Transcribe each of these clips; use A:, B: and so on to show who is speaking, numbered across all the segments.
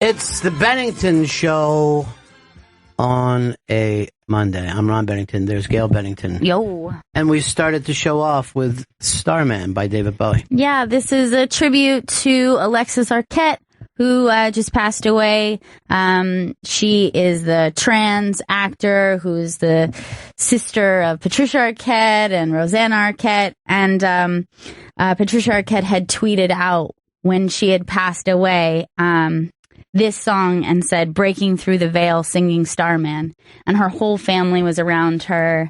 A: It's the Bennington Show on a Monday. I'm Ron Bennington. There's Gail Bennington.
B: Yo.
A: And we started the show off with Starman by David Bowie.
B: Yeah, this is a tribute to Alexis Arquette, who just passed away. She is the trans actor who's the sister of Patricia Arquette and Rosanna Arquette. And Patricia Arquette had tweeted out when she had passed away this song and said, "Breaking through the veil, singing Starman." And her whole family was around her.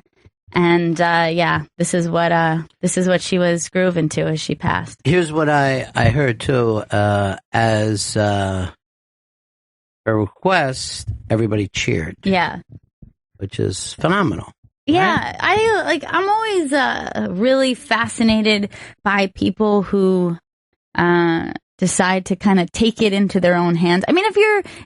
B: And this is what she was grooving to as she passed.
A: Here's what I heard too. As a request, everybody cheered.
B: Yeah,
A: which is phenomenal.
B: Yeah, right? I'm always really fascinated by people who decide to kind of take it into their own hands. I mean,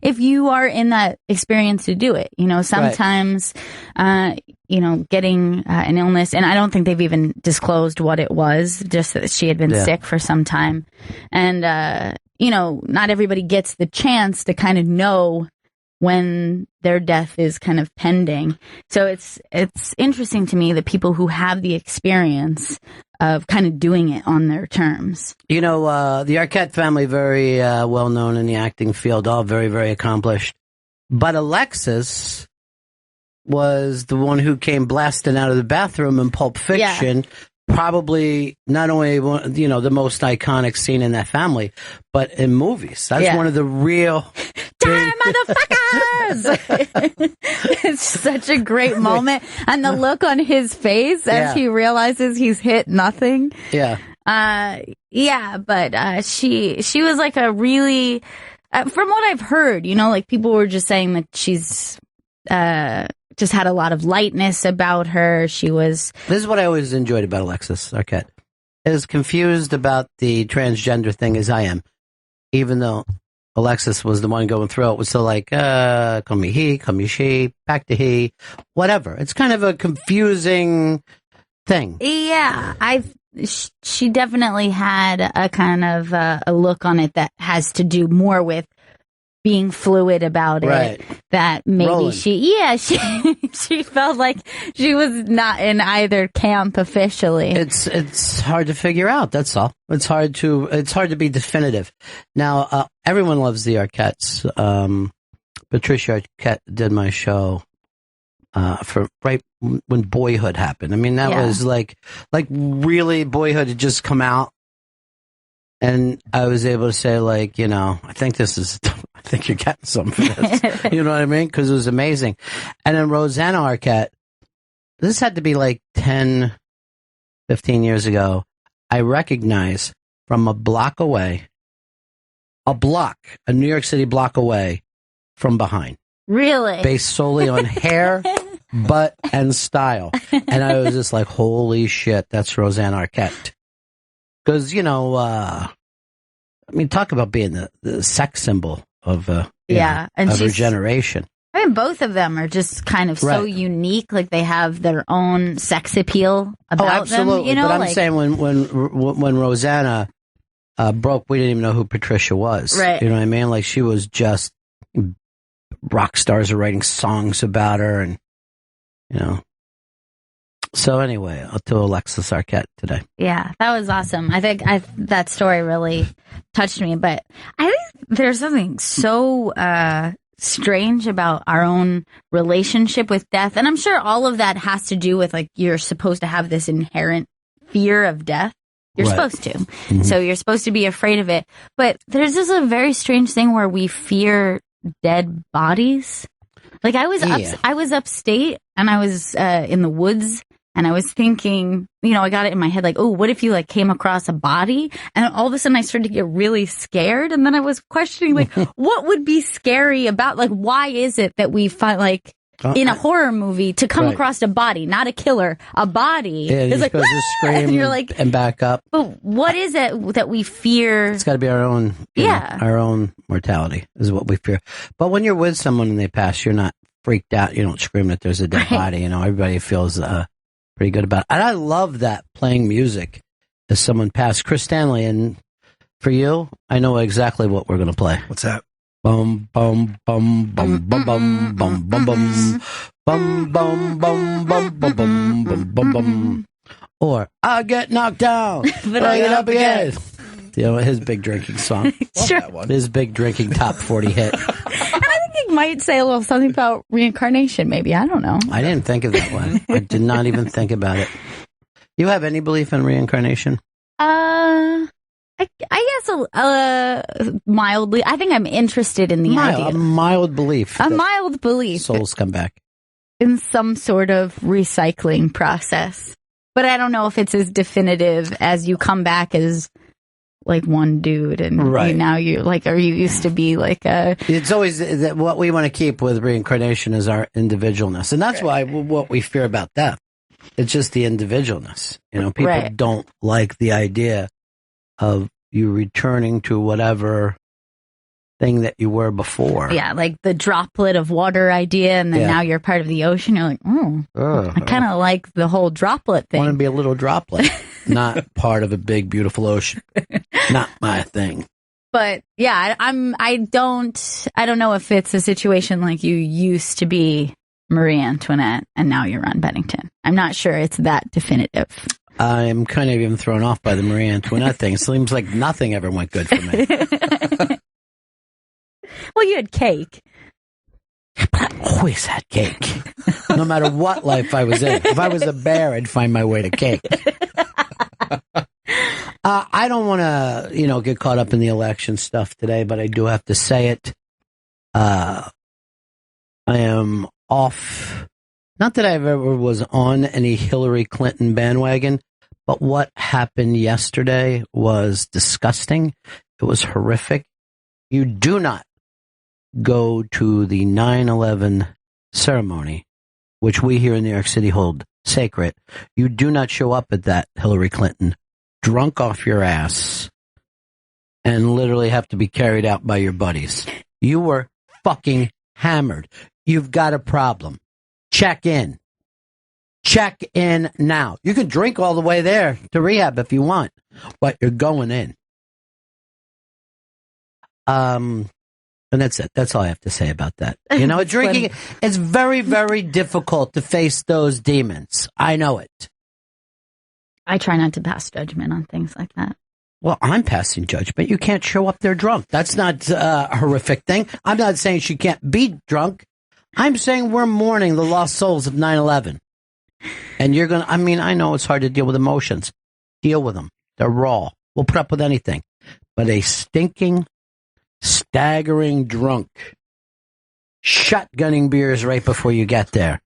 B: if you are in that experience to do it, sometimes, getting an illness, and I don't think they've even disclosed what it was, just that she had been sick for some time. And, not everybody gets the chance to kind of know when their death is kind of pending. So it's interesting to me that people who have the experience of kind of doing it on their terms. The
A: Arquette family, very well known in the acting field, all very, very accomplished. But Alexis was the one who came blasting out of the bathroom in Pulp Fiction. Yeah. Probably not only, the most iconic scene in that family, but in movies. That's one of the real...
B: Time, motherfuckers! It's such a great moment. And the look on his face as he realizes he's hit nothing.
A: Yeah.
B: But she was like a really... from what I've heard, people were just saying that she's... just had a lot of lightness about her. She was...
A: This is what I always enjoyed about Alexis Arquette. As confused about the transgender thing as I am, even though Alexis was the one going through it, was still like, call me he, call me she, back to he, whatever. It's kind of a confusing thing.
B: Yeah, she definitely had a kind of a look on it that has to do more with being fluid about it, that maybe
A: Rolling.
B: she felt like she was not in either camp officially.
A: It's hard to figure out. That's all. It's hard to be definitive. Now, everyone loves the Arquettes. Patricia Arquette did my show for right when Boyhood happened. I mean, that was like really Boyhood had just come out. And I was able to say, I think you're getting something for this. You know what I mean? Because it was amazing. And then Rosanna Arquette, this had to be like 10, 15 years ago. I recognize from a block away, a New York City block away from behind.
B: Really?
A: Based solely on hair, butt, and style. And I was just like, holy shit, that's Rosanna Arquette. Because, talk about being the sex symbol of her generation.
B: I mean, both of them are just kind of so unique. Like, they have their own sex appeal about them.
A: But I'm saying when Rosanna broke, we didn't even know who Patricia was.
B: Right.
A: You know what I mean? Like, she was just... rock stars are writing songs about her and, So anyway, to Alexis Arquette today.
B: Yeah, that was awesome. I think that story really touched me. But I think there's something so strange about our own relationship with death. And I'm sure all of that has to do with, you're supposed to have this inherent fear of death. You're supposed to. Mm-hmm. So you're supposed to be afraid of it. But there's just a very strange thing where we fear dead bodies. Like, I was upstate and I was in the woods. And I was thinking, I got it in my head, what if you came across a body? And all of a sudden I started to get really scared. And then I was questioning, what would be scary about, why is it that we find, in a horror movie to come across a body, not a killer, a body.
A: Yeah, you're supposed to scream and you're and back up.
B: But what is it that we fear?
A: It's got to be our own, our own mortality is what we fear. But when you're with someone and they pass, you're not freaked out. You don't scream that there's a dead body. Everybody feels pretty good about it. And I love that, playing music as someone passed. Chris Stanley, and for you, I know exactly what we're going to play.
C: What's that?
A: Bum bum bum bum bum bum bum bum bum bum bum bum bum bum bum bum bum. Or I get knocked down, but I get up again. You know, his big drinking song.
B: Sure.
A: His big drinking top 40 hit.
B: And I think it might say a little something about reincarnation, maybe. I don't know.
A: I didn't think of that one. I did not even think about it. You have any belief in reincarnation?
B: I guess mildly. I think I'm interested in the idea.
A: A mild belief.
B: A mild belief.
A: Souls come back.
B: In some sort of recycling process. But I don't know if it's as definitive as you come back as like one dude and now you like, or you used to be like a...
A: It's always that what we want to keep with reincarnation is our individualness. And that's why what we fear about death. It's just the individualness. You know, people don't like the idea of you returning to whatever thing that you were before.
B: Yeah, like the droplet of water idea, and then now you're part of the ocean. You're like, I kind of like the whole droplet thing.
A: I want to be a little droplet, not part of a big, beautiful ocean. Not my thing.
B: But yeah, I don't know if it's a situation like you used to be Marie Antoinette and now you're Ron Bennington. I'm not sure it's that definitive.
A: I'm kind of even thrown off by the Marie Antoinette thing. It seems like nothing ever went good for me.
B: Well, you had cake.
A: But I always had cake. No matter what life I was in. If I was a bear, I'd find my way to cake. I don't want to, get caught up in the election stuff today, but I do have to say it. I am off. Not that I ever was on any Hillary Clinton bandwagon, but what happened yesterday was disgusting. It was horrific. You do not go to the 9/11 ceremony, which we here in New York City hold sacred. You do not show up at that, Hillary Clinton, drunk off your ass and literally have to be carried out by your buddies. You were fucking hammered. You've got a problem. Check in. Check in now. You can drink all the way there to rehab if you want, but you're going in. And that's it. That's all I have to say about that. Drinking, it's very, very difficult to face those demons. I know it.
B: I try not to pass judgment on things like that.
A: Well, I'm passing judgment. You can't show up there drunk. That's not a horrific thing. I'm not saying she can't be drunk. I'm saying we're mourning the lost souls of 9/11. And you're going to, I know it's hard to deal with emotions. Deal with them. They're raw. We'll put up with anything. But a stinking, staggering drunk, shotgunning beers right before you get there.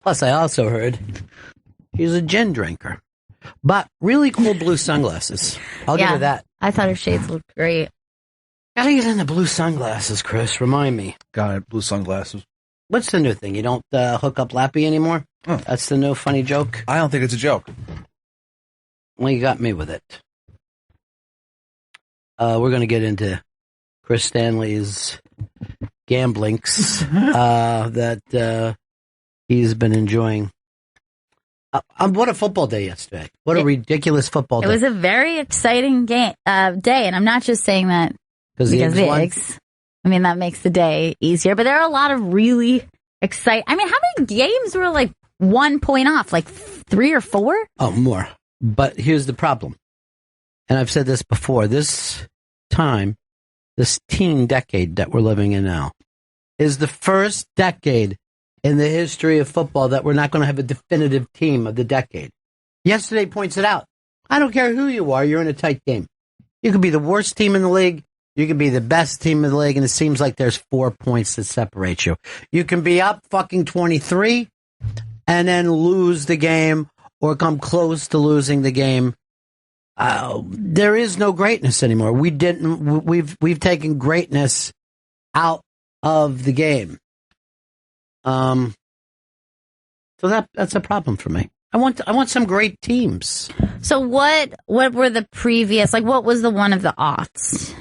A: Plus, I also heard he's a gin drinker. But really cool blue sunglasses. I'll give her that.
B: I thought her shades looked great.
A: Gotta get in the blue sunglasses, Chris. Remind me.
C: Got it. Blue sunglasses.
A: What's the new thing? You don't hook up Lappy anymore? Oh. That's the new funny joke?
C: I don't think it's a joke.
A: Well, you got me with it. We're going to get into Chris Stanley's gamblings that he's been enjoying. What a football day yesterday. What a ridiculous football day.
B: It was a very exciting day, and I'm not just saying that because the Eggs. That makes the day easier. But there are a lot of really exciting... how many games were like 1 point off? Like 3 or 4?
A: Oh, more. But here's the problem. And I've said this before. This time, this teen decade that we're living in now, is the first decade in the history of football that we're not going to have a definitive team of the decade. Yesterday points it out. I don't care who you are, you're in a tight game. You could be the worst team in the league, you could be the best team in the league, and it seems like there's 4 points that separate you. You can be up fucking 23 and then lose the game or come close to losing the game. There is no greatness anymore. We've taken greatness out of the game. So that's a problem for me. I want some great teams.
B: So what were the previous, what was the one of the aughts?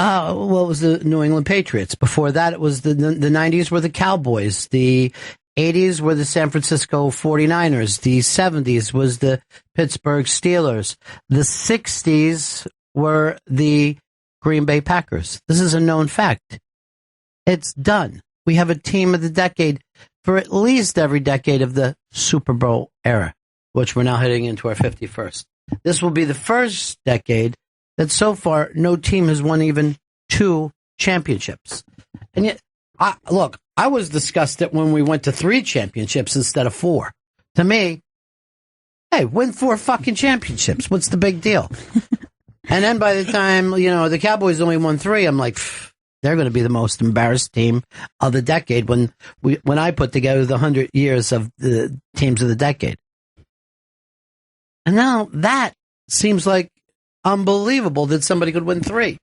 A: It was the New England Patriots. Before that, it was the 90s were the Cowboys. The 80s were the San Francisco 49ers. The 70s was the Pittsburgh Steelers. The 60s were the Green Bay Packers. This is a known fact. It's done. We have a team of the decade for at least every decade of the Super Bowl era, which we're now heading into our 51st. This will be the first decade that so far no team has won even 2 championships. And yet, I was disgusted when we went to 3 championships instead of 4. To me, hey, win 4 fucking championships. What's the big deal? And then by the time, the Cowboys only won 3, I'm like, they're going to be the most embarrassed team of the decade when I put together the 100 years of the teams of the decade. And now that seems like unbelievable that somebody could win 3.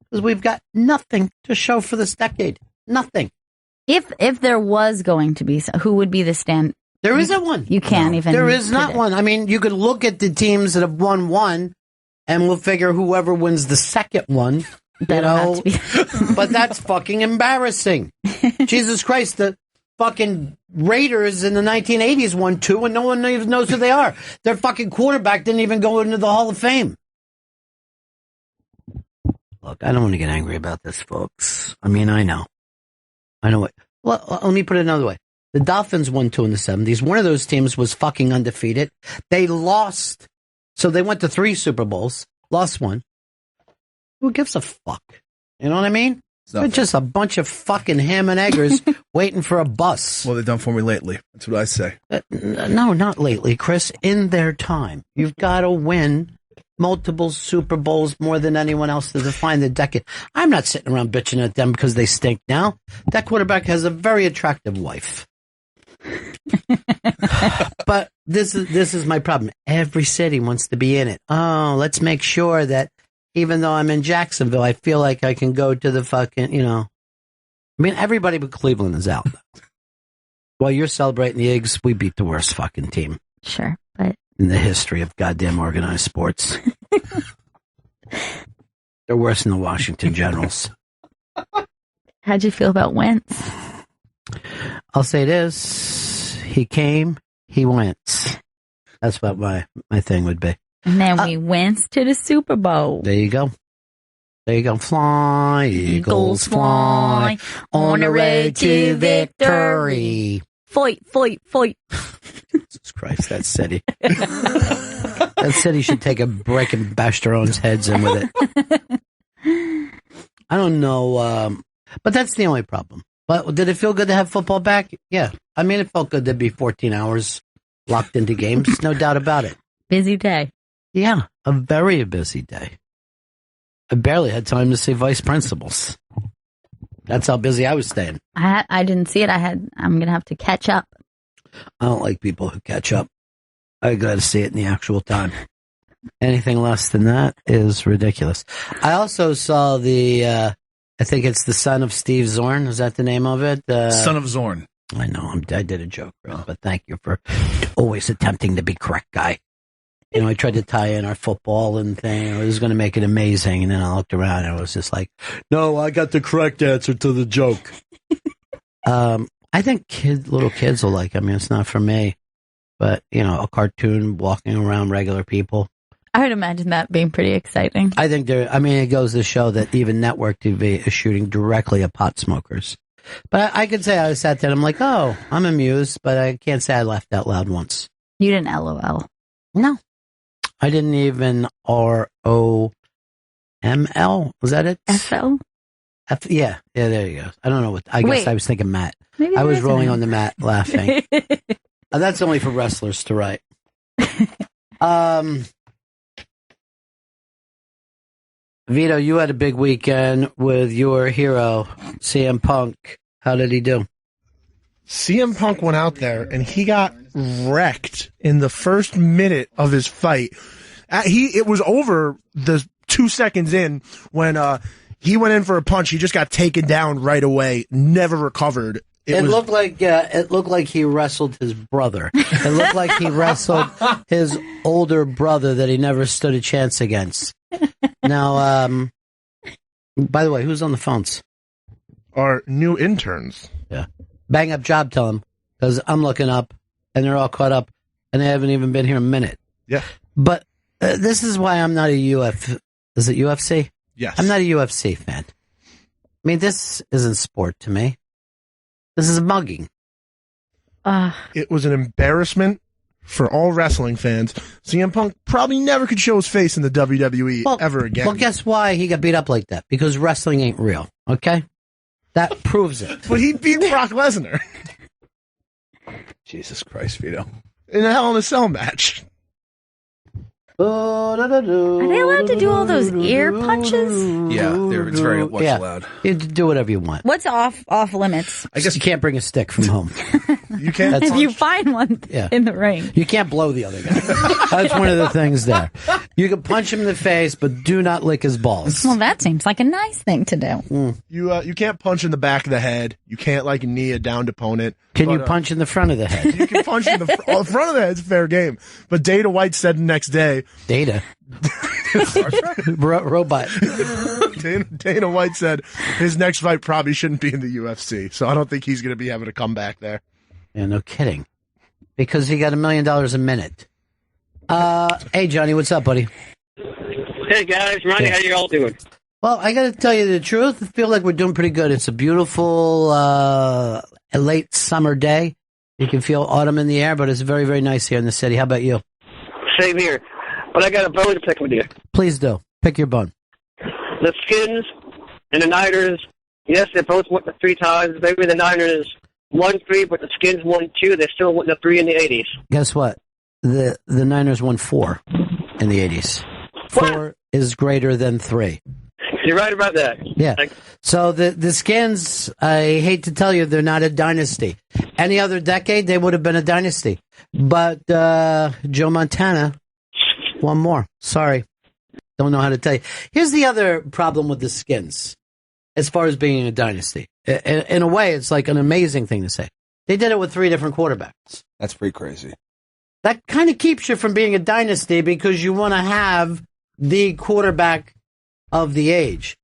A: Because we've got nothing to show for this decade. Nothing.
B: If there was going to be, who would be the stand?
A: There isn't one.
B: You can't even.
A: There is not one. I mean, you could look at the teams that have won 1, and we'll figure whoever wins the second one. But that's fucking embarrassing. Jesus Christ, the fucking Raiders in the 1980s won 2, and no one even knows who they are. Their fucking quarterback didn't even go into the Hall of Fame. Look, I don't want to get angry about this, folks. I mean, I know it. Well, let me put it another way. The Dolphins won 2 in the 70s. One of those teams was fucking undefeated. They lost. So they went to 3 Super Bowls, lost 1. Who gives a fuck? You know what I mean? They're just a bunch of fucking ham and eggers waiting for a bus.
C: Well, they've done for me lately. That's what I say.
A: No, not lately, Chris. In their time. You've got to win multiple Super Bowls more than anyone else to define the decade. I'm not sitting around bitching at them because they stink now. That quarterback has a very attractive wife. But this is my problem. Every city wants to be in it. Oh, let's make sure that even though I'm in Jacksonville, I feel like I can go to the fucking, I mean, everybody but Cleveland is out. While you're celebrating the Eggs, we beat the worst fucking team.
B: Sure, but
A: in the history of goddamn organized sports. They're worse than the Washington Generals.
B: How'd you feel about Wentz?
A: I'll say this. He came, he went. That's what my thing would be.
B: And then we went to the Super Bowl.
A: There you go. Fly, Eagles, fly, on the road to victory.
B: Fight.
A: Jesus Christ, that city. That city should take a break and bash their own heads in with it. I don't know, but that's the only problem. But did it feel good to have football back? Yeah. I mean, it felt good to be 14 hours locked into games. No doubt about it.
B: Busy day. Yeah,
A: a very busy day. I barely had time to see vice principals. That's how busy I was staying.
B: I didn't see it. I'm going to have to catch up.
A: I don't like people who catch up. I got to see it in the actual time. Anything less than that is ridiculous. I also saw I think it's the Son of Steve Zorn. Is that the name of it?
C: Son of Zorn.
A: I know. I did a joke, but thank you for always attempting to be correct, guy. I tried to tie in our football and thing. I was going to make it amazing. And then I looked around and I was just like, no, I got the correct answer to the joke. I think little kids will like it. I mean, it's not for me. But, a cartoon walking around regular people.
B: I would imagine that being pretty exciting.
A: I think it goes to show that even network TV is shooting directly at pot smokers. But I could say I sat there and I'm like, oh, I'm amused, but I can't say I laughed out loud once.
B: You didn't LOL?
A: No. I didn't even ROML. Was that it?
B: FL?
A: Yeah, there you go. I don't know I guess I was thinking Matt.
B: Maybe
A: I was rolling on the mat laughing. That's only for wrestlers to write. Vito, you had a big weekend with your hero, CM Punk. How did he do?
D: CM Punk went out there and he got wrecked in the first minute of his fight. It was over the 2 seconds in when he went in for a punch. He just got taken down right away, never recovered.
A: It looked like he wrestled his brother. It looked like he wrestled his older brother that he never stood a chance against. Now, by the way, who's on the phones?
D: Our new interns.
A: Yeah. Bang up job, tell them, because I'm looking up and they're all caught up and they haven't even been here a minute.
D: Yeah.
A: But this is why I'm not a is it UFC?
D: Yes.
A: I'm not a UFC fan. I mean, this isn't sport to me. This is mugging.
D: It was an embarrassment for all wrestling fans. CM Punk probably never could show his face in the WWE ever again.
A: Well, guess why he got beat up like that? Because wrestling ain't real, okay? That proves it.
D: But he beat Brock Lesnar
C: Jesus Christ, Vito.
D: in a Hell in a Cell match.
B: Are they allowed to do all those ear punches?
C: Yeah, it's very much allowed.
A: You do whatever you want.
B: What's off limits?
A: I guess you can't bring a stick from home.
D: You can't.
B: If you find one in the ring.
A: You can't blow the other guy. That's one of the things there. You can punch him in the face, but do not lick his balls.
B: Well, that seems like a nice thing to do.
D: You can't punch in the back of the head. You can't knee a downed opponent.
A: Can you punch in the front of the head?
D: You can punch in the front of the head. It's a fair game. But Dana White said the next day.
A: Data. Robot.
D: Dana White said his next fight probably shouldn't be in the UFC. So I don't think he's going to be having a comeback there.
A: Yeah, no kidding. Because he got $1 million a minute. Hey, Johnny, what's up, buddy?
E: Hey, guys. Ronnie, how you all doing?
A: Well, I got to tell you the truth. I feel like we're doing pretty good. It's a beautiful late summer day. You can feel autumn in the air, but it's very, very nice here in the city. How about you?
E: Same here. But I got a bone to pick with you.
A: Please do. Pick your bone.
E: The Skins and the Niners, yes, they both went the 3 times. Maybe the Niners won 3, but the Skins won 2. They still went the 3 in the 80s.
A: Guess what? The Niners won 4 in the 80s. 4 is greater than 3.
E: You're right about that.
A: Yeah. So the Skins, I hate to tell you, they're not a dynasty. Any other decade, they would have been a dynasty. But Joe Montana won more. Sorry. Don't know how to tell you. Here's the other problem with the Skins as far as being a dynasty. In a way, it's like an amazing thing to say. They did it with 3 different quarterbacks.
C: That's pretty crazy.
A: That kind of keeps you from being a dynasty because you want to have the quarterback of the age.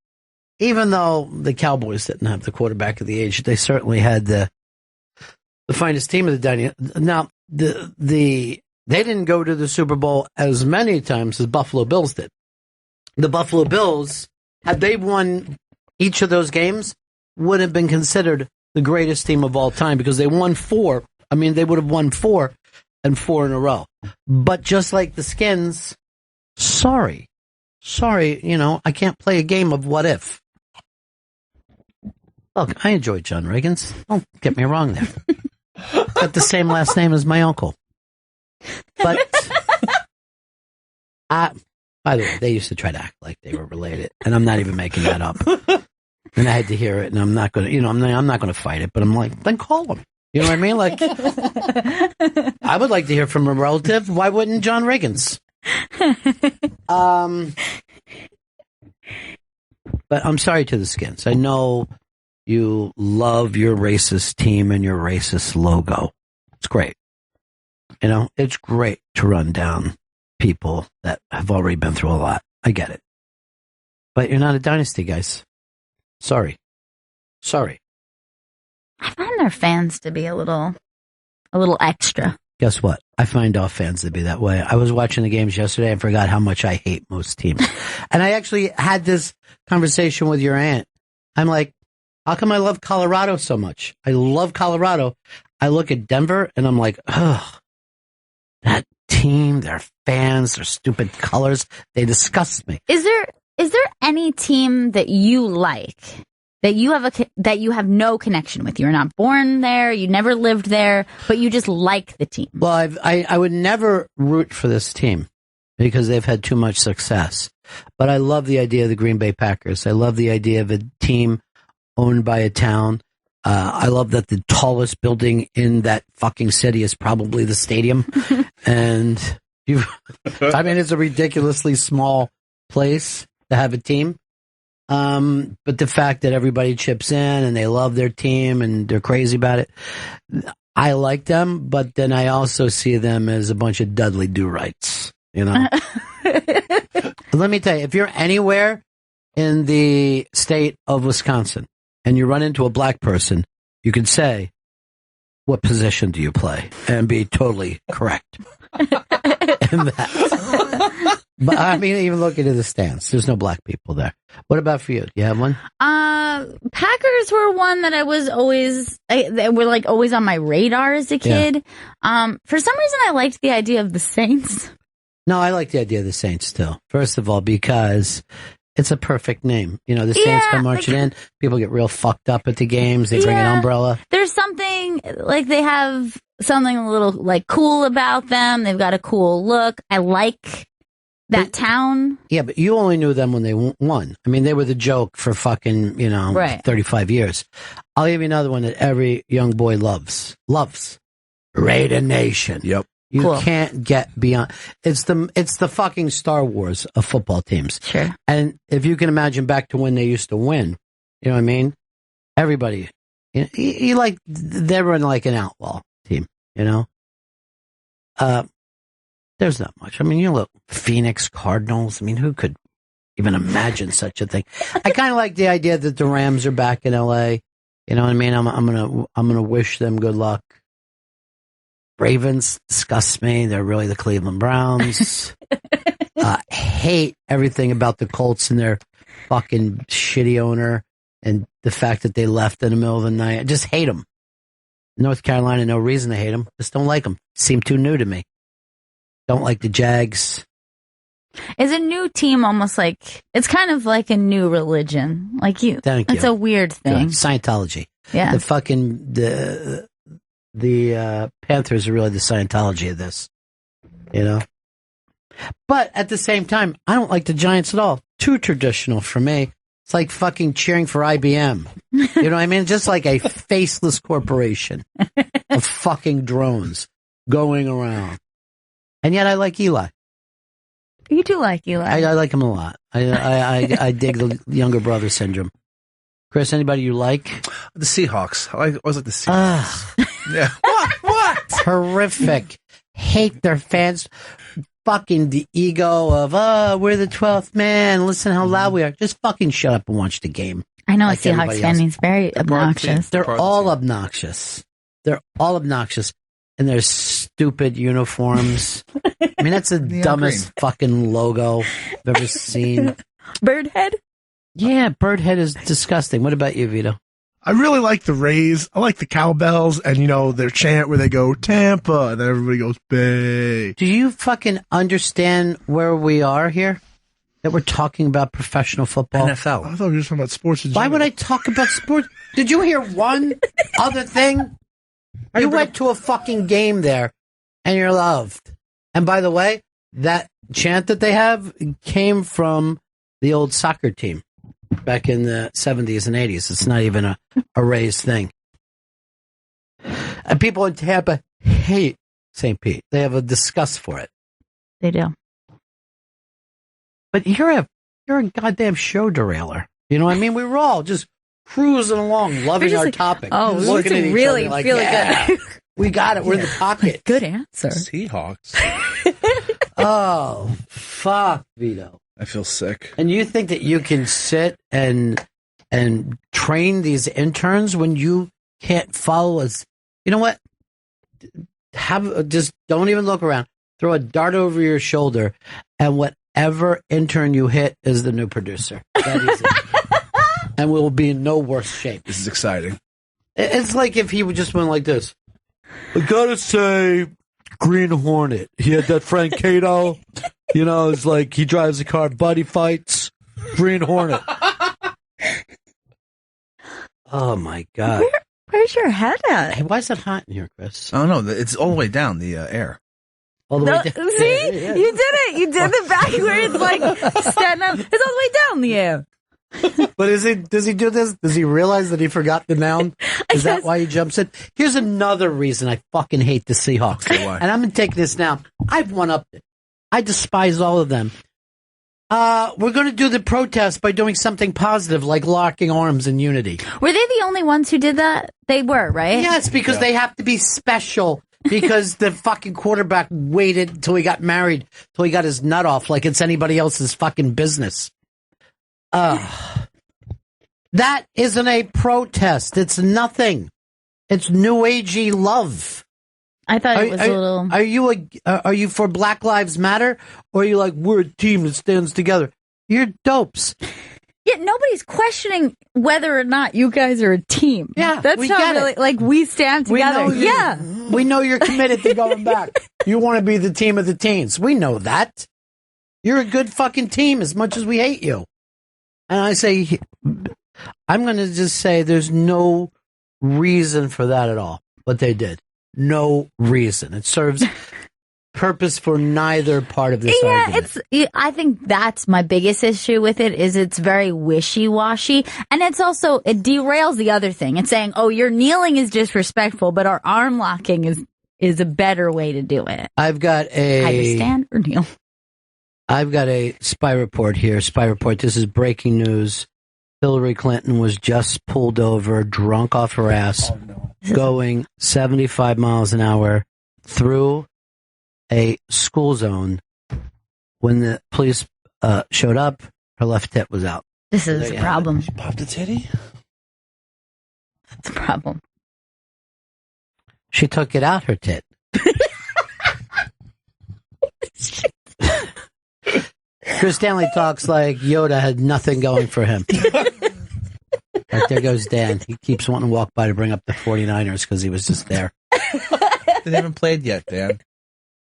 A: Even though the Cowboys didn't have the quarterback of the age, they certainly had the finest team of the dynasty. Now, they didn't go to the Super Bowl as many times as Buffalo Bills did. The Buffalo Bills, had they won each of those games, would have been considered the greatest team of all time because they won 4. I mean, they would have won 4 and 4 in a row. But just like the Skins, sorry, I can't play a game of what if. Look, I enjoy John Riggins. Don't get me wrong there. Got the same last name as my uncle. But, by the way, they used to try to act like they were related, and I'm not even making that up. And I had to hear it, and I'm not going to, I'm not going to fight it, but I'm like, then call them. You know what I mean? Like, I would like to hear from a relative. Why wouldn't John Riggins? But I'm sorry to the Skins. I know you love your racist team and your racist logo. It's great. It's great to run down people that have already been through a lot. I get it. But you're not a dynasty, guys. Sorry.
B: I find their fans to be a little extra.
A: Guess what? I find all fans to be that way. I was watching the games yesterday and forgot how much I hate most teams. And I actually had this conversation with your aunt. I'm like, how come I love Colorado so much? I love Colorado. I look at Denver and I'm like, ugh, that team, their fans, their stupid colors, they disgust me.
B: Is there any team that you like that you have no connection with? You're not born there, you never lived there, but you just like the team.
A: Well, I would never root for this team because they've had too much success. But I love the idea of the Green Bay Packers. I love the idea of a team owned by a town. I love that the tallest building in that fucking city is probably the stadium. And it's a ridiculously small place to have a team. But the fact that everybody chips in and they love their team and they're crazy about it, I like them, but then I also see them as a bunch of Dudley Do-Rights, Let me tell you, if you're anywhere in the state of Wisconsin and you run into a black person, you can say, what position do you play? And be totally correct in that. But I mean, even looking at the stands, there's no black people there. What about for you? Do you have one?
B: Packers were one that I was always, they were like always on my radar as a kid. Yeah. For some reason, I liked the idea of the Saints.
A: No, I like the idea of the Saints too. First of all, because it's a perfect name. You know, the Saints come marching in. People get real fucked up at the games. They bring an umbrella.
B: There's something, like they have something a little like cool about them. They've got a cool look. I like that town. Yeah, but you only knew them when they won. I mean, they were the joke for fucking, 35 years. I'll give you another one that every young boy loves. Raider Nation.
C: Yep.
A: You can't get beyond. It's the fucking Star Wars of football teams.
B: Sure.
A: And if you can imagine back to when they used to win, you know what I mean? Everybody, they were in like an outlaw team, There's not much. I mean, look, Phoenix Cardinals. I mean, who could even imagine such a thing? I kind of like the idea that the Rams are back in LA. You know what I mean? I'm gonna wish them good luck. Ravens disgust me. They're really the Cleveland Browns. Hate everything about the Colts and their fucking shitty owner and the fact that they left in the middle of the night. I just hate them. North Carolina, no reason to hate them. Just don't like them. Seem too new to me. Don't like the Jags.
B: Is a new team almost like, it's kind of like a new religion. Like it's a weird thing.
A: Good. Scientology.
B: Yeah.
A: The Panthers are really the Scientology of this, But at the same time, I don't like the Giants at all. Too traditional for me. It's like fucking cheering for IBM. You know what I mean? Just like a faceless corporation of fucking drones going around. And yet I like Eli.
B: You do like Eli.
A: I like him a lot. I dig the younger brother syndrome. Chris, anybody you like?
C: The Seahawks. I always like the Seahawks. Yeah.
A: What? Horrific. Hate their fans. Fucking the ego of, we're the 12th man. Listen how loud we are. Just fucking shut up and watch the game.
B: I know like a Seahawks fan is very obnoxious.
A: They're all obnoxious. And their stupid uniforms. I mean, that's the dumbest fucking logo I've ever seen.
B: Bird head?
A: Yeah, bird head is disgusting. What about you, Vito?
D: I really like the Rays. I like the cowbells and, their chant where they go, Tampa, and then everybody goes, Bay.
A: Do you fucking understand where we are here? That we're talking about professional football?
C: NFL.
D: I thought we were just talking about sports in
A: Why would I talk about sports? Did you hear one other thing? You went to a fucking game there, and you're loved. And by the way, that chant that they have came from the old soccer team back in the 70s and 80s. It's not even a Rays thing. And people in Tampa hate St. Pete. They have a disgust for it.
B: They do.
A: But you're a goddamn show derailer. You know what I mean? We were all just cruising along, loving our topic.
B: Oh,
A: looking at each
B: really
A: other like,
B: feeling good.
A: We got it. We're in the pocket.
B: Good answer.
C: Seahawks.
A: Oh, fuck, Vito.
C: I feel sick.
A: And you think that you can sit and train these interns when you can't follow us? You know what? Just don't even look around. Throw a dart over your shoulder, and whatever intern you hit is the new producer. That is it. And we'll be in no worse shape.
C: This is exciting.
A: It's like if he would just went like this. I gotta say, Green Hornet. He had that Frank Cato. It's like he drives a car, buddy fights. Green Hornet. Oh my God.
B: Where's your head at?
A: Hey, why is it hot in here, Chris?
C: Oh no, it's all the way down the air.
A: All the way down.
B: See?
A: Yeah.
B: You did it. You did the backwards, like standing up. It's all the way down the air.
A: But does he do this? Does he realize that he forgot the noun? Is that why he jumps in? Here's another reason I fucking hate the Seahawks. And I'm going to take this now. I've one-upped it. I despise all of them. We're going to do the protest by doing something positive, like locking arms in unity.
B: Were they the only ones who did that? They were, right?
A: Yes, because they have to be special. Because the fucking quarterback waited until he got married, till he got his nut off, like it's anybody else's fucking business. That isn't a protest. It's nothing. It's new agey love.
B: I thought it was a little.
A: Are you for Black Lives Matter, or are you like, we're a team that stands together? You're dopes.
B: Yeah, nobody's questioning whether or not you guys are a team.
A: Yeah,
B: that's not really like we stand together.
A: We know you're committed to going back. You want to be the team of the teens. We know that. You're a good fucking team as much as we hate you. And I say, I'm going to just say there's no reason for that at all. What they did. No reason. It serves purpose for neither part of this argument.
B: I think that's my biggest issue with it is it's very wishy-washy. And it derails the other thing. It's saying, oh, your kneeling is disrespectful, but our arm locking is a better way to do it.
A: I've got
B: Either stand or kneel.
A: I've got a spy report here. Spy report. This is breaking news. Hillary Clinton was just pulled over, drunk off her ass, going 75 miles an hour through a school zone. When the police showed up, her left tit was out.
B: This is a problem.
C: She popped a titty?
B: That's a problem.
A: She took it out, her tit. Chris Stanley talks like Yoda had nothing going for him. Like, there goes Dan. He keeps wanting to walk by to bring up the 49ers because he was just there.
C: They haven't played yet, Dan.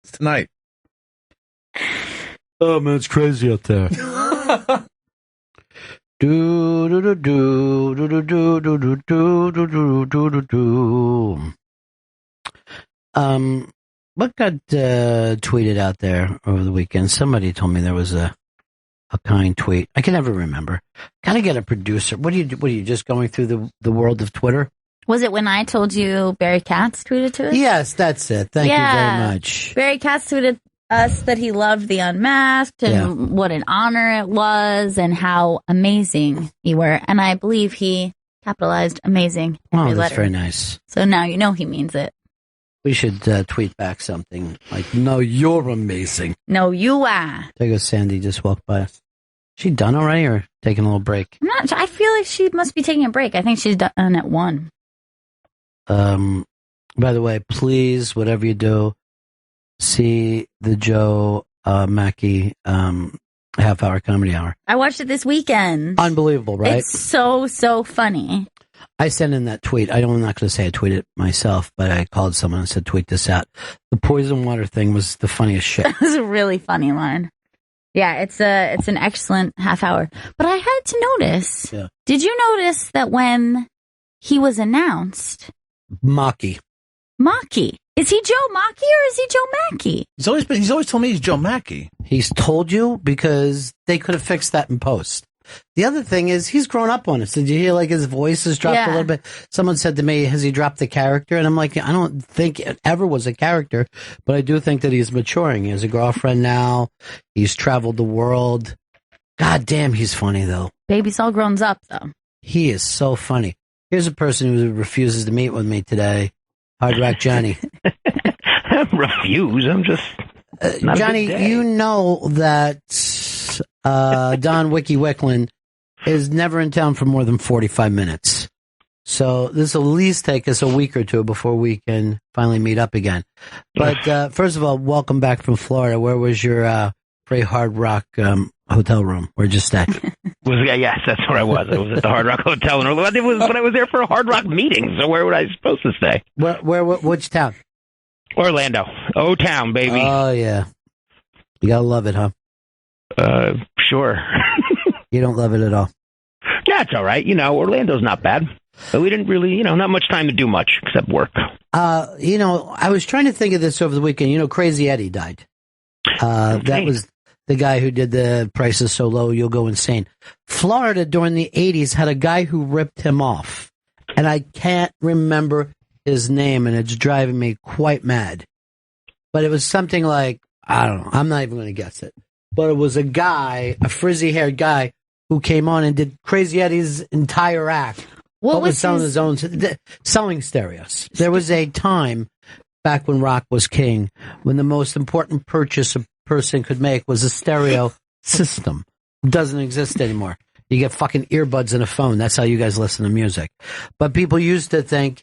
C: It's tonight.
A: Oh, man, it's crazy out there. Do do do do do do do do do do do do do. What got tweeted out there over the weekend? Somebody told me there was a kind tweet. I can never remember. Gotta get a producer. What do you do? What are you just going through the world of Twitter?
B: Was it when I told you Barry Katz tweeted to us?
A: Yes, that's it. Thank you very much.
B: Barry Katz tweeted us that he loved the Unmasked and what an honor it was and how amazing you were. And I believe he capitalized amazing.
A: Oh, that's very nice.
B: So now you know he means it.
A: We should tweet back something like, no, you're amazing.
B: No, you are.
A: There goes Sandy, just walked by us. She done already or taking a little break?
B: I'm not sure. I feel like she must be taking a break. I think she's done at 1.
A: By the way, please, whatever you do, see the Joe Mackey half-hour comedy hour.
B: I watched it this weekend.
A: Unbelievable, right?
B: It's so funny.
A: I sent in that tweet. I'm not going to say I tweeted it myself, but I called someone and said, tweet this out. The poison water thing was the funniest shit.
B: It was a really funny line. Yeah, it's an excellent half hour. But I had to notice. Yeah. Did you notice that when he was announced?
A: Mackey.
B: Is he Joe Mackey or is he Joe Mackey?
C: He's always told me he's Joe Mackey.
A: He's told you because they could have fixed that in post. The other thing is he's grown up on us. Did you hear like his voice has dropped a little bit? Someone said to me, has he dropped the character? And I'm like, I don't think it ever was a character, but I do think that he's maturing. He has a girlfriend now. He's traveled the world. God damn, he's funny though.
B: Baby's all grown up though.
A: He is so funny. Here's a person who refuses to meet with me today. Hard Rock Johnny.
F: Refuse? I'm just...
A: Johnny, you know that Don Wiki Wicklund is never in town for more than 45 minutes. So this will at least take us a week or two before we can finally meet up again. But first of all, welcome back from Florida. Where was your free Hard Rock hotel room? Where'd you stay?
F: Yes, that's where I was. I was at the Hard Rock Hotel. But I was there for a Hard Rock meeting, so where would I supposed to stay?
A: Which town?
F: Orlando. O-Town, baby.
A: Oh, yeah. You gotta love it, huh?
F: Sure.
A: You don't love it at all?
F: Yeah, it's all right. Orlando's not bad. But we didn't really, not much time to do much except work.
A: I was trying to think of this over the weekend. Crazy Eddie died. That was the guy who did the Price is So Low, You'll Go Insane. Florida during the 80s had a guy who ripped him off. And I can't remember his name, and it's driving me quite mad. But it was something like, I don't know, I'm not even going to guess it. But it was a guy, a frizzy-haired guy, who came on and did Crazy Eddie's entire act.
B: What was
A: selling his own, selling stereos. There was a time back when rock was king, when the most important purchase a person could make was a stereo system. It doesn't exist anymore. You get fucking earbuds and a phone. That's how you guys listen to music. But people used to think,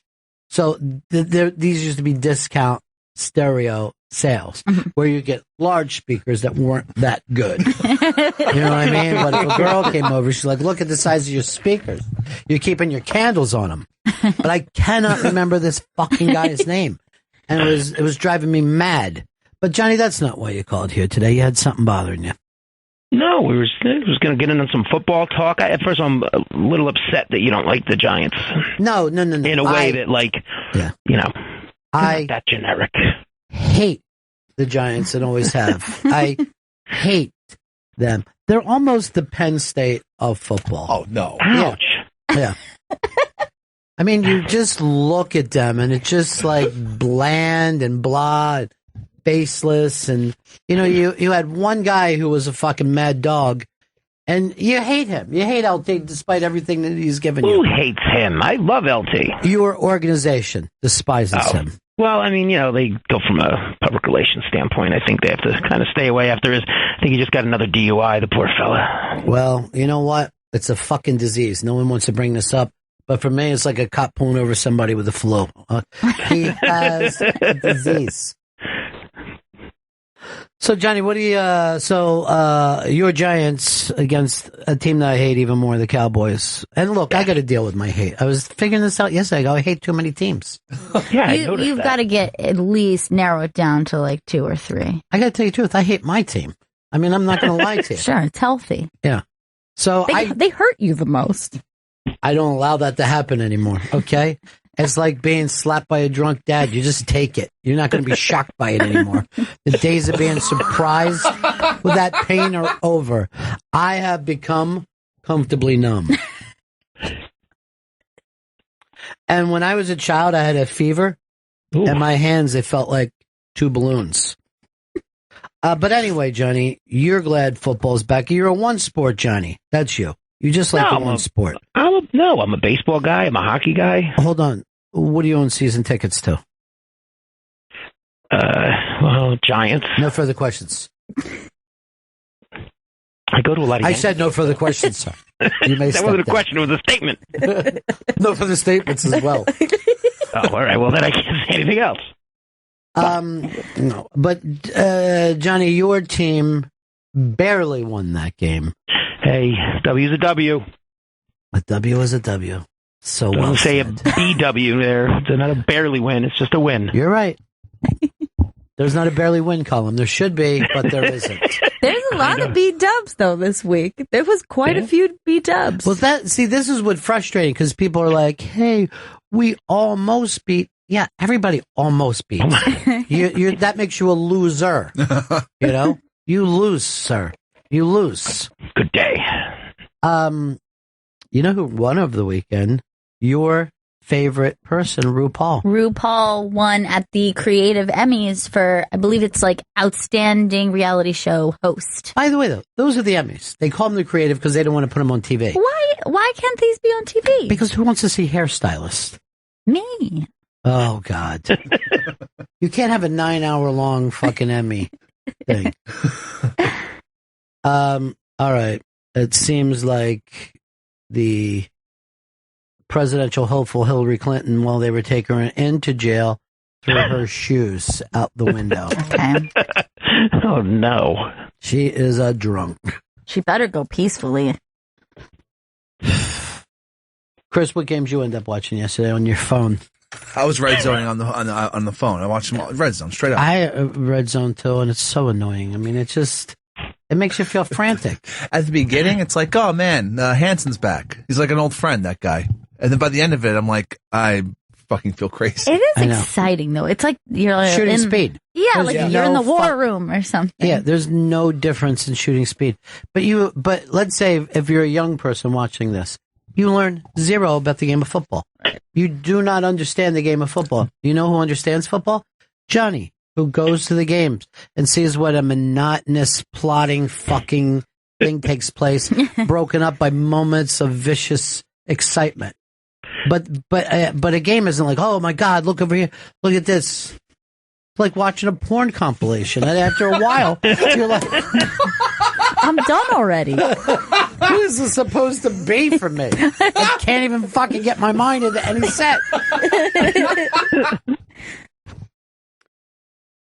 A: so these used to be discount stereo sales, where you get large speakers that weren't that good. You know what I mean? But if a girl came over, she's like, look at the size of your speakers. You're keeping your candles on them. But I cannot remember this fucking guy's name. And it was driving me mad. But Johnny, that's not why you called here today. You had something bothering you.
F: No, we was going to get into some football talk. At first, I'm a little upset that you don't like the Giants.
A: No.
F: In a way that, like, you know, not that generic.
A: Hate the Giants and always have. I hate them. They're almost the Penn State of football.
C: Oh, no.
F: Ouch.
A: Yeah. I mean, you just look at them and it's just like bland and blah, faceless. And, you know, you had one guy who was a fucking mad dog and you hate him. You hate LT despite everything that he's given you.
F: Who hates him? I love LT.
A: Your organization despises him.
F: Well, I mean, you know, they go from a public relations standpoint. I think they have to kind of stay away after his. I think he just got another DUI, the poor fella.
A: Well, you know what? It's a fucking disease. No one wants to bring this up. But for me, it's like a cop pulling over somebody with the flu. He has a disease. So, Johnny, what do you, your Giants against a team that I hate even more, the Cowboys. And look, I got to deal with my hate. I was figuring this out yesterday. I hate too many teams.
F: Yeah,
B: you've got to at least narrow it down to like 2 or 3.
A: I got to tell you the truth. I hate my team. I mean, I'm not going to lie to you.
B: Sure, it's healthy.
A: Yeah. So
B: they hurt you the most.
A: I don't allow that to happen anymore. Okay. It's like being slapped by a drunk dad. You just take it. You're not going to be shocked by it anymore. The days of being surprised with that pain are over. I have become comfortably numb. And when I was a child, I had a fever. Ooh. And my hands, they felt like 2 balloons. But anyway, Johnny, you're glad football's back. You're a one sport, Johnny. That's you. You just like the one sport.
F: I'm a baseball guy. I'm a hockey guy.
A: Hold on. What do you own season tickets to?
F: Well, Giants.
A: No further questions.
F: I go to a lot of
A: I said no further questions, sir. You may
F: that wasn't a question. It was a statement.
A: No further statements as well.
F: Oh, all right. Well, then I can't say anything else.
A: No. But, Johnny, your team barely won that game.
F: Hey, W's a W.
A: A W is a W. So
F: Don't
A: well
F: say
A: said.
F: a BW there. It's not a barely win. It's just a win.
A: You're right. There's not a barely win column. There should be, but there isn't.
B: There's a lot of B-dubs, though, this week. There was quite a few B-dubs.
A: Well, this is what's frustrating, because people are like, hey, we almost beat. Yeah, everybody almost beat. That makes you a loser. You know? You lose, sir. You lose.
F: Good day.
A: You know who won over the weekend? Your favorite person, RuPaul.
B: RuPaul won at the Creative Emmys for, I believe it's like Outstanding Reality Show Host.
A: By the way, though, those are the Emmys. They call them the Creative because they don't want to put them on TV.
B: Why can't these be on TV?
A: Because who wants to see hairstylists?
B: Me.
A: Oh, God. You can't have a 9-hour-long fucking Emmy thing. All right. It seems like the presidential hopeful Hillary Clinton, while they were taking her into jail, threw her shoes out the window.
B: Okay.
F: Oh, no.
A: She is a drunk.
B: She better go peacefully.
A: Chris, what games you end up watching yesterday on your phone?
C: I was red zoning on the phone. I watched them all, red zone straight up.
A: I red zone too, and it's so annoying. I mean, it makes you feel frantic.
C: At the beginning, it's like, oh man, Hanson's back. He's like an old friend, that guy. And then by the end of it, I'm like, I fucking feel crazy.
B: It is exciting though. It's like you're like
A: shooting speed.
B: Yeah, like you're in the war room or something.
A: Yeah, there's no difference in shooting speed. But let's say if you're a young person watching this, you learn zero about the game of football. You do not understand the game of football. You know who understands football? Johnny, who goes to the games and sees what a monotonous, plotting fucking thing takes place, broken up by moments of vicious excitement. But a game isn't like, oh my God, look over here, look at this. It's like watching a porn compilation. And after a while, you're like,
B: I'm done already.
A: Who is this supposed to be for me? I can't even fucking get my mind into any set.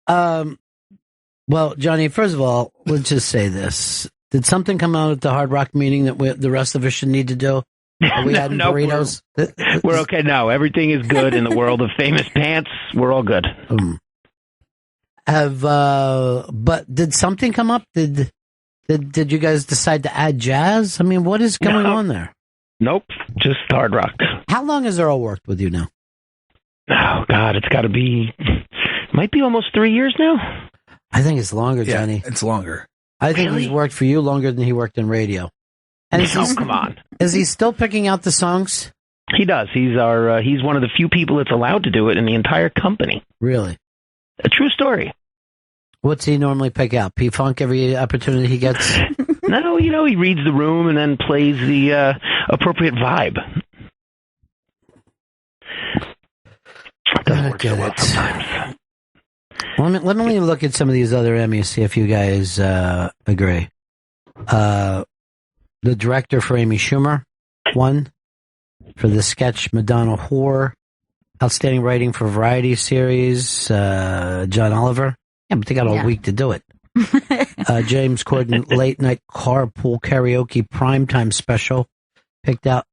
A: Well, Johnny, first of all, let's just say this. Did something come out at the Hard Rock meeting that the rest of us should need to do? Are we had burritos?
F: We're okay now. Everything is good in the world of famous pants. We're all good.
A: But did something come up? Did you guys decide to add jazz? I mean, what is going on there?
F: Nope, just Hard Rock.
A: How long has Earl worked with you now?
F: Oh, God, it's got to be, might be almost 3 years now.
A: I think it's longer, Johnny.
C: It's longer.
A: I think he's worked for you longer than he worked in radio. And
F: come on.
A: Is he still picking out the songs?
F: He does. He's he's one of the few people that's allowed to do it in the entire company.
A: Really?
F: A true story.
A: What's he normally pick out? P-Funk every opportunity he gets?
F: No, he reads the room and then plays the appropriate vibe. Doesn't work so well sometimes.
A: Let me look at some of these other Emmys, see if you guys agree. The director for Amy Schumer won for the sketch Madonna Whore. Outstanding writing for variety series, John Oliver. Yeah, but they got all week to do it. James Corden late night carpool karaoke primetime special picked up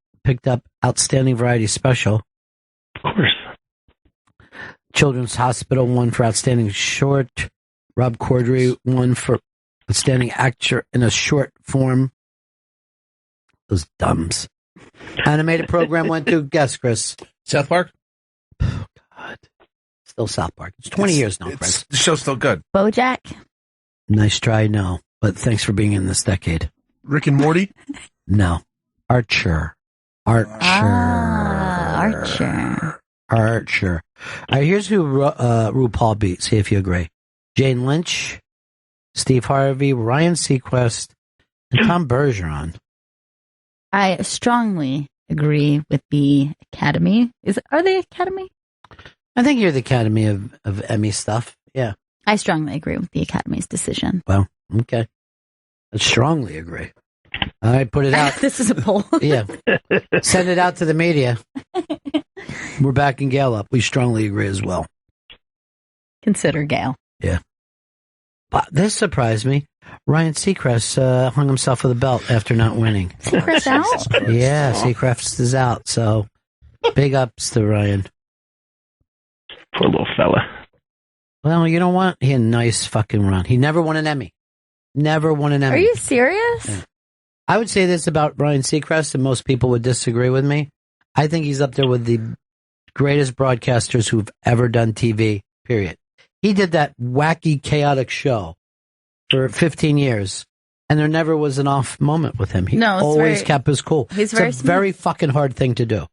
A: outstanding variety special.
F: Of course.
A: Children's Hospital won for outstanding short. Rob Corddry won for outstanding actor in a short form. Those dumbs. Animated program went to, guess, Chris.
C: South Park?
A: Oh, God. Still South Park. It's 20 years now, Chris.
C: The show's still good.
B: BoJack?
A: Nice try, no. But thanks for being in this decade.
D: Rick and Morty?
A: No. Archer.
B: Archer.
A: All right, here's who RuPaul beat. See if you agree. Jane Lynch, Steve Harvey, Ryan Seacrest, and Tom Bergeron.
B: I strongly agree with the Academy. Are they Academy?
A: I think you're the Academy of Emmy stuff. Yeah.
B: I strongly agree with the Academy's decision.
A: Well, okay. I strongly agree. All right, put it out.
B: This is a poll.
A: Yeah. Send it out to the media. We're backing Gail up. We strongly agree as well.
B: Consider Gail.
A: Yeah. But this surprised me. Ryan Seacrest hung himself with a belt after not winning.
B: Seacrest out?
A: Yeah, Seacrest is out. So big ups to Ryan.
F: Poor little fella.
A: Well, you know what? He had a nice fucking run. He never won an Emmy. Never won an Emmy.
B: Are you serious?
A: Yeah. I would say this about Ryan Seacrest, and most people would disagree with me. I think he's up there with the greatest broadcasters who've ever done TV, period. He did that wacky, chaotic show for 15 years, and there never was an off moment with him. He always kept his cool.
B: It's
A: a very fucking hard thing to do.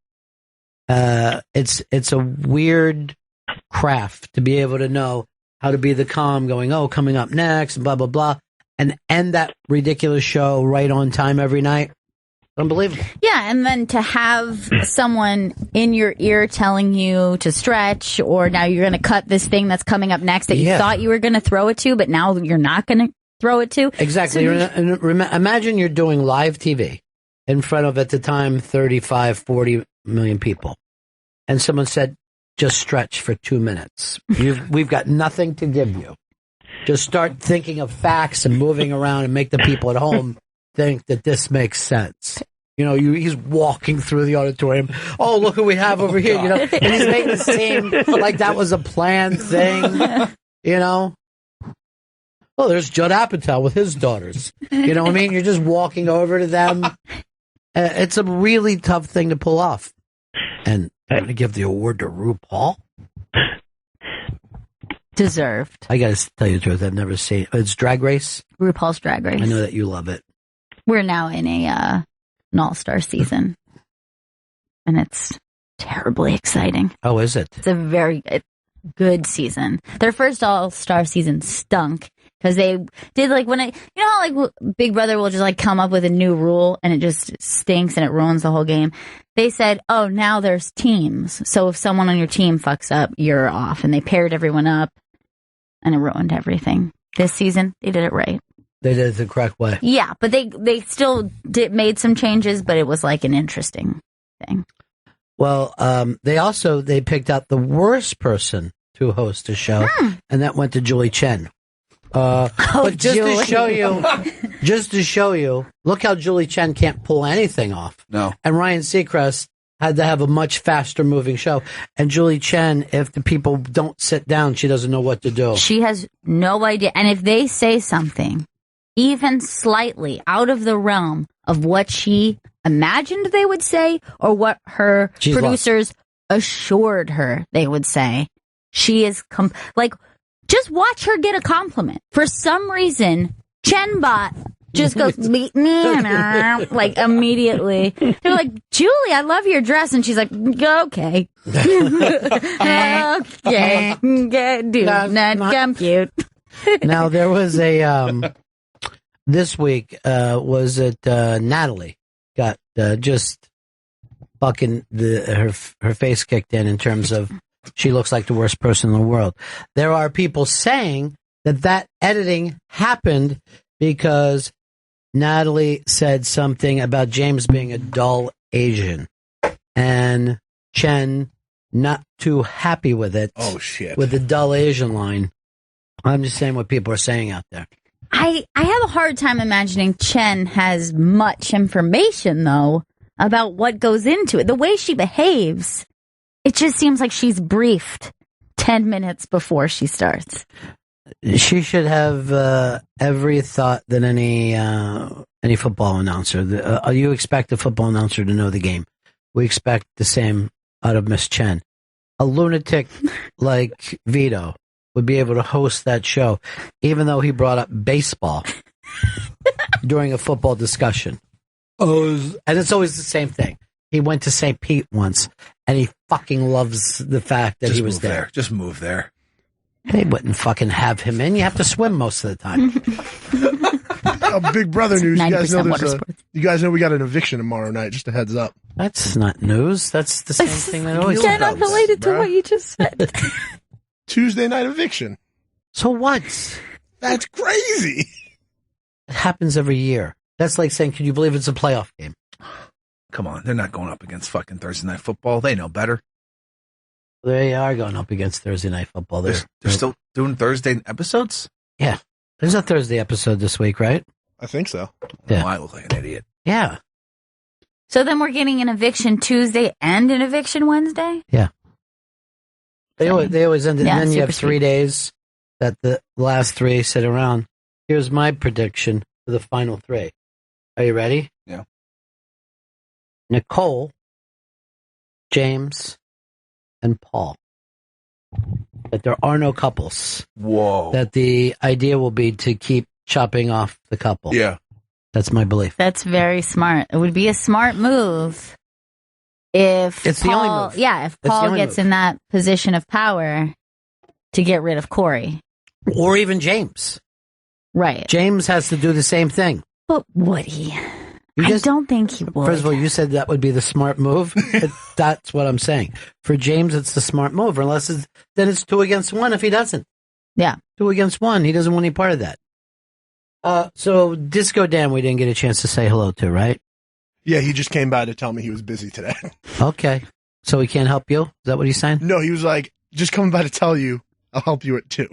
A: It's a weird craft to be able to know how to be the calm going, coming up next, blah, blah, blah, and end that ridiculous show right on time every night. Unbelievable.
B: Yeah, and then to have someone in your ear telling you to stretch, or now you're going to cut this thing that's coming up next that you thought you were going to throw it to, but now you're not going to throw it to.
A: Exactly. So imagine you're doing live TV in front of, at the time, 35, 40 million people. And someone said, just stretch for 2 minutes. We've got nothing to give you. Just start thinking of facts and moving around and make the people at home think that this makes sense. He's walking through the auditorium. Oh, look who we have over here. And he's making it seem like that was a planned thing. Oh, there's Judd Apatow with his daughters. You know what I mean? You're just walking over to them. It's a really tough thing to pull off. And I'm going to give the award to RuPaul.
B: Deserved.
A: I got to tell you the truth. I've never seen it. It's Drag Race.
B: RuPaul's Drag Race.
A: I know that you love it.
B: We're now in an all-star season, and it's terribly exciting.
A: Oh, is it?
B: It's a very good season. Their first all-star season stunk because they did how Big Brother will just come up with a new rule and it just stinks and it ruins the whole game. They said, oh, now there's teams. So if someone on your team fucks up, you're off. And they paired everyone up and it ruined everything. This season, they did it right.
A: They did it the correct way.
B: Yeah, but they still made some changes, but it was an interesting thing.
A: Well, they picked out the worst person to host a show, and that went to Julie Chen. But just
B: Julie.
A: to show you, look how Julie Chen can't pull anything off.
C: No.
A: And Ryan Seacrest had to have a much faster moving show. And Julie Chen, if the people don't sit down, she doesn't know what to do.
B: She has no idea. And if they say something, even slightly out of the realm of what she imagined they would say or what her
A: She's
B: producers assured her they would say, she is just watch her get a compliment. For some reason, Chenbot just goes like immediately. They're like, Julie, I love your dress, and she's like, okay, okay, do not compute.
A: Now there was a this week was it Natalie got just fucking her face kicked in terms of she looks like the worst person in the world. There are people saying that editing happened because Natalie said something about James being a dull Asian, and Chen not too happy with it.
D: Oh shit!
A: With the dull Asian line. I'm just saying what people are saying out there.
B: I have a hard time imagining Chen has much information, though, about what goes into it. The way she behaves, it just seems like she's briefed 10 minutes before she starts.
A: She should have every thought that any football announcer. You expect a football announcer to know the game. We expect the same out of Miss Chen. A lunatic like Vito would be able to host that show, even though he brought up baseball during a football discussion. And it's always the same thing. He went to St. Pete once, and he fucking loves the fact that he was there.
C: Just move there.
A: They wouldn't fucking have him in. You have to swim most of the time.
D: Big Brother news. You guys know we got an eviction tomorrow night. Just a heads up.
A: That's not news. That's the same thing that always
B: Cannot
A: happens.
B: related to what you just said.
D: Tuesday night eviction.
A: So what?
D: That's crazy.
A: It happens every year. That's like saying, can you believe it's a playoff game?
C: Come on, they're not going up against fucking Thursday Night Football. They know better.
A: They are going up against Thursday Night Football.
C: They're still doing Thursday episodes?
A: Yeah. There's a Thursday episode this week, right?
D: I think so.
A: Yeah.
C: Oh, I look like an idiot.
A: Yeah.
B: So then we're getting an eviction Tuesday and an eviction Wednesday?
A: Yeah. They always end it,
B: Yeah,
A: and then you have
B: super
A: 3 days that the last three sit around. Here's my prediction for the final three. Are you ready?
C: Yeah.
A: Nicole, James, and Paul. That there are no couples.
C: Whoa.
A: That the idea will be to keep chopping off the couple.
C: Yeah.
A: That's my belief.
B: That's very smart. It would be a smart move if
A: It's the
B: Paul,
A: only move.
B: yeah, if
A: It's the
B: Paul
A: only
B: gets
A: move.
B: in that position of power to get rid of Corey.
A: Or even James.
B: Right.
A: James has to do the same thing.
B: But would he?
A: You
B: I don't think he would.
A: First of all, you said that would be the smart move. That's what I'm saying. For James, it's the smart move, unless then it's 2 against 1 if he doesn't.
B: Yeah.
A: 2 against 1. He doesn't want any part of that. So Disco Dan, we didn't get a chance to say hello to, right?
D: Yeah, he just came by to tell me he was busy today.
A: Okay. So he can't help you? Is that what he's saying?
D: No, he was like, just coming by to tell you, I'll help you at 2.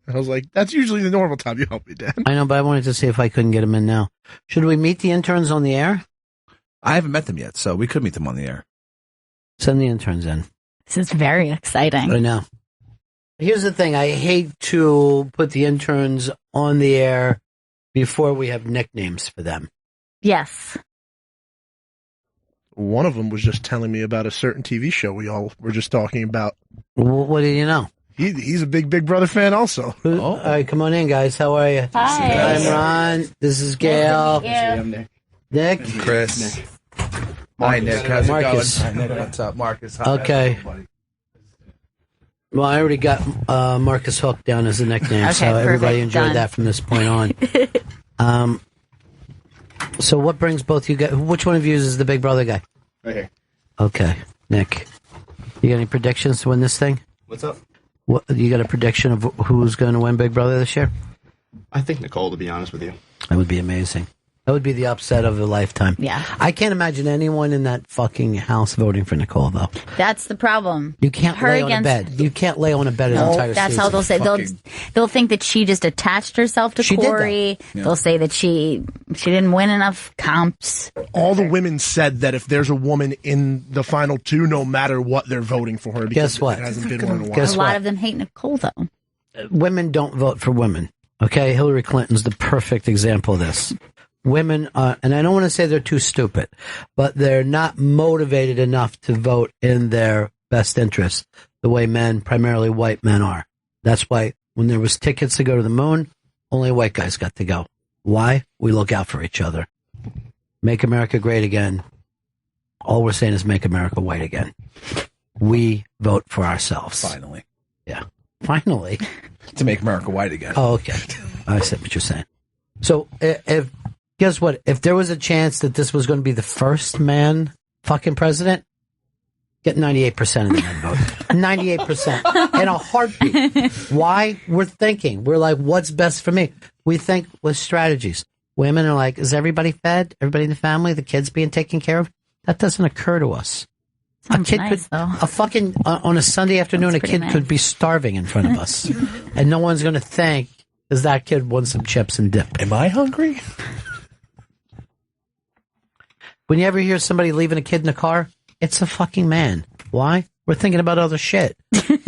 D: And I was like, that's usually the normal time you help me, Dan.
A: I know, but I wanted to see if I couldn't get him in now. Should we meet the interns on the air?
C: I haven't met them yet, so we could meet them on the air.
A: Send the interns in.
B: This is very exciting.
A: I know. Here's the thing. I hate to put the interns on the air before we have nicknames for them.
B: Yes.
D: One of them was just telling me about a certain TV show we all were just talking about.
A: What do you know?
D: He's a big Brother fan also.
A: All right, come on in, guys. How are you?
B: Hi.
A: I'm Ron. This is Gail.
B: Yeah.
A: Nick.
C: Chris. Hi, Nick. How's
A: Marcus.
C: it going? Hi, Nick. What's up, Marcus? Hi,
A: Okay.
C: everybody.
A: Well, I already got Marcus Hook down as a nickname,
B: Okay,
A: so everybody
B: perfect.
A: enjoyed
B: Done.
A: that from this point on. So what brings both you guys? Which one of you is the Big Brother guy?
G: Right here.
A: Okay, Nick. You got any predictions to win this thing?
G: What's up?
A: What, you got a prediction of who's going to win Big Brother this year?
G: I think Nicole, to be honest with you.
A: That would be amazing. That would be the upset of a lifetime.
B: Yeah.
A: I can't imagine anyone in that fucking house voting for Nicole, though.
B: That's the problem.
A: You can't lay on a bed. You can't lay on a bed an entire
B: That's
A: season.
B: how they'll say. They'll think that she just attached herself to Corey.
A: Yeah.
B: They'll say that she didn't win enough comps.
D: All the women said that if there's a woman in the final two, no matter what, they're voting for her.
A: Guess what?
D: It hasn't been one in a while.
B: A lot of them hate Nicole, though.
A: Women don't vote for women. Okay, Hillary Clinton's the perfect example of this. Women, and I don't want to say they're too stupid, but they're not motivated enough to vote in their best interest the way men, primarily white men, are. That's why when there was tickets to go to the moon, only white guys got to go. Why? We look out for each other. Make America great again. All we're saying is make America white again. We vote for ourselves.
C: Finally.
A: Yeah. Finally.
C: To make America white again.
A: Oh, okay. I see what you're saying. So guess what? If there was a chance that this was going to be the first man fucking president, get 98% of the men vote. 98%. In a heartbeat. Why? We're thinking. We're like, what's best for me? We think with strategies. Women are like, is everybody fed? Everybody in the family? The kids being taken care of? That doesn't occur to us.
B: Sounds
A: a kid
B: nice, though.
A: a fucking, on a Sunday afternoon, a kid
B: nice.
A: could be starving in front of us. And no one's going to think, does that kid want some chips and dip?
C: Am I hungry?
A: When you ever hear somebody leaving a kid in the car, it's a fucking man. Why? We're thinking about other shit.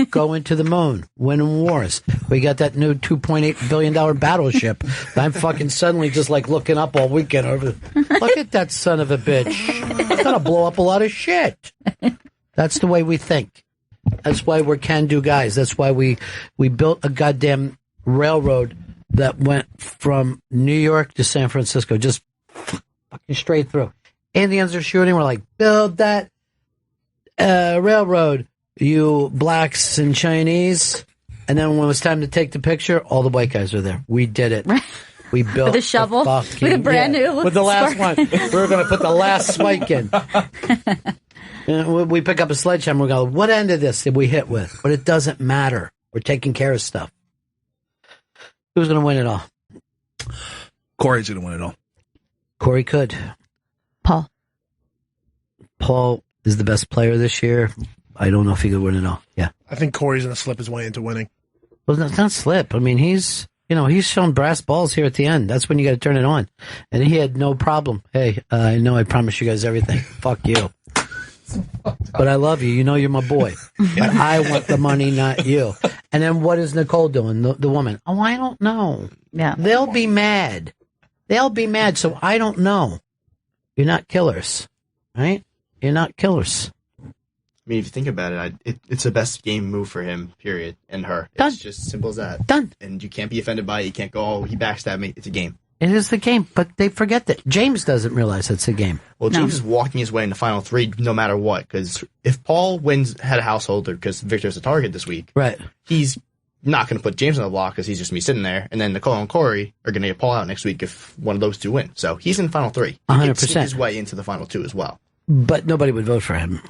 A: Going to the moon, winning wars. We got that new $2.8 billion battleship. I'm fucking suddenly just like looking up all weekend over. Look at that son of a bitch. It's gonna blow up a lot of shit. That's the way we think. That's why we're can-do guys. That's why we built a goddamn railroad that went from New York to San Francisco, just fucking straight through. Indians are shooting. We're like, build that railroad, you blacks and Chinese. And then when it was time to take the picture, all the white guys were there. We did it. We built
B: With a shovel? With a brand new
A: with the last one. We were going to put the last spike in. And we pick up a sledgehammer. We go, what end of this did we hit with? But it doesn't matter. We're taking care of stuff. Who's going to win it all?
C: Corey's going to win it all.
A: Corey could. Paul is the best player this year. I don't know if he could win it all. Yeah.
D: I think Corey's going to slip his way into winning.
A: Well, it's not slip. I mean, he's shown brass balls here at the end. That's when you got to turn it on. And he had no problem. Hey, I know I promised you guys everything. Fuck you. But I love you. You know you're my boy. But I want the money, not you. And then what is Nicole doing, the woman? Oh, I don't know.
B: Yeah.
A: They'll be mad. So I don't know. You're not killers, right? You're not killers.
G: I mean, if you think about it, it's the best game move for him, period, and her.
A: Done.
G: It's just simple as that.
A: Done.
G: And you can't be offended by it. You can't go, oh, he backstabbed me. It's a game.
A: It is the game, but they forget that. James doesn't realize it's a game.
G: Well, James is walking his way in the final three no matter what, because if Paul wins head of householder because Victor's the target this week,
A: right?
G: He's not going to put James on the block because he's just going to be sitting there, and then Nicole and Corey are going to get Paul out next week if one of those two win. So he's in the final three. He
A: 100%.
G: can sneak his way into the final two as well.
A: But nobody would vote for him.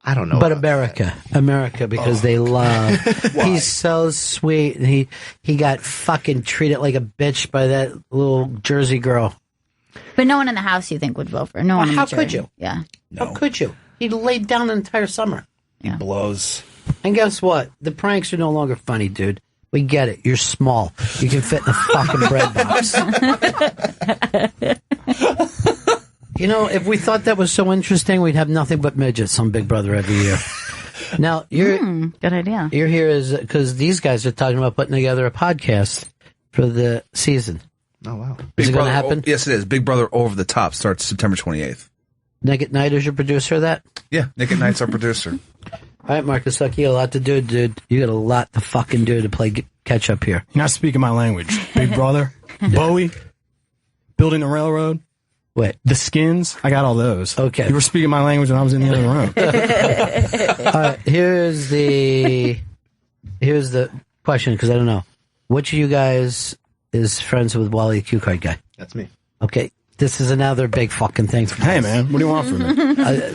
G: I don't know.
A: But America, because they love. He's so sweet. And he got fucking treated like a bitch by that little Jersey girl.
B: But no one in the house you think would vote for. No one.
A: How could you?
B: Yeah.
C: No.
A: How could you? He laid down the entire summer.
C: He blows.
A: And guess what? The pranks are no longer funny, dude. We get it. You're small. You can fit in a fucking bread box. You know, if we thought that was so interesting, we'd have nothing but midgets on Big Brother every year. Now,
B: good idea.
A: You're here is because these guys are talking about putting together a podcast for the season.
G: Oh, wow.
A: Is it going to happen?
C: Yes, it is. Big Brother Over the Top starts September 28th.
A: Nick at Night is your producer of that?
C: Yeah, Nick at Night's our producer.
A: All right, Marcus, you got a lot to do, dude. You got a lot to fucking do to play catch up here.
H: You're not speaking my language. Big Brother, Bowie, Building a Railroad.
A: Wait.
H: The Skins, I got all those.
A: Okay.
H: You were speaking my language when I was in the other room.
A: All right, here's the question, because I don't know. Which of you guys is friends with Wally the Cue Card guy?
G: That's me.
A: Okay. This is another big fucking thing for
H: Hey, man, what do you want from me?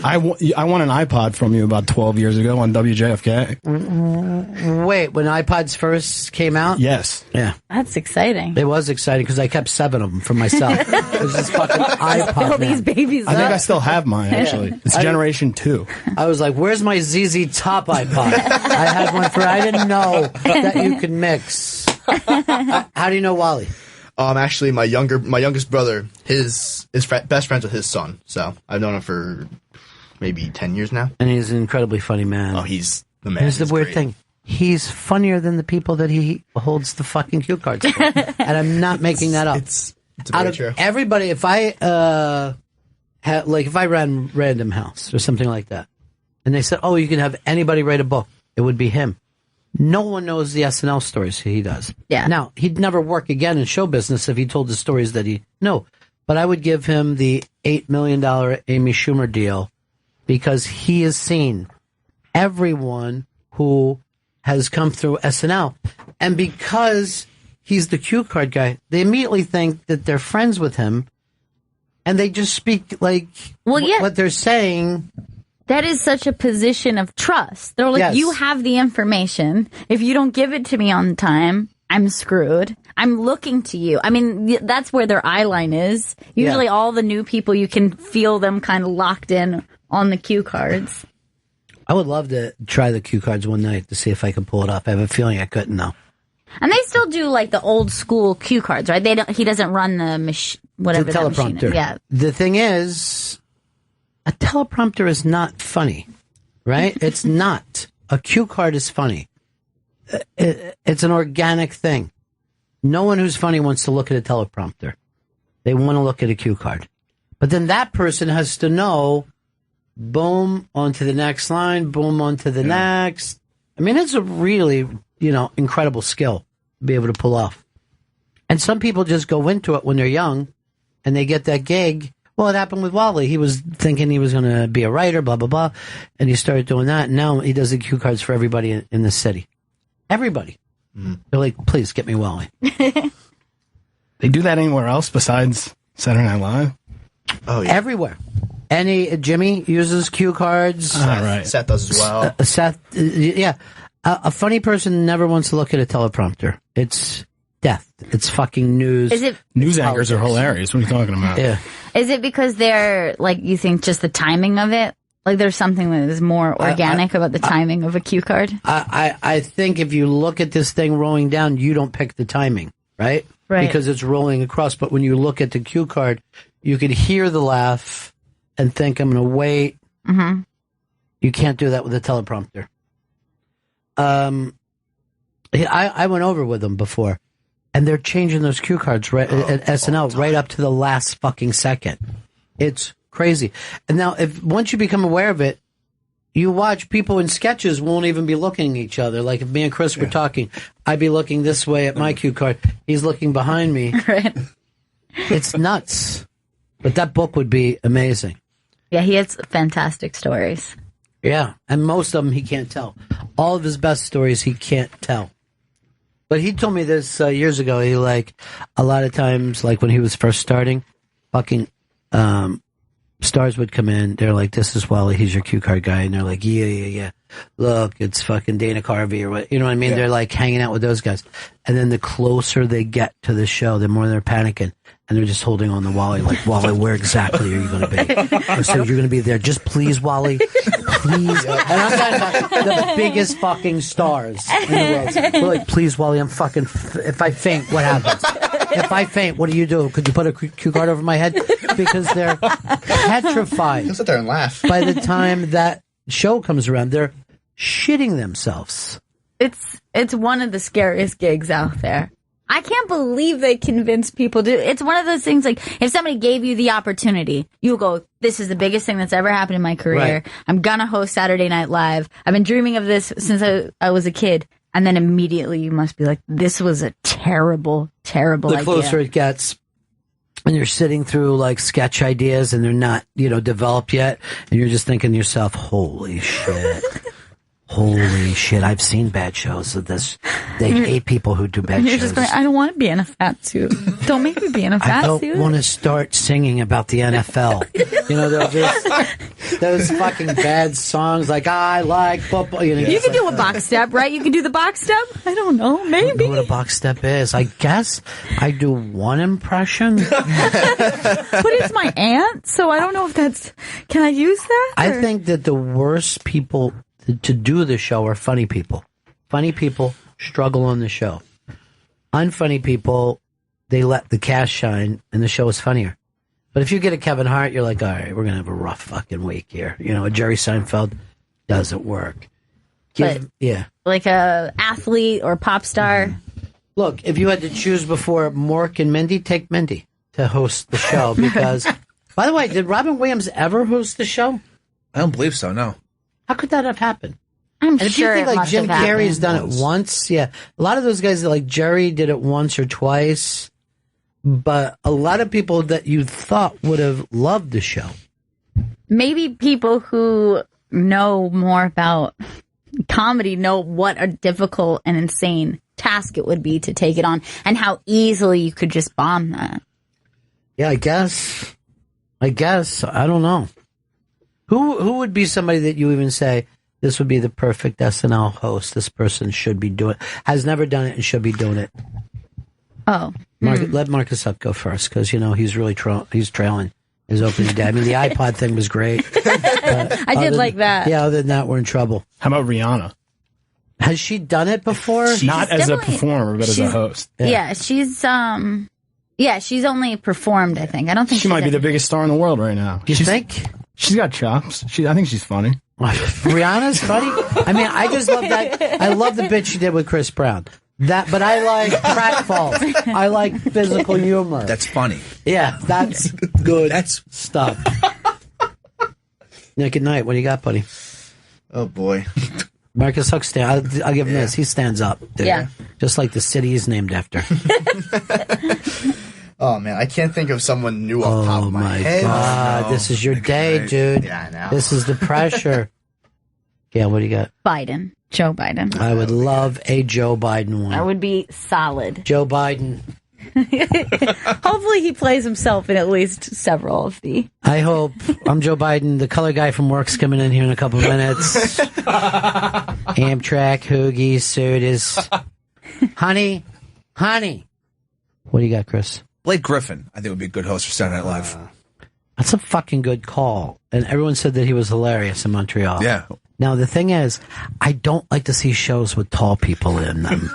H: I won an iPod from you about 12 years ago on WJFK.
A: Wait, when iPods first came out?
H: Yes.
A: Yeah.
B: That's exciting.
A: It was exciting because I kept 7 of them for myself. It was this fucking iPod.
B: Fill
A: man.
B: these babies
H: I think
B: up.
H: I still have mine, actually. It's generation 2.
A: I was like, where's my ZZ Top iPod? I had one for, I didn't know that you could mix. How do you know Wally?
G: Actually, my youngest brother, his best friends with his son. So I've known him for maybe 10 years now.
A: And he's an incredibly funny man.
G: Oh, he's the man.
A: Here's the
G: He's
A: weird
G: great.
A: thing. He's funnier than the people that he holds the fucking cue cards for. And I'm not making that up.
G: It's
A: Out
G: very
A: of
G: true.
A: everybody, if I if I ran Random House or something like that, and they said, "Oh, you can have anybody write a book," it would be him. No one knows the SNL stories he does.
B: Yeah.
A: Now, he'd never work again in show business if he told the stories that but I would give him the $8 million Amy Schumer deal because he has seen everyone who has come through SNL. And because he's the cue card guy, they immediately think that they're friends with him and they just speak like what they're saying.
B: That is such a position of trust. They're like,
A: Yes.
B: you have the information. If you don't give it to me on time, I'm screwed. I'm looking to you. I mean, that's where their eye line is. Usually all the new people, you can feel them kind of locked in on the cue cards.
A: I would love to try the cue cards one night to see if I can pull it off. I have a feeling I couldn't, though.
B: And they still do like the old school cue cards, right? He doesn't run the whatever
A: The
B: that machine
A: teleprompter.
B: is. Yeah.
A: The thing is, a teleprompter is not funny, right? It's not. A cue card is funny. It's an organic thing. No one who's funny wants to look at a teleprompter. They want to look at a cue card. But then that person has to know, boom, on to the next line, boom, on to the next. I mean, it's a really, incredible skill to be able to pull off. And some people just go into it when they're young and they get that gig. Well, it happened with Wally. He was thinking he was going to be a writer, blah, blah, blah. And he started doing that. And now he does the cue cards for everybody in the city. Everybody. They're like, please get me Wally.
H: They do that anywhere else besides Saturday Night Live?
G: Oh, yeah.
A: Everywhere. Jimmy uses cue cards.
H: All right.
G: Seth does as well.
A: Seth, yeah. A funny person never wants to look at a teleprompter. It's death. It's fucking news.
B: Is it?
H: News anchors are hilarious. What are you talking about?
A: Yeah.
B: Is it because they're like, you think just the timing of it? Like there's something that is more organic about the timing of a cue card?
A: I think if you look at this thing rolling down, you don't pick the timing, right?
B: Right.
A: Because it's rolling across. But when you look at the cue card, you could hear the laugh and think, I'm going to wait.
B: Mm-hmm.
A: You can't do that with a teleprompter. I went over with them before, and they're changing those cue cards right at SNL right up to the last fucking second. It's crazy. And now, once you become aware of it, you watch people in sketches won't even be looking at each other. Like if me and Chris were talking, I'd be looking this way at my cue card. He's looking behind me.
B: Right.
A: It's nuts. But that book would be amazing.
B: Yeah, he has fantastic stories.
A: Yeah, and most of them he can't tell. All of his best stories he can't tell. But he told me this years ago. He a lot of times, like when he was first starting, fucking stars would come in. They're like, "This is Wally. He's your cue card guy," and they're like, "Yeah. Look, it's fucking Dana Carvey or what? You know what I mean?" Yeah. They're like hanging out with those guys. And then the closer they get to the show, the more they're panicking. And they're just holding on to Wally, like, Wally, where exactly are you going to be? So you're going to be there. Just please, Wally. Please. And I'm talking about the biggest fucking stars in the world. We're like, please, Wally, I'm fucking, if I faint, what happens? If I faint, what do you do? Could you put a cue card over my head? Because they're petrified.
G: He'll sit there and laugh.
A: By the time that show comes around, they're shitting themselves.
B: It's one of the scariest gigs out there. I can't believe they convince people to. It's one of those things like if somebody gave you the opportunity, you'll go, this is the biggest thing that's ever happened in my career. Right. I'm going to host Saturday Night Live. I've been dreaming of this since I was a kid. And then immediately you must be like, this was a terrible, terrible idea.
A: The closer it gets, and you're sitting through like sketch ideas and they're not, developed yet. And you're just thinking to yourself, holy shit. Holy shit, I've seen bad shows of this. They hate people who do bad
B: You're
A: shows.
B: just going, I don't want to be in a fat suit. Don't make me be in a
A: I
B: fat
A: don't
B: suit.
A: want to start singing about the NFL. You know, those fucking bad songs like I like football. You know,
B: You can do a box step, right? You can do the box step? I don't know.
A: I
B: Maybe.
A: don't know what a box step is. I guess I do one impression.
B: But it's my aunt, so I don't know if that's... Can I use that?
A: I
B: or-
A: think that the worst people to do the show are funny people. Funny people struggle on the show. Unfunny people, they let the cast shine, and the show is funnier. But if you get a Kevin Hart, you're like, all right, we're going to have a rough fucking week here. You know, a Jerry Seinfeld doesn't work. Yeah.
B: Like a athlete or pop star.
A: Look, if you had to choose before Mork and Mindy, take Mindy to host the show because, by the way, did Robin Williams ever host the show?
C: I don't believe so, no.
A: How could that have happened?
B: I'm
A: And if
B: sure
A: you think
B: it
A: like
B: must
A: Jim
B: have
A: Carrey's
B: happened.
A: done it once, yeah. A lot of those guys like Jerry did it once or twice, but a lot of people that you thought would have loved the show.
B: Maybe people who know more about comedy know what a difficult and insane task it would be to take it on and how easily you could just bomb that.
A: Yeah, I guess. I don't know. Who would be somebody that you even say this would be the perfect SNL host? This person should be doing, has never done it and should be doing it.
B: Oh,
A: Let Marcus Up go first because you know he's really he's trailing his opening day. I mean, the iPod thing was great.
B: I did like that.
A: Yeah, other than that, we're in trouble.
H: How about Rihanna?
A: Has she done it before?
H: Not as a
B: definitely-
H: performer, but as a
B: she's-
H: host.
B: Yeah, she's she's only performed, I think. I don't think
H: She might be the biggest star in the world right now.
A: You think?
H: She's got chops. I think she's funny.
A: Rihanna's funny. I mean, I just love that. I love the bit she did with Chris Brown. But I like pratfalls. I like physical humor.
C: That's funny.
A: Yeah, that's good.
C: That's
A: stuff. Yeah, good night. What do you got, buddy?
G: Oh boy.
A: Marcus Hook I'll give him this. He stands up. Dude.
B: Yeah.
A: Just like the city he's named after.
G: Oh man, I can't think of someone new off the top
A: Oh
G: of my
A: my
G: head.
A: God. This is your day, dude.
G: Yeah, I know.
A: This is the pressure. Gail, what do you got?
B: Biden. Joe Biden.
A: I would love a Joe Biden one.
B: That would be solid.
A: Joe Biden.
B: Hopefully he plays himself in at least several of the...
A: I hope. I'm Joe Biden. The color guy from work's coming in here in a couple of minutes. Amtrak, hoagies, sodas. Honey. What do you got, Chris?
C: Blake Griffin, I think would be a good host for Saturday Night Live.
A: That's a fucking good call. And everyone said that he was hilarious in Montreal.
C: Yeah.
A: Now, the thing is, I don't like to see shows with tall people in them.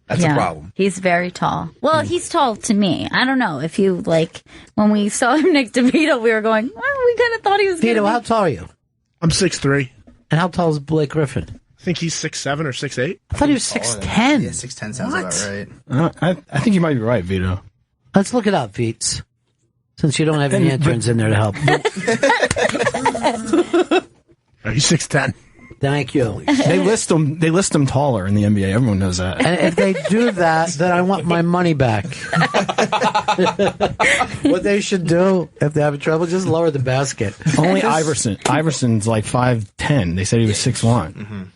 C: That's a problem.
B: He's very tall. Well, he's tall to me. I don't know if you, like, when we saw him next to Vito, we were going, well, we kind of thought he was going to
A: Vito, how tall are you?
D: I'm 6'3".
A: And how tall is Blake Griffin?
D: I think he's 6'7" or 6'8".
A: I thought he was 6'10".
G: Yeah, 6'10" sounds about right.
H: I think you might be right, Vito.
A: Let's look it up, Veets. Since you don't have any interns in there to help.
D: He's 6'10".
A: Thank you.
H: They list them taller in the NBA. Everyone knows that.
A: And if they do that, then I want my money back. What they should do, if they're having trouble, just lower the basket.
H: Only Iverson. Iverson's like 5'10". They said he was 6'1".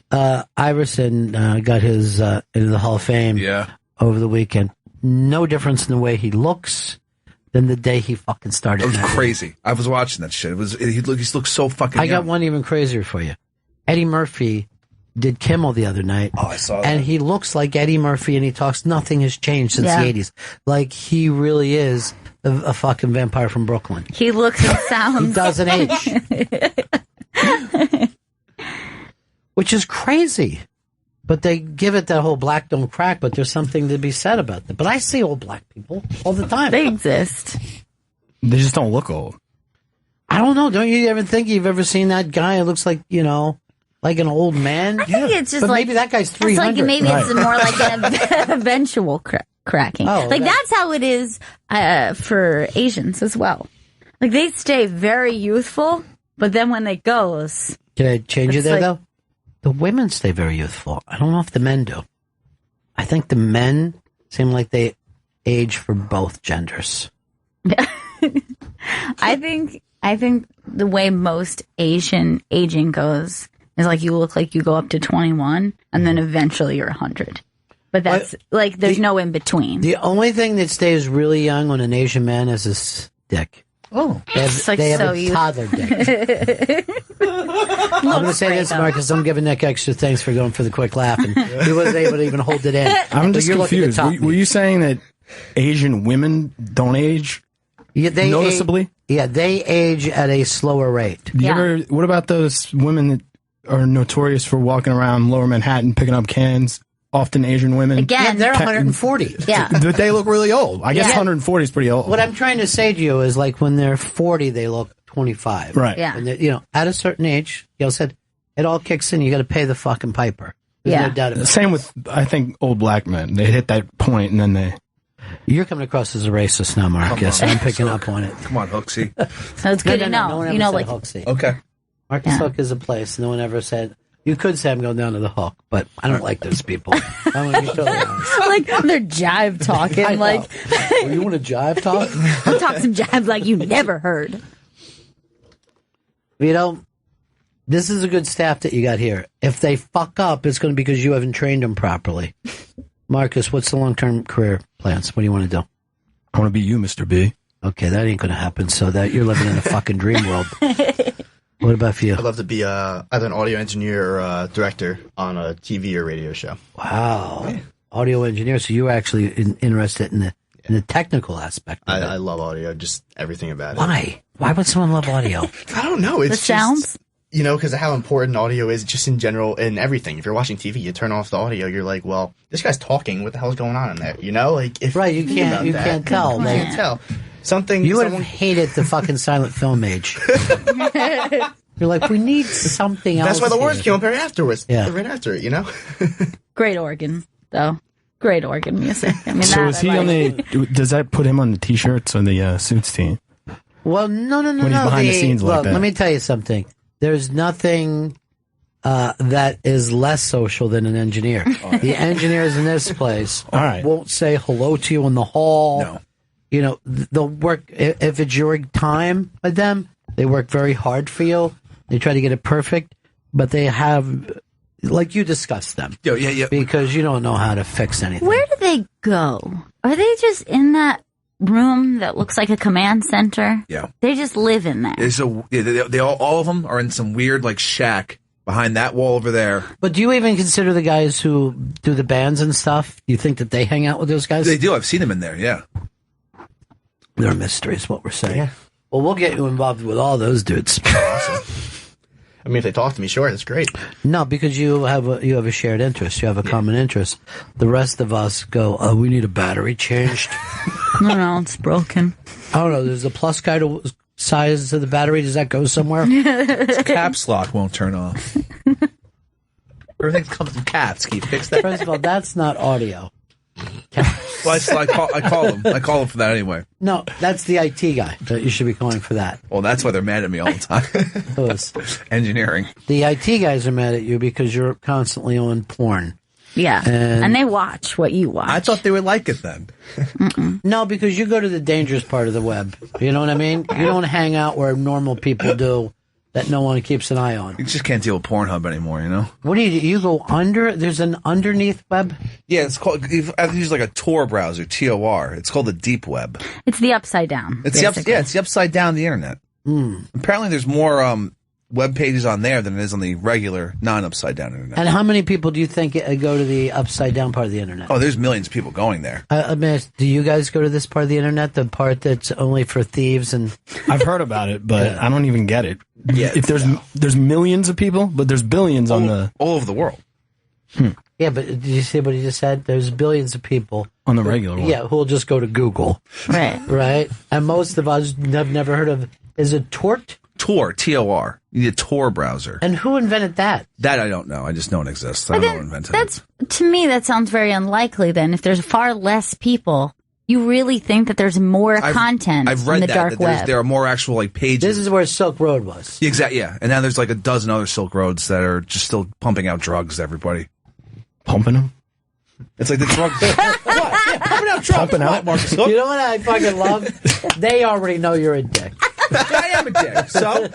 A: Iverson got his into the Hall of Fame over the weekend. No difference in the way he looks than the day he fucking started.
C: It was crazy. I was watching that shit. He looked so fucking
A: I
C: young.
A: got one even crazier for you. Eddie Murphy did Kimmel the other night.
C: Oh, I saw that.
A: And he looks like Eddie Murphy and he talks, nothing has changed since the 80s. Like he really is a fucking vampire from Brooklyn.
B: He looks and sounds.
A: He doesn't age. Which is crazy. But they give it that whole black don't crack, but there's something to be said about that. But I see old black people all the time.
B: They exist.
H: They just don't look old.
A: I don't know. Don't you ever think you've ever seen that guy who looks like, you know, like an old man?
B: I think it's just
A: but
B: like...
A: maybe that guy's
B: It's
A: 300.
B: like maybe it's more like an eventual cracking.
A: Oh,
B: like that's how it is for Asians as well. Like they stay very youthful, but then when they go,
A: Can I change you
B: It's
A: there,
B: like-
A: though? The women stay very youthful. I don't know if the men do. I think the men seem like they age for both genders.
B: I think the way most Asian aging goes is like you look like you go up to 21 and then eventually you're 100. But that's like there's no in between.
A: The only thing that stays really young on an Asian man is his dick.
C: Oh,
A: they have a toddler dick. I'm going to say this, Marcus. I'm giving Nick extra thanks for going for the quick laugh, and he wasn't able to even hold it in.
H: I'm just confused. Were you saying that Asian women don't age noticeably?
A: They age at a slower rate.
H: What about those women that are notorious for walking around Lower Manhattan picking up cans? Often Asian women.
B: Again,
A: they're 140.
B: Yeah.
H: But they look really old. I guess 140 is pretty old.
A: What I'm trying to say to you is, like, when they're 40, they look 25.
H: Right.
B: Yeah.
A: And at a certain age, Gail said, it all kicks in. You got to pay the fucking piper. There's no doubt about it.
H: Same with, I think, old black men. They hit that point and then they...
A: You're coming across as a racist now, Marcus. I'm picking up on it.
C: Come on, Hooksy.
B: So it's good to know.
A: No one ever
B: you know,
A: said
B: like
A: Hooksy.
C: Okay.
A: Marcus Hook is a place. No one ever said... You could say I'm going down to the Hook, but I don't like those people. I'm going to be totally honest.
B: like they're jive talking. Like,
A: well, you want to jive talk?
B: I'll talk some jive like you never heard.
A: You know, this is a good staff that you got here. If they fuck up, it's going to be because you haven't trained them properly. Marcus, what's the long-term career plans? What do you want to do?
H: I want to be you, Mr. B.
A: Okay, that ain't going to happen. So that you're living in a fucking dream world. What about for you?
G: I'd love to be either an audio engineer or a director on a TV or radio show.
A: Wow. Yeah. Audio engineer. So you're actually interested in the technical aspect of it.
G: I love audio, just everything about it.
A: Why? Why would someone love audio?
G: I don't know. It's
B: the sounds?
G: You know, because of how important audio is just in general in everything. If you're watching TV, you turn off the audio, you're like, well, this guy's talking. What the hell's going on in there? You know? Like, if
A: right, you can't tell.
G: You can't tell.
A: You would have hated the fucking silent film age. You're like, we need something else.
G: That's why the words came up right afterwards.
A: Yeah.
G: Right after it, you know?
B: Great organ, though. Great organ music. I mean,
H: so is he on the... Does that put him on the T-shirts or the suits team?
A: Well, no.
H: When he's behind the scenes like that.
A: Let me tell you something. There's nothing that is less social than an engineer. The engineers in this place won't say hello to you in the hall.
C: No.
A: You know, they'll work, if it's your time with them, they work very hard for you. They try to get it perfect, but they have, like you discussed them.
C: Yeah.
A: Because you don't know how to fix anything.
B: Where do they go? Are they just in that room that looks like a command center?
C: Yeah.
B: They just live in there.
C: They all of them are in some weird, like, shack behind that wall over there.
A: But do you even consider the guys who do the bands and stuff? Do you think that they hang out with those guys?
C: They do. I've seen them in there, yeah.
A: They're a mystery is what we're saying. Yeah. Well, we'll get you involved with all those dudes.
G: Awesome. I mean, if they talk to me, sure, that's great.
A: No, because you have a shared interest. You have a common interest. The rest of us go, we need a battery changed.
B: No, it's broken.
A: I don't know. There's a plus guy to size of the battery. Does that go somewhere?
C: Its caps lock won't turn off. Everything comes from caps. Can you fix that?
A: First of all, that's not audio.
C: Well, I call them for that anyway.
A: No, that's the IT guy that you should be calling for that.
C: Well, that's why they're mad at me all the time. Engineering.
A: The IT guys are mad at you because you're constantly on porn.
B: Yeah, and they watch what you watch.
C: I thought they would like it then.
A: No, because you go to the dangerous part of the web. You know what I mean? You don't hang out where normal people do that no one keeps an eye on.
C: You just can't deal with Pornhub anymore, you know?
A: What do you do? You go under? There's an underneath web?
C: Yeah, it's called, I have to use like a Tor browser, Tor. It's called the deep web.
B: It's the upside down.
C: It's the upside down of the internet. Apparently there's more web pages on there than it is on the regular non-upside down internet.
A: And how many people do you think go to the upside down part of the internet?
C: Oh, there's millions of people going there.
A: I mean, do you guys go to this part of the internet, the part that's only for thieves? And
H: I've heard about it, but I don't even get it.
C: Yeah,
H: if there's millions of people, but there's billions
C: all
H: all
C: over the world.
A: Yeah, but did you see what he just said? There's billions of people
H: on the regular one.
A: Yeah, who'll just go to Google.
B: Right.
A: And most of us have never heard of. Is it Tort?
C: Tor, Tor. You need a Tor browser.
A: And who invented that?
C: That I don't know. I just know it exists. I don't know who invented it.
B: To me, that sounds very unlikely then. If there's far less people, you really think that there's more content
C: I've read
B: in the dark web.
C: There are more actual like pages.
A: This is where Silk Road was.
C: Exactly, yeah. And now there's like a dozen other Silk Roads that are just still pumping out drugs to everybody.
H: Pumping them?
C: It's like the drugs. What? Yeah, pumping out drugs.
H: Pumping out?
C: Marcus.
A: You know what I fucking love? They already know you're a dick.
C: I am a dick. So?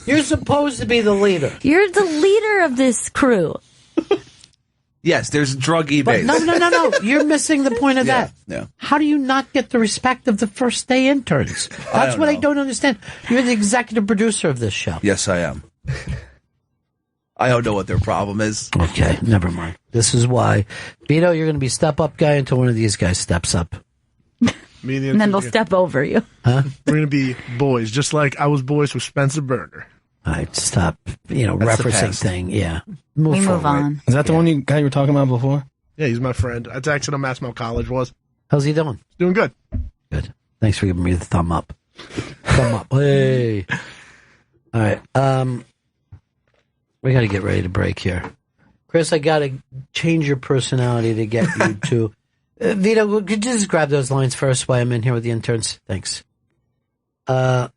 A: You're supposed to be the leader.
B: You're the leader of this crew.
C: Yes, there's drug eBay.
A: No. You're missing the point of that.
C: Yeah.
A: How do you not get the respect of the first day interns? That's what I don't understand. You're the executive producer of this show.
C: Yes, I am. I don't know what their problem is.
A: Okay, never mind. This is why. Vito, you're going to be step-up guy until one of these guys steps up.
B: And then they'll step over you.
A: Huh?
D: We're going to be boys, just like I was boys with Spencer Berger.
A: All right, stop, referencing thing. Yeah.
B: We move on.
H: Is that the one guy you were talking about before?
D: Yeah, he's my friend. I texted him, asked him how college was.
A: How's he doing?
D: Doing good.
A: Good. Thanks for giving me the thumb up. Thumb up. Hey. All right. We got to get ready to break here. Chris, I got to change your personality to get you to... Vito, could you just grab those lines first while I'm in here with the interns? Thanks. But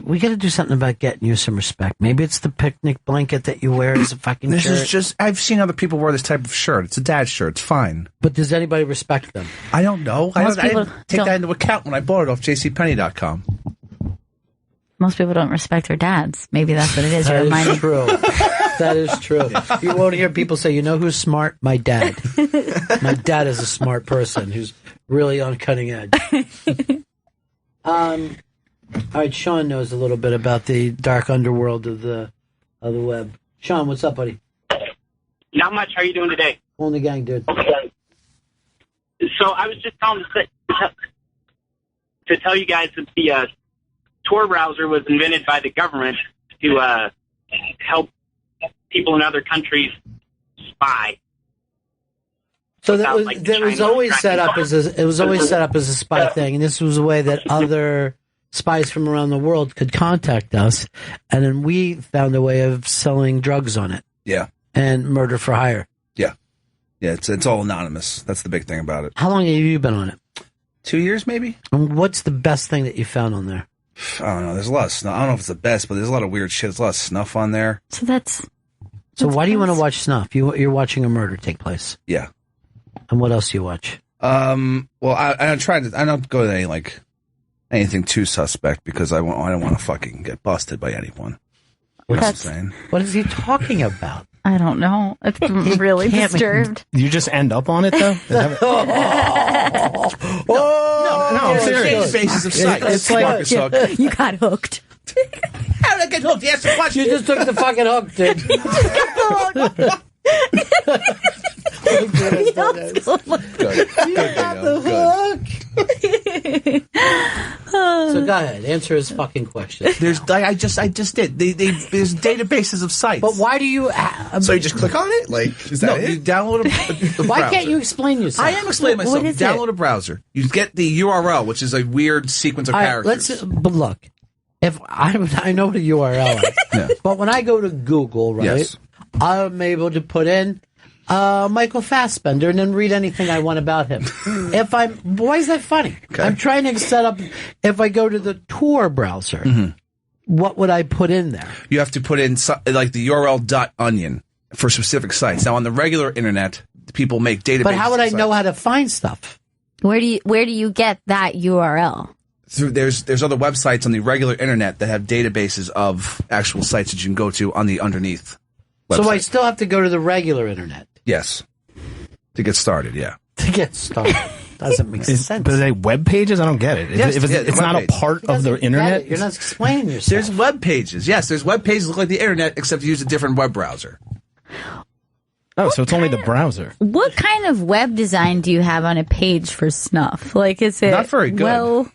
A: we got to do something about getting you some respect. Maybe it's the picnic blanket that you wear as a fucking
C: This
A: shirt.
C: is just, I've seen other people wear this type of shirt. It's a dad shirt. It's fine.
A: But does anybody respect them?
C: I don't know. I
B: Most people
C: didn't take
B: don't.
C: that into account when I bought it off jcpenney.com.
B: Most people don't respect their dads. Maybe that's what it is. You're
A: That
B: reminding.
A: is true. That is true. You won't hear people say, you know who's smart? My dad. My dad is a smart person who's really on cutting edge. All right, Sean knows a little bit about the dark underworld of the web. Sean, what's up, buddy?
I: Not much. How are you doing today?
A: On the gang, dude.
I: So I was just calling to tell you guys that the Tor browser was invented by the government to help people in other countries spy.
A: So
I: Without,
A: that was always set up as a spy thing, and this was a way that other spies from around the world could contact us, and then we found a way of selling drugs on it.
C: Yeah.
A: And murder for hire.
C: Yeah. Yeah, it's all anonymous. That's the big thing about it.
A: How long have you been on it?
C: 2 years, maybe?
A: And what's the best thing that you found on there?
C: I don't know. There's a lot of snuff. I don't know if it's the best, but there's a lot of weird shit. There's a lot of snuff on there.
B: So that's.
A: So why do you want to watch snuff? You're watching a murder take place.
C: Yeah.
A: And what else do you watch?
C: Well, I don't go to anything too suspect because I don't want to fucking get busted by anyone. What's insane?
A: What is he talking about?
B: I don't know. I'm really disturbed.
H: You just end up on it, though?
C: No, I'm serious. Basis of sight.
H: It's like
B: You got hooked.
C: How did I get hooked? You asked the question.
A: You just took the fucking hook, dude. So go ahead, answer his fucking question.
C: I just did. There's databases of sites.
A: But why do you?
G: So you just click on it? Like, is that it?
C: You download a
A: Why
C: browser.
A: can't you explain yourself?
C: I am explaining myself.
B: What is
C: You download
B: it?
C: a browser. You get the URL, which is a weird sequence of
A: All right,
C: characters.
A: but look, if I know what a URL is,
C: Yeah.
A: but when I go to Google, right,
C: Yes.
A: I'm able to put in Michael Fassbender and then read anything I want about him. Why is that funny?
C: Okay.
A: I'm trying to set up. If I go to the Tor browser, what would I put in there?
C: You have to put in like the URL .onion for specific sites. Now on the regular internet, people make databases.
A: But how would I
C: of
A: know
C: sites.
A: how to find stuff?
B: Where do you get that URL?
C: There's other websites on the regular internet that have databases of actual sites that you can go to on the underneath website.
A: So I still have to go to the regular internet
C: Yes. To get started, yeah.
A: to get started. Doesn't make sense.
H: But are they web pages? I don't get it.
C: Yes,
H: If
C: yeah,
H: it's
C: web
H: not a
C: page.
H: part of the internet.
A: You're not explaining yourself.
C: There's web pages. Yes, there's web pages that look like the internet except you use a different web browser.
H: Oh, so it's only the browser.
B: What kind of web design do you have on a page for snuff? Like, is it
C: Not very good.
B: Well,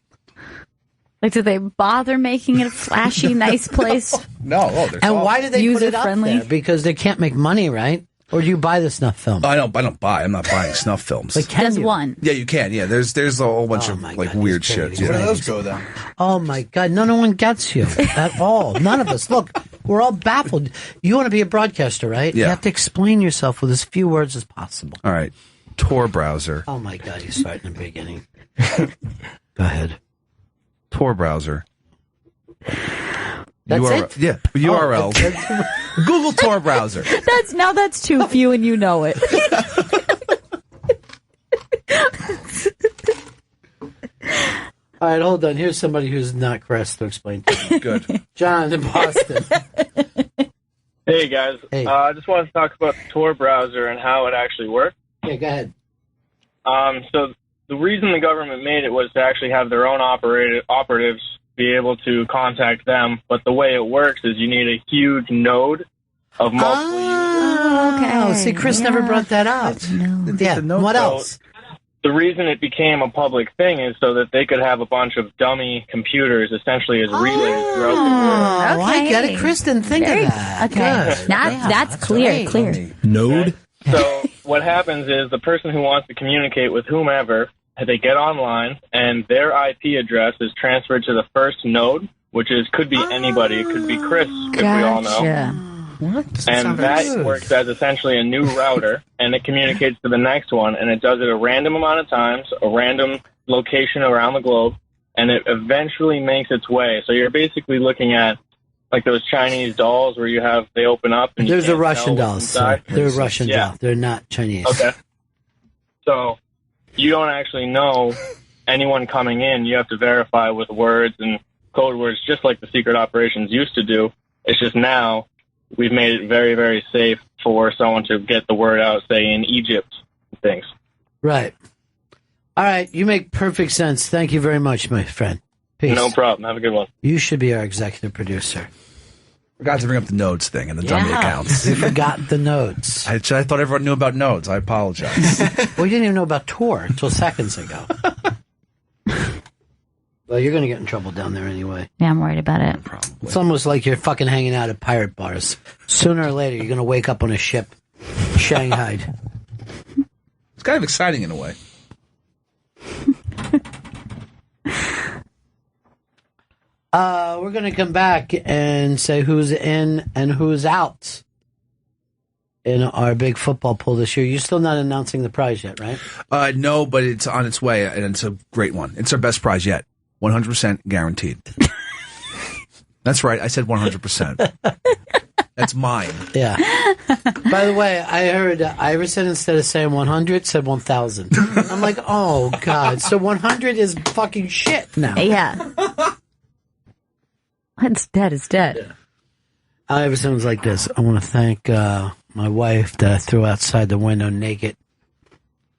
B: like, do they bother making it a flashy, nice place?
C: No,
A: And why do they put it up
B: User-friendly?
A: there? Because they can't make money, right? Or do you buy the snuff film?
C: I don't buy. I'm not buying snuff films.
A: Like, can
B: Does
A: you?
B: one?
C: Yeah, you can. Yeah, there's a whole bunch of
A: my
C: like
A: God,
C: weird
A: he's
C: shit.
A: crazy.
C: Yeah.
G: Where do those go then?
A: Oh my God! No one gets you at all. None of us. Look, we're all baffled. You want to be a broadcaster, right?
C: Yeah.
A: You have to explain yourself with as few words as possible.
C: All right, Tor browser.
A: Oh my God! You start in the beginning. Go ahead.
C: Tor browser.
A: That's
C: URL,
A: it?
C: Yeah, URL. Google Tor browser.
B: That's too few, and you know it.
A: All right, hold on. Here's somebody who's not Chris to explain to me.
C: Good.
A: John in Boston.
J: Hey, guys.
A: Hey.
J: I just wanted to talk about the Tor browser and how it actually works.
A: Okay, go ahead.
J: So the reason the government made it was to actually have their own operatives be able to contact them. But the way it works is you need a huge node of multiple users.
B: Okay.
A: Oh, see, Chris never brought that up. Yeah. What else?
J: The reason it became a public thing is so that they could have a bunch of dummy computers essentially as relays throughout the world.
A: Oh, I get it. Chris didn't think of that.
B: Okay.
A: Good.
B: That's clear.
A: great.
B: Clear.
H: Node?
J: So what happens is the person who wants to communicate with whomever, they get online and their IP address is transferred to the first node, which could be anybody. It could be Chris, if we all know.
B: Gotcha.
A: What?
J: And that works as essentially a new router, and it communicates to the next one, and it does it a random amount of times, a random location around the globe, and it eventually makes its way. So you're basically looking at like those Chinese dolls where they open up and
A: There's
J: you
A: a
J: can't
A: Russian
J: tell
A: dolls.
J: what's inside.
A: They're Russian
J: Yeah.
A: dolls. They're not Chinese.
J: Okay. So you don't actually know anyone coming in. You have to verify with words and code words, just like the secret operations used to do. It's just now we've made it very, very safe for someone to get the word out, say, in Egypt and things.
A: Right. All right. You make perfect sense. Thank you very much, my friend. Peace.
J: No problem. Have a good one.
A: You should be our executive producer.
C: Forgot to bring up the nodes thing and the dummy accounts.
A: You forgot the nodes.
C: I thought everyone knew about nodes. I apologize.
A: Well, you didn't even know about Tor until seconds ago. Well, you're going to get in trouble down there anyway.
B: Yeah, I'm worried about it.
C: Probably.
A: It's almost like you're fucking hanging out at pirate bars. Sooner or later, you're going to wake up on a ship, shanghaied.
C: It's kind of exciting in a way.
A: We're going to come back and say who's in and who's out in our big football pool this year. You're still not announcing the prize yet, right?
C: No, but it's on its way, and it's a great one. It's our best prize yet. 100% guaranteed. That's right. I said 100%. That's mine.
A: Yeah. By the way, I heard Iverson, instead of saying 100, said 1,000. I'm like, oh, God. So 100 is fucking shit now.
B: Yeah. It's dead. It's dead.
A: Iverson was like this. I want to thank my wife that I threw outside the window naked.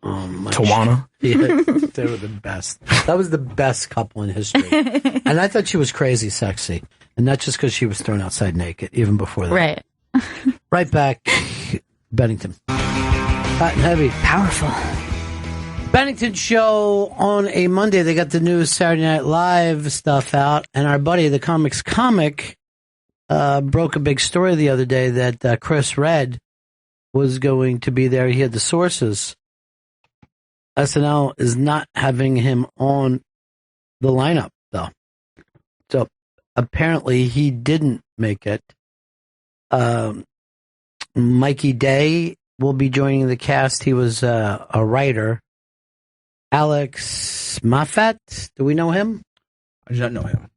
H: Tawana?
A: Yeah, they were the best. That was the best couple in history. And I thought she was crazy sexy. And not just because she was thrown outside naked, even before that.
B: Right.
A: Right back, Bennington. Hot and heavy.
B: Powerful.
A: Bennington show on a Monday. They got the new Saturday Night Live stuff out. And our buddy, the Comics Comic, broke a big story the other day that Chris Redd was going to be there. He had the sources. SNL is not having him on the lineup, though. So apparently he didn't make it. Mikey Day will be joining the cast. He was a writer. Alex Moffat, do we know him?
C: I do not know him.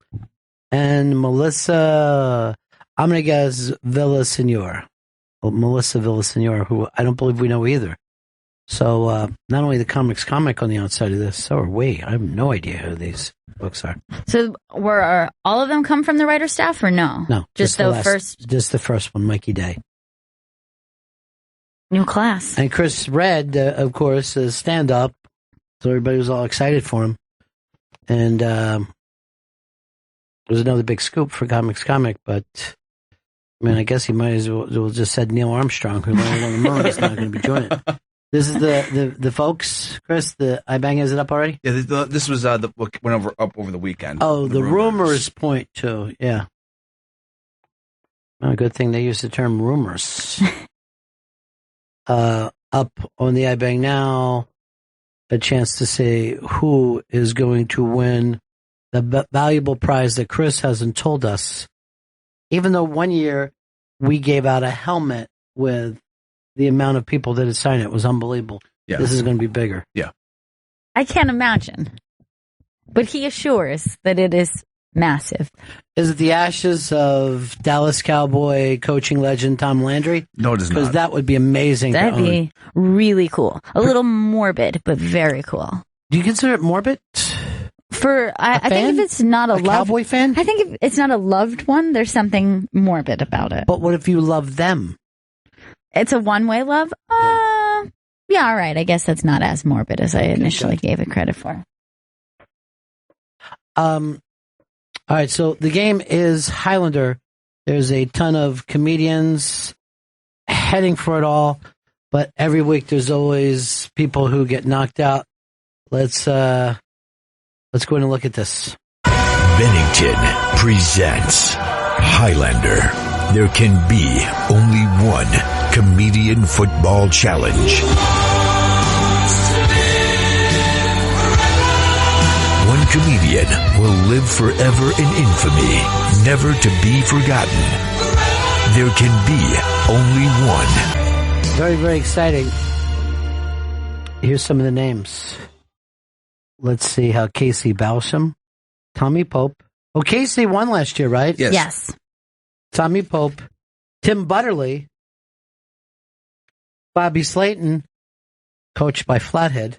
A: And Melissa, I'm going to guess Villasenor. Well, Melissa Villasenor, who I don't believe we know either. So not only the Comics Comic on the outside of this, so are we. I have no idea who these books are.
B: So were all of them come from the writer staff or no?
A: No.
B: Just the first.
A: Just the first one, Mikey Day.
B: New class.
A: And Chris Redd, of course, is stand-up. So everybody was all excited for him. And there's another big scoop for Comics Comic, but I mean, I guess he might as well just said Neil Armstrong, who landed on the moon, is not going to be joining. This is the folks, Chris. The iBang, is it up already?
C: Yeah, this was what went up over the weekend.
A: Oh, the rumors point to, yeah. Well, good thing they use the term rumors. Up on the iBang now, a chance to say who is going to win the valuable prize that Chris hasn't told us. Even though one year we gave out a helmet with the amount of people that had signed it was unbelievable.
C: Yeah.
A: This is going to be bigger.
C: Yeah.
B: I can't imagine. But he assures that it is massive.
A: Is it the ashes of Dallas Cowboy coaching legend Tom Landry?
C: No, it is not.
A: Because that would be amazing.
B: That'd be really cool. A little morbid, but very cool.
A: Do you consider it morbid?
B: I think if it's not a
A: Cowboy fan?
B: I think if it's not a loved one, there's something morbid about it.
A: But what if you love them?
B: It's a one-way love? Yeah, all right. I guess that's not as morbid as I initially gave it credit for.
A: All right, so the game is Highlander. There's a ton of comedians heading for it all, but every week there's always people who get knocked out. Let's go in and look at this.
K: Bennington presents Highlander. There can be only one comedian football challenge. One comedian will live forever in infamy, never to be forgotten. There can be only one.
A: Very, very exciting. Here's some of the names. Let's see how Casey Bowsham, Tommy Pope. Oh, Casey won last year, right?
B: Yes.
A: Tommy Pope, Tim Butterly, Bobby Slayton, coached by Flathead,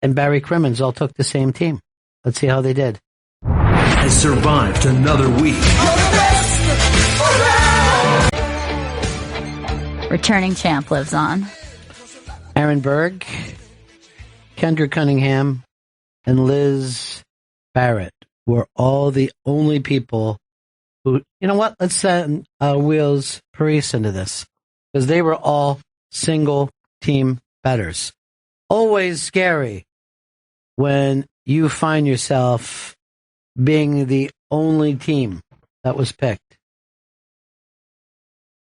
A: and Barry Crimmins all took the same team. Let's see how they did.
L: Has survived another week.
B: Returning champ lives on.
A: Aaron Berg, Kendra Cunningham, and Liz Barrett were all the only people who, you know what, let's send Wheels Paris into this, because they were all single team bettors. Always scary when you find yourself being the only team that was picked.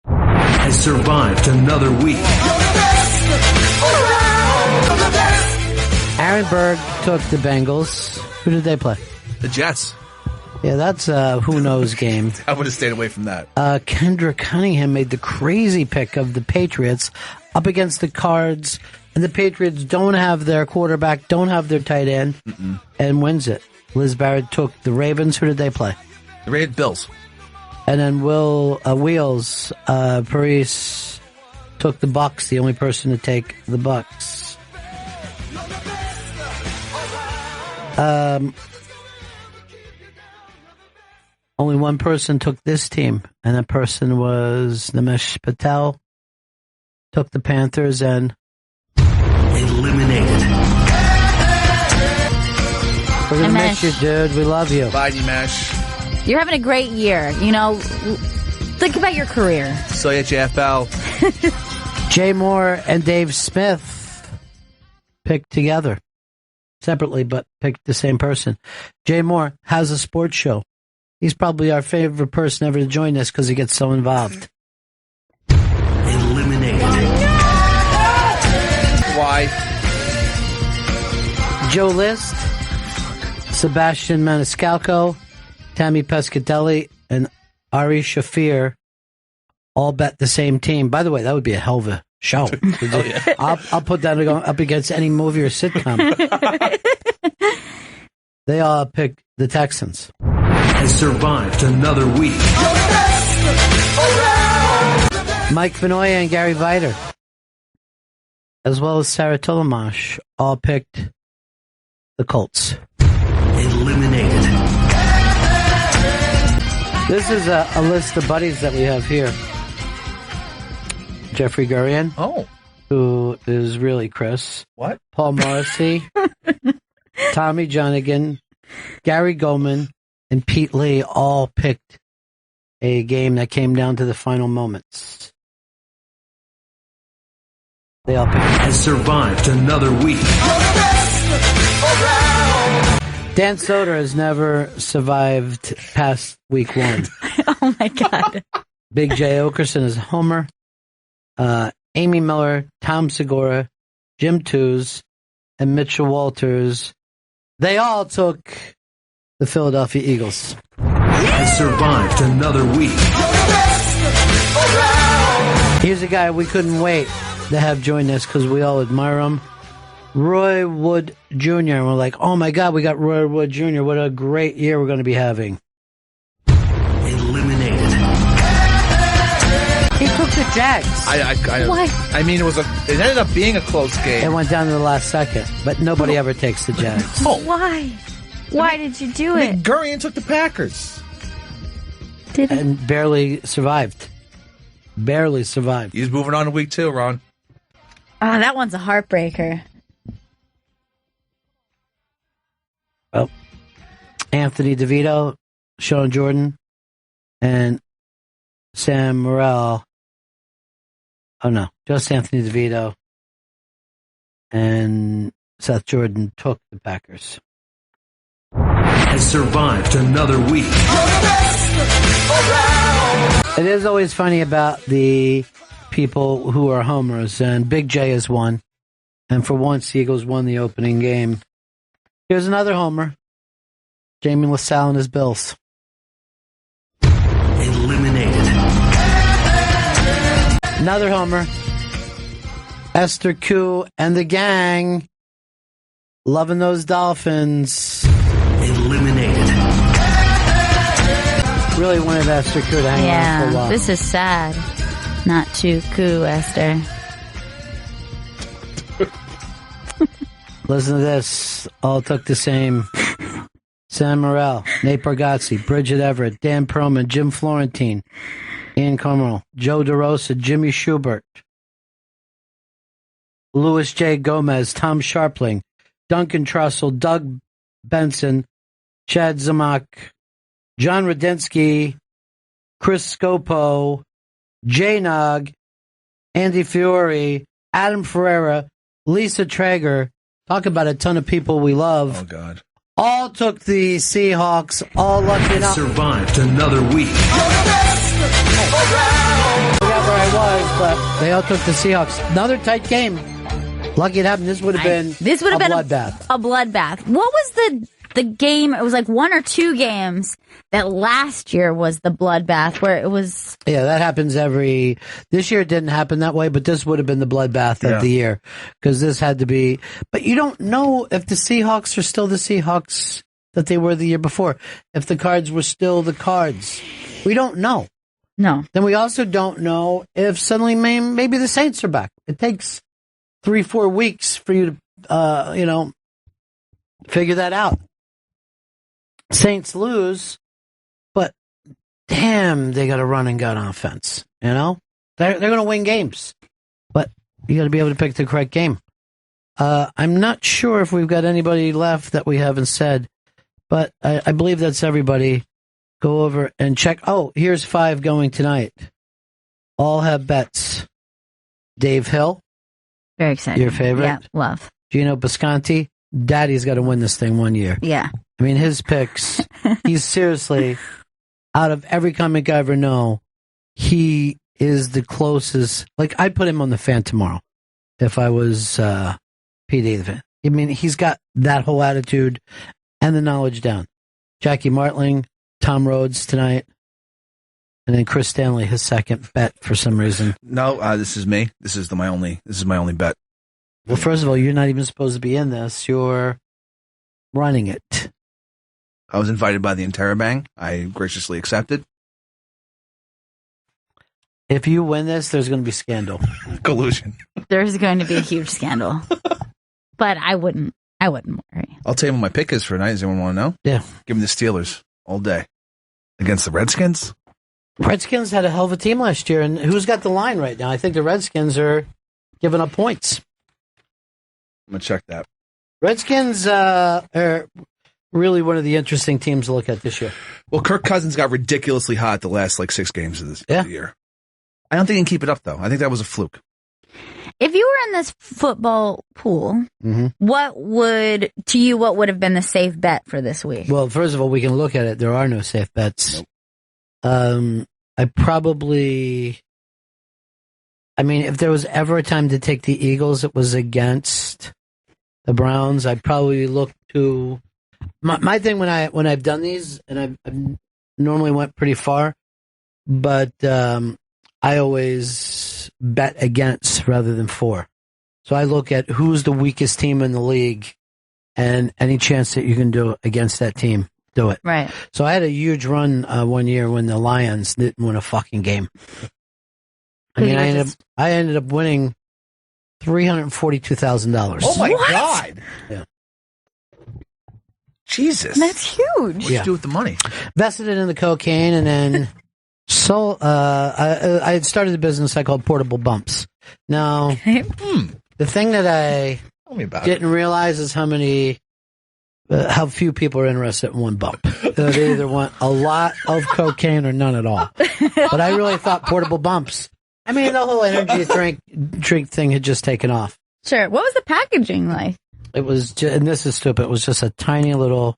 L: Has survived another week.
A: Aaron Berg took the Bengals. Who did they play?
C: The Jets.
A: Yeah, that's a who-knows game.
C: I would have stayed away from that.
A: Kendra Cunningham made the crazy pick of the Patriots up against the Cards, and the Patriots don't have their quarterback, don't have their tight end, and wins it. Liz Barrett took the Ravens. Who did they play?
C: The Ravens, Bills.
A: And then Wheels Paris took the Bucks, the only person to take the Bucks. Only one person took this team, and that person was Nimesh Patel. Took the Panthers and
L: eliminated.
A: We're gonna miss you, dude. We love you.
C: Bye, Nimesh.
B: You're having a great year. You know, think about your career.
C: So ya, JFL.
A: Jay Moore and Dave Smith picked together. Separately, but picked the same person. Jay Moore has a sports show. He's probably our favorite person ever to join us because he gets so involved.
L: Eliminated.
C: Why?
A: Joe List, Sebastian Maniscalco, Tammy Pescatelli, and Ari Shafir all bet the same team. By the way, that would be a hell of a show.
C: Oh, yeah.
A: I'll put that up against any movie or sitcom. They all picked the Texans.
L: Has survived another week.
A: Mike Vinoya and Gary Viter, as well as Sarah Tollemache, all picked the Colts.
L: Eliminated.
A: This is a list of buddies that we have here. Jeffrey Gurian.
C: Oh.
A: Who is really Chris.
C: What?
A: Paul Morrissey. Tommy Jonigan. Gary Goldman. And Pete Lee all picked a game that came down to the final moments. They all picked.
L: Has survived another week.
A: Dan Soder has never survived past week one.
B: Oh my God.
A: Big J. Okerson is Homer. Amy Miller, Tom Segura, Jim Tews, and Mitchell Walters. They all took the Philadelphia Eagles.
L: Has survived another week.
A: Here's a guy we couldn't wait to have join us because we all admire him. Roy Wood Jr. And we're like, oh my God, we got Roy Wood Jr. What a great year we're going to be having.
L: Eliminated.
A: He took the Jags.
B: Why?
C: I mean, it ended up being a close game.
A: It went down to the last second, but nobody ever takes the Jags.
B: Why? Why did you do
C: Nick
B: it?
C: Gurian took the Packers.
A: And barely survived. Barely survived.
C: He's moving on to week 2, Ron.
B: Oh, that one's a heartbreaker.
A: Well, Anthony DeVito, Sean Jordan, and Sam Morrell. Oh, no. Just Anthony DeVito and Seth Jordan took the Packers.
L: Has survived another week.
A: It is always funny about the people who are homers, and Big J is one. And for once, Eagles won the opening game. Here's another homer. Jamie LaSalle and his Bills.
L: Eliminated.
A: Another homer. Esther Koo and the gang. Loving those Dolphins.
L: Eliminated.
A: Really wanted Esther Koo to hang on for a while.
B: This is sad. Not too cool, Esther.
A: Listen to this. All took the same. Sam Morrell, Nate Bargatze, Bridget Everett, Dan Perlman, Jim Florentine, Ian Carmel, Joe DeRosa, Jimmy Schubert, Louis J. Gomez, Tom Sharpling, Duncan Trussell, Doug Benson, Chad Zamak, John Rudensky, Chris Scopo, Jay Nog, Andy Fiore, Adam Ferreira, Lisa Traeger. Talk about a ton of people we love.
C: Oh, God.
A: All took the Seahawks, all lucky enough.
L: Survived another week.
A: I forgot where I was, but they all took the Seahawks. Another tight game. Lucky it happened. This would have been a bloodbath.
B: A bloodbath. What was the game? It was like one or two games that last year was the bloodbath where it was.
A: Yeah, that happens this year it didn't happen that way, but this would have been the bloodbath of the year because this had to be. But you don't know if the Seahawks are still the Seahawks that they were the year before. If the Cards were still the Cards. We don't know.
B: No.
A: Then we also don't know if suddenly maybe the Saints are back. It takes 3-4 weeks for you to, figure that out. Saints lose, but damn, they got to run and gun offense. They're going to win games, but you got to be able to pick the correct game. I'm not sure if we've got anybody left that we haven't said, but I believe that's everybody. Go over and check. Oh, here's 5 going tonight. All have bets. Dave Hill.
B: Very excited.
A: Your favorite?
B: Yeah, love.
A: Gino Bisconti. Daddy's got to win this thing one year.
B: Yeah.
A: I mean, his picks, he's seriously, out of every comic I ever know, he is the closest. Like, I'd put him on the Fan tomorrow if I was PD the Fan. I mean, he's got that whole attitude and the knowledge down. Jackie Martling, Tom Rhodes tonight, and then Chris Stanley, his second bet for some reason.
C: No, this is me. This is my only bet.
A: Well, first of all, you're not even supposed to be in this. You're running it.
C: I was invited by the Interrobang. I graciously accepted.
A: If you win this, there's going to be scandal.
C: Collusion.
B: There's going to be a huge scandal. But I wouldn't worry.
C: I'll tell you what my pick is for tonight. Does anyone want to know?
A: Yeah.
C: Give me the Steelers all day. Against the Redskins?
A: Redskins had a hell of a team last year, and who's got the line right now? I think the Redskins are giving up points.
C: I'm going to check that.
A: Redskins are really one of the interesting teams to look at this year.
C: Well, Kirk Cousins got ridiculously hot the last 6 games of the year. I don't think he can keep it up, though. I think that was a fluke.
B: If you were in this football pool, what would have been the safe bet for this week?
A: Well, first of all, we can look at it. There are no safe bets. Nope. If there was ever a time to take the Eagles, it was against the Browns. I'd probably look to my thing when I've done these, and I've normally went pretty far, but I always bet against rather than for. So I look at who's the weakest team in the league, and any chance that you can do against that team, do it.
B: Right.
A: So I had a huge run one year when the Lions didn't win a fucking game. I mean, I ended up winning $342,000.
C: Oh my God!
A: Yeah.
C: Jesus.
B: That's huge.
C: What'd you do with the money?
A: Vested it in the cocaine, and then I had started a business I called Portable Bumps. Now, the thing that I
C: Tell me about
A: didn't realize is how few people are interested in one bump. They either want a lot of cocaine or none at all. But I really thought Portable Bumps. I mean, the whole energy drink thing had just taken off.
B: Sure. What was the packaging like?
A: It was, and this is stupid, it was just a tiny little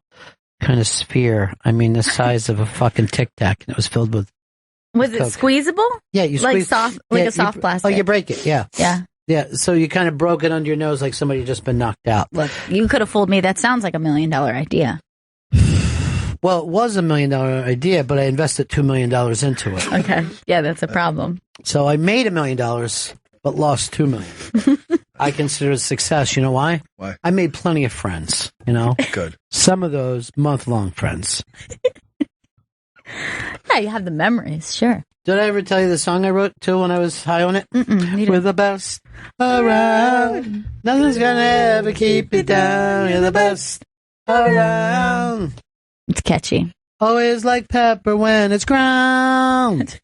A: kind of sphere. I mean, the size of a fucking Tic Tac, and it was filled with
B: Was it
A: Coke.
B: squeezeable?
A: Yeah, you
B: like
A: squeeze,
B: soft, like
A: yeah,
B: a soft plastic.
A: Oh, you break it, yeah.
B: Yeah.
A: Yeah, so you kind of broke it under your nose like somebody had just been knocked out.
B: Look, you could have fooled me. That sounds like $1 million idea.
A: Well, it was $1 million idea, but I invested $2 million into it.
B: Okay. Yeah, that's a problem.
A: So I made $1 million, but lost $2 million. I consider it a success. You know why?
C: Why?
A: I made plenty of friends, you know?
C: Good.
A: Some of those month-long friends.
B: Yeah, you have the memories, sure.
A: Did I ever tell you the song I wrote, too, when I was high on it? We're the best around. Nothing's gonna ever keep you down. You're the best around.
B: It's catchy.
A: Always like pepper when it's ground.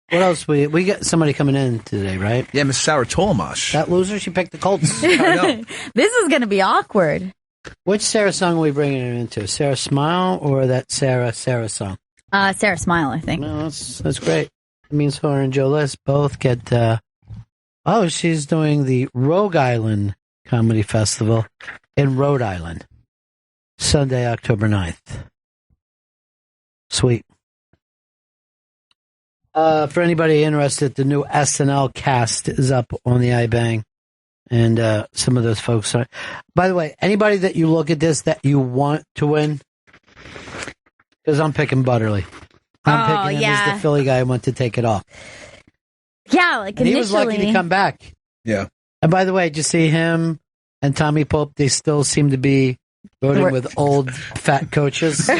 A: What else? We got somebody coming in today, right?
C: Yeah, Miss Sarah Tollemache.
A: That loser, she picked the Colts.
C: I know.
B: This is going to be awkward.
A: Which Sarah song are we bringing her into? Sarah Smile or that Sarah song?
B: Sarah Smile, I think.
A: No, that's great. It means her and Joe List both get... she's doing the Rogue Island Comedy Festival in Rhode Island. Sunday, October 9th. Sweet. For anybody interested, the new SNL cast is up on the iBang. And some of those folks are... By the way, anybody that you look at this that you want to win, because I'm picking Butterly. I'm picking him as the Philly guy who went to take it off.
B: Yeah, like
A: and
B: initially...
A: he was lucky to come back.
C: Yeah.
A: And by the way, did you see him and Tommy Pope? They still seem to be voting with old fat coaches.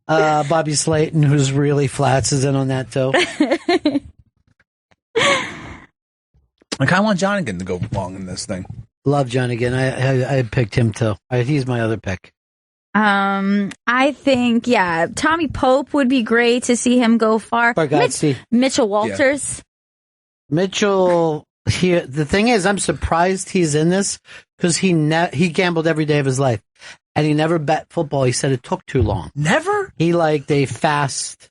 A: Bobby Slayton, who's really flats, is in on that too.
C: I kind of want Jonathan to go along in this thing.
A: Love Jonathan. I picked him too. He's my other pick.
B: I think, Tommy Pope would be great to see him go far. Mitchell Walters.
A: Yeah. Mitchell, the thing is, I'm surprised he's in this because he gambled every day of his life. And he never bet football. He said it took too long.
C: Never?
A: They fast.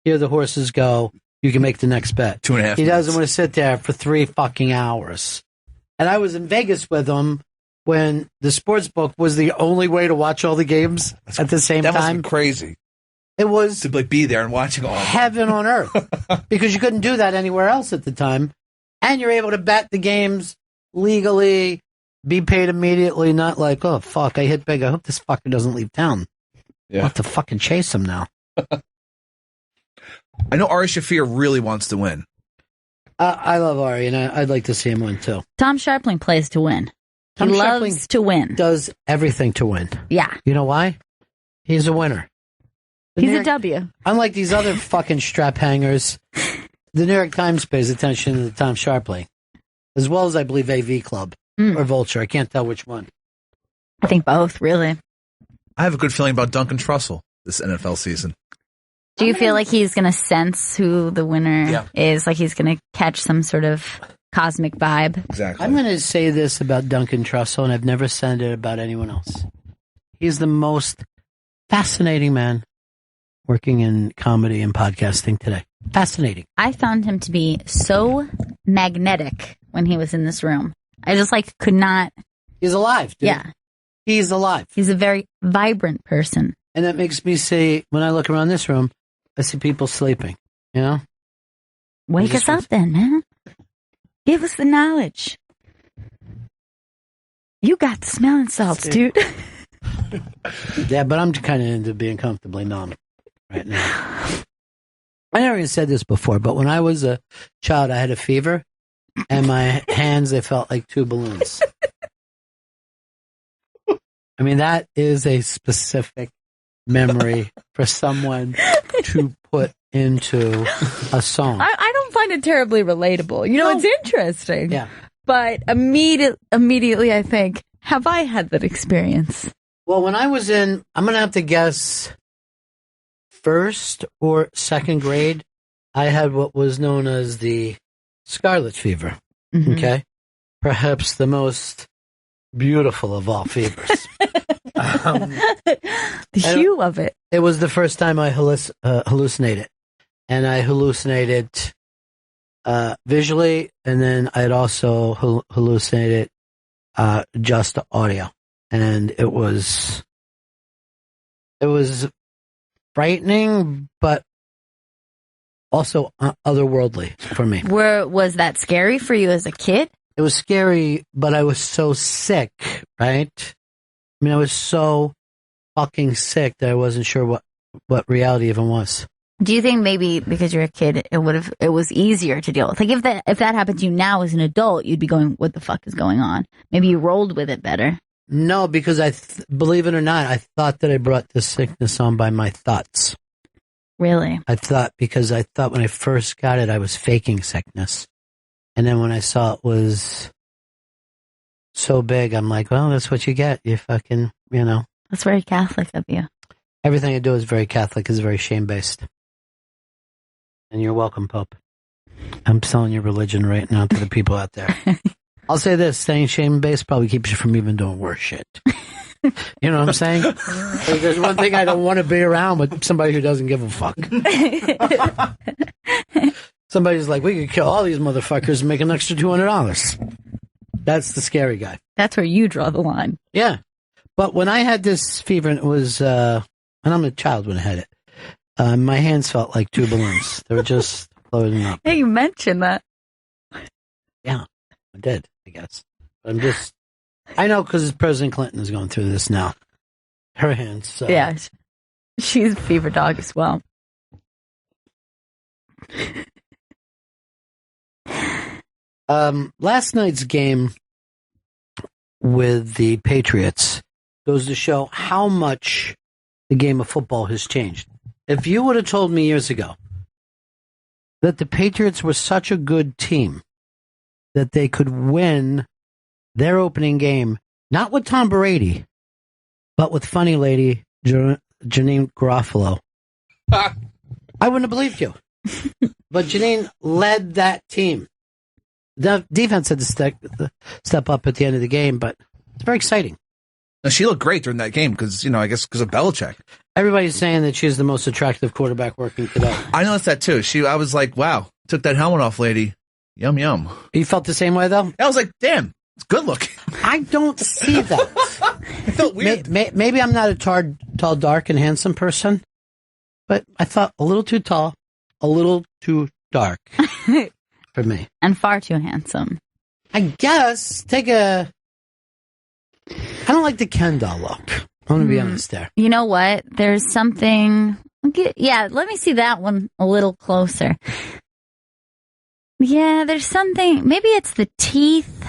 A: Here the horses go. You can make the next bet.
C: 2.5 minutes.
A: He doesn't want to sit there for 3 fucking hours. And I was in Vegas with him when the sports book was the only way to watch all the games at the same time.
C: That must be crazy.
A: It was
C: to be there and watching all
A: heaven on earth because you couldn't do that anywhere else at the time. And you're able to bet the games legally, be paid immediately, not like, oh, fuck, I hit big. I hope this fucker doesn't leave town.
C: Yeah.
A: I'll have to fucking chase him now.
C: I know Ari Shaffir really wants to win.
A: I love Ari, and I'd like to see him win, too.
B: Tom Sharpling plays to win. He loves to win.
A: Does everything to win.
B: Yeah.
A: You know why? He's a winner.
B: He's a W.
A: Unlike these other fucking strap hangers, the New York Times pays attention to Tom Sharpling, as well as, I believe, AV Club or Vulture. I can't tell which one.
B: I think both, really.
C: I have a good feeling about Duncan Trussell this NFL season.
B: Do you feel like he's going to sense who the winner is? Like he's going to catch some sort of cosmic vibe?
C: Exactly.
A: I'm going to say this about Duncan Trussell, and I've never said it about anyone else. He's the most fascinating man working in comedy and podcasting today. Fascinating.
B: I found him to be so magnetic when he was in this room. I just could not...
A: He's alive, dude.
B: Yeah.
A: He's alive.
B: He's a very vibrant person.
A: And that makes me say, when I look around this room, I see people sleeping, you know?
B: Wake us up then, man. Give us the knowledge. You got the smelling salts, dude.
A: Yeah, but I'm kind of into being comfortably numb right now. I never even said this before, but when I was a child, I had a fever, and my hands, they felt like 2 balloons. I mean, that is a specific memory for someone to put into a song.
B: I don't find it terribly relatable. You know, it's interesting.
A: Yeah.
B: But immediately I think, have I had that experience?
A: Well, when I was I'm going to have to guess first or second grade, I had what was known as the scarlet fever.
B: Mm-hmm.
A: Okay. Perhaps the most beautiful of all fevers.
B: The hue of it.
A: It was the first time I hallucinated. And I hallucinated visually, and then I had also hallucinated just audio. And it was frightening, but also otherworldly for me.
B: Was that scary for you as a kid?
A: It was scary, but I was so sick, right? I mean, I was so fucking sick that I wasn't sure what reality even was.
B: Do you think maybe because you're a kid, it was easier to deal with? Like if that happened to you now as an adult, you'd be going, "What the fuck is going on?" Maybe you rolled with it better.
A: No, because believe it or not, I thought that I brought this sickness on by my thoughts.
B: Really?
A: Because I thought when I first got it, I was faking sickness. And then when I saw it was so big, I'm like, well, that's what you get. You fucking,
B: That's very Catholic of you.
A: Everything I do is very Catholic, is very shame-based. And you're welcome, Pope. I'm selling your religion right now to the people out there. I'll say this, staying shame-based probably keeps you from even doing worse shit. You know what I'm saying? There's one thing I don't want to be around with somebody who doesn't give a fuck. Somebody's like, we could kill all these motherfuckers and make an extra $200. That's the scary guy.
B: That's where you draw the line.
A: Yeah. But when I had this fever, and it was, and I'm a child when I had it, my hands felt like two balloons. They were just floating up.
B: Hey, you mentioned that.
A: Yeah, I did, I guess. But I know because President Clinton is going through this now. Her hands.
B: Yeah, she's a fever dog as well.
A: Last night's game with the Patriots goes to show how much the game of football has changed. If you would have told me years ago that the Patriots were such a good team that they could win their opening game, not with Tom Brady, but with funny lady Janine Garofalo, I wouldn't have believed you. But Janine led that team. The defense had to step up at the end of the game, but it's very exciting.
C: Now, she looked great during that game because, I guess because of Belichick.
A: Everybody's saying that she's the most attractive quarterback working today.
C: I noticed that too. I was like, wow, took that helmet off, lady. Yum, yum.
A: You felt the same way, though?
C: I was like, damn, it's good looking.
A: I don't see that.
C: It felt weird.
A: Maybe I'm not a tall, dark, and handsome person, but I thought a little too tall, a little too dark for me.
B: And far too handsome.
A: I guess, I don't like the Ken doll look. I'm going to be honest there.
B: You know what? There's something... Yeah, let me see that one a little closer. Yeah, there's something... Maybe it's the teeth.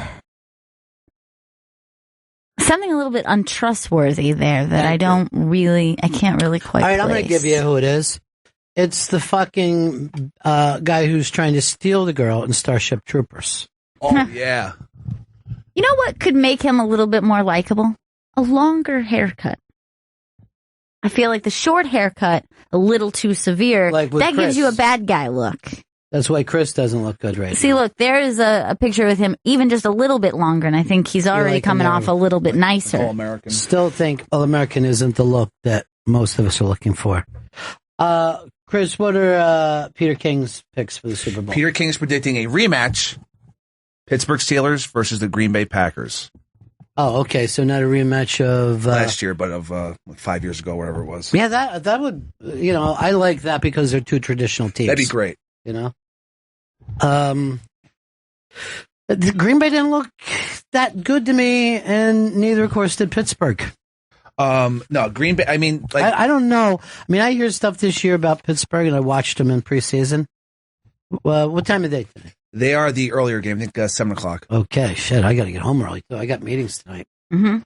B: Something a little bit untrustworthy there that I can't really quite
A: All right, I'm
B: place.
A: going to give you who it is. It's the fucking guy who's trying to steal the girl in Starship Troopers.
C: Oh, yeah.
B: You know what could make him a little bit more likable? A longer haircut. I feel like the short haircut, a little too severe,
A: Like with
B: that gives
A: Chris.
B: you a bad guy look.
A: That's why Chris doesn't look good right
B: See,
A: now.
B: look, there is a picture with him even just a little bit longer, and I think he's already
A: like
B: coming
A: him
B: off
A: now.
B: a little bit nicer.
C: All-American.
A: Still think All-American isn't the look that most of us are looking for. Chris, what are Peter King's picks for the Super Bowl?
C: Peter King's predicting a rematch, Pittsburgh Steelers versus the Green Bay Packers.
A: Oh, okay. So not a rematch of
C: Last year, but of 5 years ago, whatever it was.
A: Yeah, that would, I like that because they're two traditional teams.
C: That'd be great.
A: The Green Bay didn't look that good to me, and neither, of course, did Pittsburgh.
C: No, Green Bay, I mean, like,
A: I don't know. I mean, I hear stuff this year about Pittsburgh, and I watched them in preseason. What time are they today?
C: they are the earlier game, I think 7 o'clock.
A: Okay, shit, I got to get home early, too. I got meetings tonight.
B: Mm-hmm.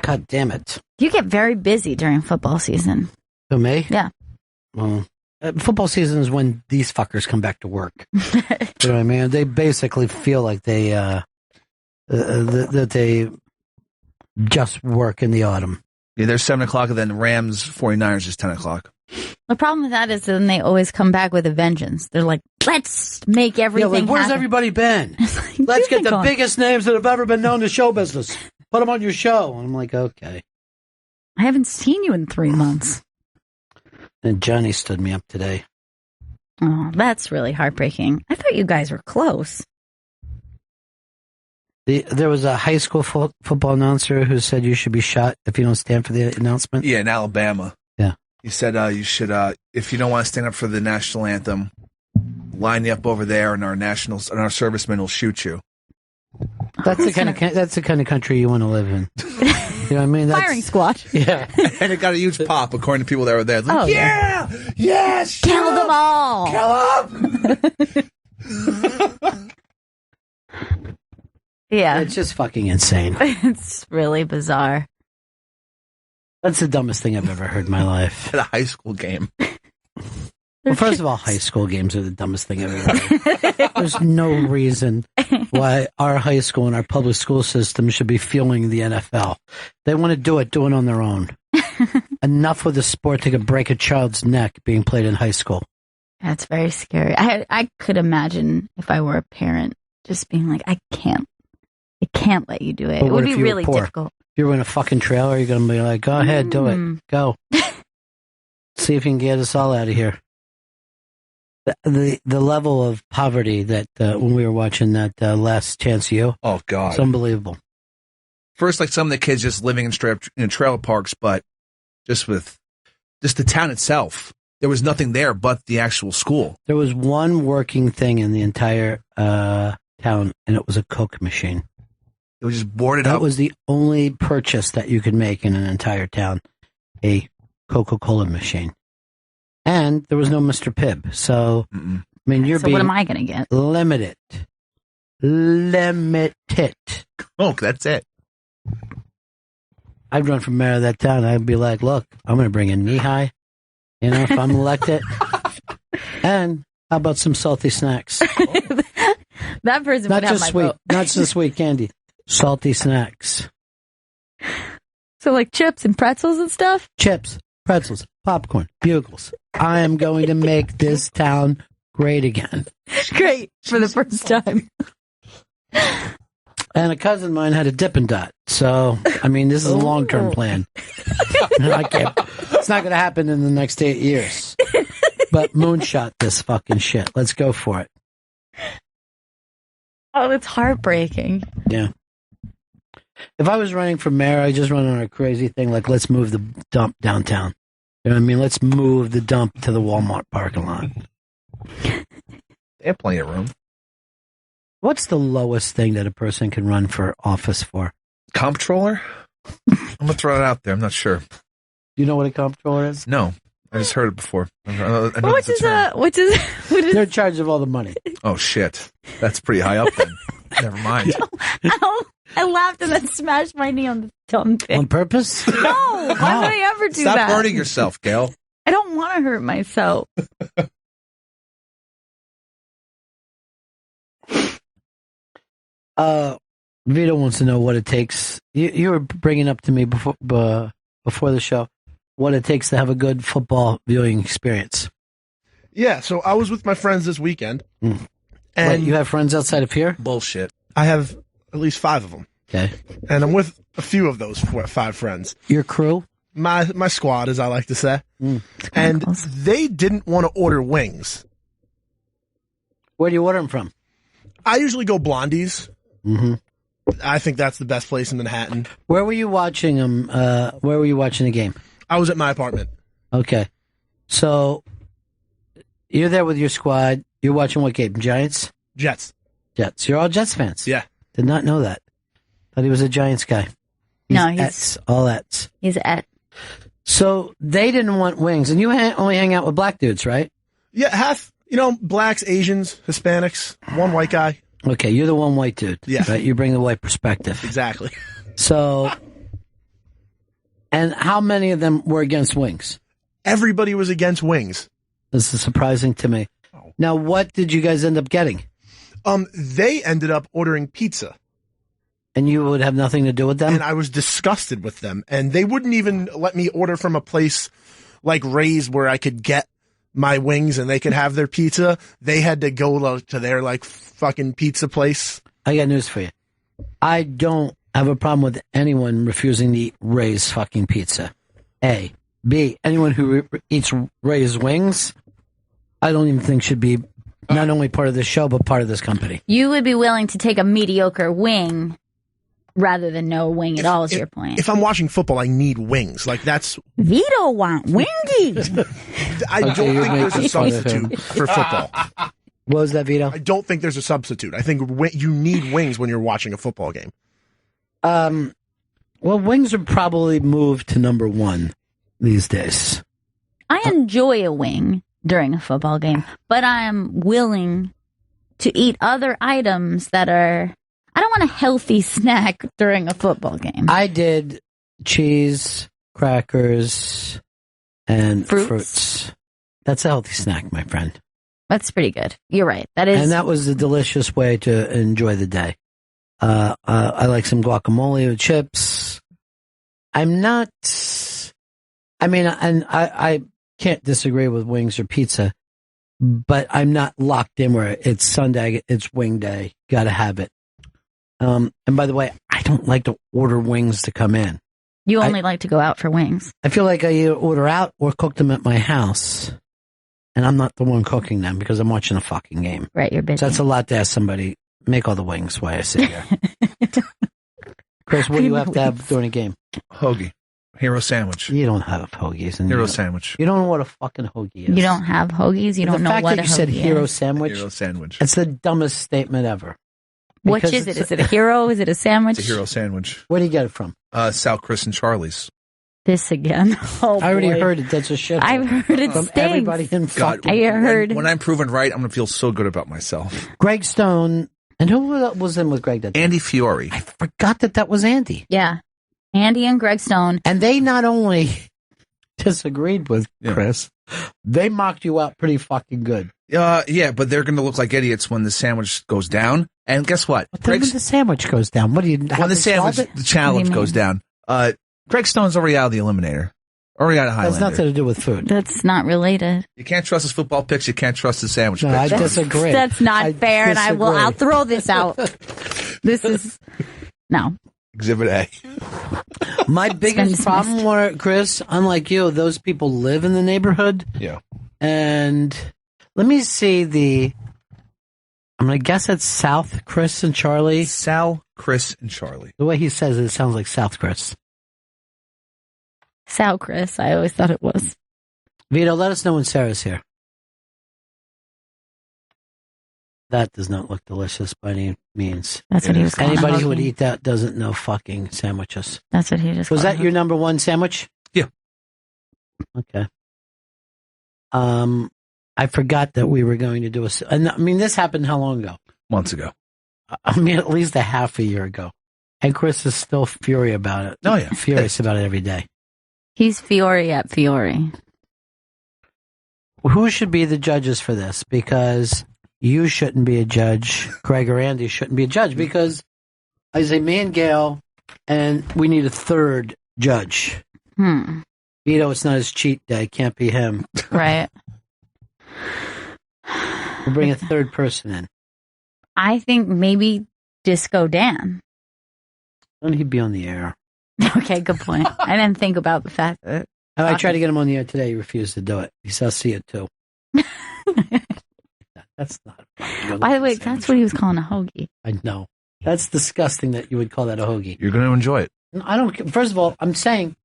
A: God damn it.
B: You get very busy during football season.
A: Who, me?
B: Yeah.
A: Well, football season is when these fuckers come back to work. You know what I mean? They basically feel like they that they just work in the autumn.
C: Yeah, they're 7 o'clock, and then Rams 49ers is 10 o'clock.
B: The problem with that is then they always come back with a vengeance. They're like, let's make everything
A: where's
B: happen.
A: everybody been? Let's get the biggest names that have ever been known to show business. Put them on your show. And I'm like, okay.
B: I haven't seen you in 3 months.
A: And Johnny stood me up today.
B: Oh, that's really heartbreaking. I thought you guys were close.
A: There was a high school football announcer who said you should be shot if you don't stand for the announcement.
C: Yeah, in Alabama.
A: Yeah.
C: He said you should, if you don't want to stand up for the national anthem, line you up over there, and our servicemen will shoot you.
A: That's the kind of country you want to live in. You know what I mean?
B: Firing squad.
A: Yeah.
C: And it got a huge pop, according to people that were there. Like, yes,
B: kill them all.
C: Kill them.
B: Yeah.
A: It's just fucking insane.
B: It's really bizarre.
A: That's the dumbest thing I've ever heard in my life.
C: At a high school game.
A: Well, first of all, high school games are the dumbest thing I've ever heard. There's no reason why our high school and our public school system should be fueling the NFL. They want to do it on their own. Enough with the sport that could break a child's neck being played in high school.
B: That's very scary. I could imagine if I were a parent just being like, I can't let you do it. It would be really difficult.
A: If you were in a fucking trailer, you're going to be like, go ahead, do it. Go. See if you can get us all out of here. The level of poverty that when we were watching that Last Chance U.
C: Oh, God.
A: It's unbelievable.
C: First, like some of the kids just living in trailer parks, but just the town itself. There was nothing there but the actual school.
A: There was one working thing in the entire town, and it was a Coke machine.
C: It was just boarded up.
A: That was the only purchase that you could make in an entire town, a Coca-Cola machine. And there was no Mr. Pibb. So, I mean, you're being...
B: what am I going to get?
A: Limited.
C: Coke, that's it.
A: I'd run for mayor of that town. I'd be like, look, I'm going to bring in knee-high, if I'm elected. And how about some salty snacks?
B: That person
A: Not
B: would have
A: just
B: my
A: sweet,
B: vote.
A: not just sweet candy. Salty snacks.
B: So like chips and pretzels and stuff?
A: Chips, pretzels, popcorn, bugles. I am going to make this town great again.
B: Great for the first time.
A: And a cousin of mine had a Dippin' Dot. So, I mean, this is a long-term plan. It's not going to happen in the next 8 years. But moonshot this fucking shit. Let's go for it.
B: Oh, it's heartbreaking.
A: Yeah. If I was running for mayor, I'd just run on a crazy thing like, let's move the dump downtown. You know what I mean? Let's move the dump to the Walmart parking lot.
C: They have plenty of room.
A: What's the lowest thing that a person can run for office for?
C: Comptroller? I'm going to throw it out there. I'm not sure.
A: Do you know what a comptroller is?
C: No. I just heard it before.
B: What is
A: They're in charge of all the money.
C: Oh, shit. That's pretty high up then. Never mind.
B: Ow. I laughed and then smashed my knee on the dumb thing.
A: On purpose?
B: No. Why would I ever do
C: Stop
B: that?
C: hurting yourself, Gail.
B: I don't want to hurt myself.
A: Vito wants to know what it takes. You were bringing up to me before the show what it takes to have a good football viewing experience.
D: Yeah, so I was with my friends this weekend.
A: And
D: And
A: you have friends outside of here?
C: Bullshit.
D: I have at least 5 of them.
A: Okay.
D: And I'm with a few of those 5 friends.
A: Your crew?
D: My squad, as I like to say. And they didn't want to order wings.
A: Where do you order them from?
D: I usually go Blondie's.
A: Mm-hmm.
D: I think that's the best place in Manhattan.
A: Where were you watching them? Where were you watching the game?
D: I was at my apartment.
A: Okay. So you're there with your squad. You're watching what game? Giants?
D: Jets.
A: Jets. You're all Jets fans?
D: Yeah.
A: Did not know that. Thought he was a Giants guy. He's all Ets.
B: He's at.
A: So they didn't want wings, and you only hang out with black dudes, right?
D: Yeah, half, blacks, Asians, Hispanics, one white guy.
A: Okay, you're the one white dude.
D: Yeah.
A: Right? You bring the white perspective.
D: Exactly.
A: So, and how many of them were against wings?
D: Everybody was against wings.
A: This is surprising to me. Now, what did you guys end up getting?
D: They ended up ordering pizza.
A: And you would have nothing to do with them?
D: And I was disgusted with them. And they wouldn't even let me order from a place like Ray's where I could get my wings and they could have their pizza. They had to go to their like fucking pizza place.
A: I got news for you. I don't have a problem with anyone refusing to eat Ray's fucking pizza. A. B. Anyone who eats Ray's wings, I don't even think should be not only part of this show, but part of this company.
B: You would be willing to take a mediocre wing rather than no wing at all, is your point.
D: If I'm watching football, I need wings. Like, that's...
B: Vito want wingies.
D: I don't think there's a substitute for football.
A: What was that, Vito?
D: I don't think there's a substitute. I think you need wings when you're watching a football game.
A: Well, wings are probably moved to number one these days.
B: I enjoy a wing during a football game, but I am willing to eat other items that are... I don't want a healthy snack during a football game.
A: I did cheese, crackers, and fruits. That's a healthy snack, my friend.
B: That's pretty good. You're right. That is,
A: and that was a delicious way to enjoy the day. I like some guacamole with chips. I'm not. I mean, and I can't disagree with wings or pizza, but I'm not locked in where it's Sunday, it's wing day. Got to have it. And by the way, I don't like to order wings to come in.
B: You only like to go out for wings.
A: I feel like I either order out or cook them at my house. And I'm not the one cooking them because I'm watching a fucking game.
B: Right, you're busy.
A: So that's a lot to ask somebody, make all the wings while I sit here. Chris, what do you have to have during a game?
C: Hoagie. Hero sandwich.
A: You don't have hoagies.
C: Hero sandwich.
A: You don't know what a fucking hoagie is.
B: You don't have hoagies? You don't know what a hoagie is?
A: The fact that you said hero sandwich.
C: Hero sandwich.
A: It's the dumbest statement ever.
B: Which is it? Is it a hero? Is it a sandwich?
C: It's a hero sandwich.
A: Where do you get it from?
C: Sal, Chris, and Charlie's.
B: This again. Oh,
A: I already
B: boy.
A: heard it. That's a shit.
B: I've heard it
A: from
B: stinks.
A: everybody in fucking.
B: I heard.
C: When I'm proven right, I'm going to feel so good about myself.
A: Greg Stone. And who was in with Greg that day?
C: Andy Fiore.
A: I forgot that was Andy.
B: Yeah. Andy and Greg Stone.
A: And they not only disagreed with Chris, they mocked you out pretty fucking good.
C: Yeah, but they're going to look like idiots when the sandwich goes down. And guess what?
A: When the sandwich goes down, what do you?
C: When the sandwich, the challenge goes down. Greg Stone's already out of the Eliminator. Already out of Highlander.
A: That's nothing to do with food.
B: That's not related.
C: You can't trust his football picks. You can't trust his sandwich
A: No,
C: picks.
A: I disagree.
B: That's not fair, and I'll throw this out. This is no.
C: Exhibit A.
A: My biggest problem were, Chris, unlike you, those people live in the neighborhood.
C: Yeah.
A: And let me see I'm going to guess it's South Chris and Charlie.
C: Sal, Chris, and Charlie.
A: The way he says it sounds like South Chris.
B: Sal Chris, I always thought it was.
A: Vito, let us know when Sarah's here. That does not look delicious by any means.
B: That's what he was calling
A: Anybody
B: a
A: who would
B: hoagie.
A: eat that doesn't know fucking sandwiches.
B: That's what he just
A: Was
B: called
A: that your number one sandwich?
C: Yeah.
A: Okay. I forgot that we were going to do and I mean, this happened how long ago?
C: Months ago.
A: I mean, at least a half a year ago. And Chris is still furious about it.
C: Oh, yeah.
A: Furious about it every day.
B: He's Fiore at Fiore.
A: Who should be the judges for this? Because you shouldn't be a judge. Greg or Andy shouldn't be a judge because I say me and Gail, and we need a third judge. Vito, it's not his cheat day. Can't be him.
B: Right.
A: We'll bring a third person in.
B: I think maybe Disco Dan.
A: Why don't he be on the air?
B: Okay, good point. I didn't think about the fact that...
A: I tried to get him on the air today. He refused to do it. He said, I'll see it too. That's not.
B: By the way, that's what he was calling a hoagie.
A: I know. That's disgusting that you would call that a hoagie.
C: You're going to enjoy it.
A: I don't. First of all, I'm saying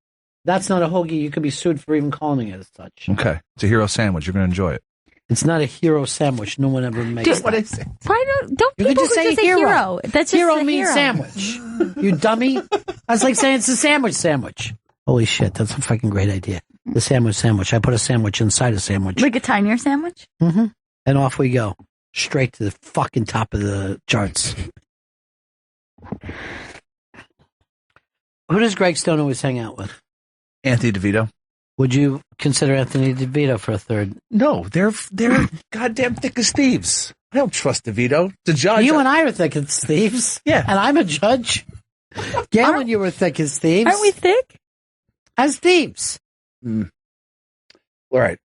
A: that's not a hoagie. You could be sued for even calling it as such.
C: Okay. It's a hero sandwich. You're going to enjoy it.
A: It's not a hero sandwich. No one ever makes
B: What
A: that.
B: is it? Why don't
A: You
B: people
A: could just say
B: hero? That's just
A: hero
B: a
A: means
B: hero.
A: sandwich. You dummy. That's like saying it's a sandwich. Holy shit, that's a fucking great idea. The sandwich. I put a sandwich inside a sandwich.
B: Like a tinier sandwich?
A: Mm-hmm. And off we go. Straight to the fucking top of the charts. Who does Greg Stone always hang out with?
C: Anthony DeVito.
A: Would you consider Anthony DeVito for a third?
C: No, they're goddamn thick as thieves. I don't trust DeVito. The judge.
A: You and I are thick as thieves.
C: Yeah.
A: And I'm a judge. Gail and you were thick as thieves.
B: Aren't we thick?
A: As thieves.
C: All right.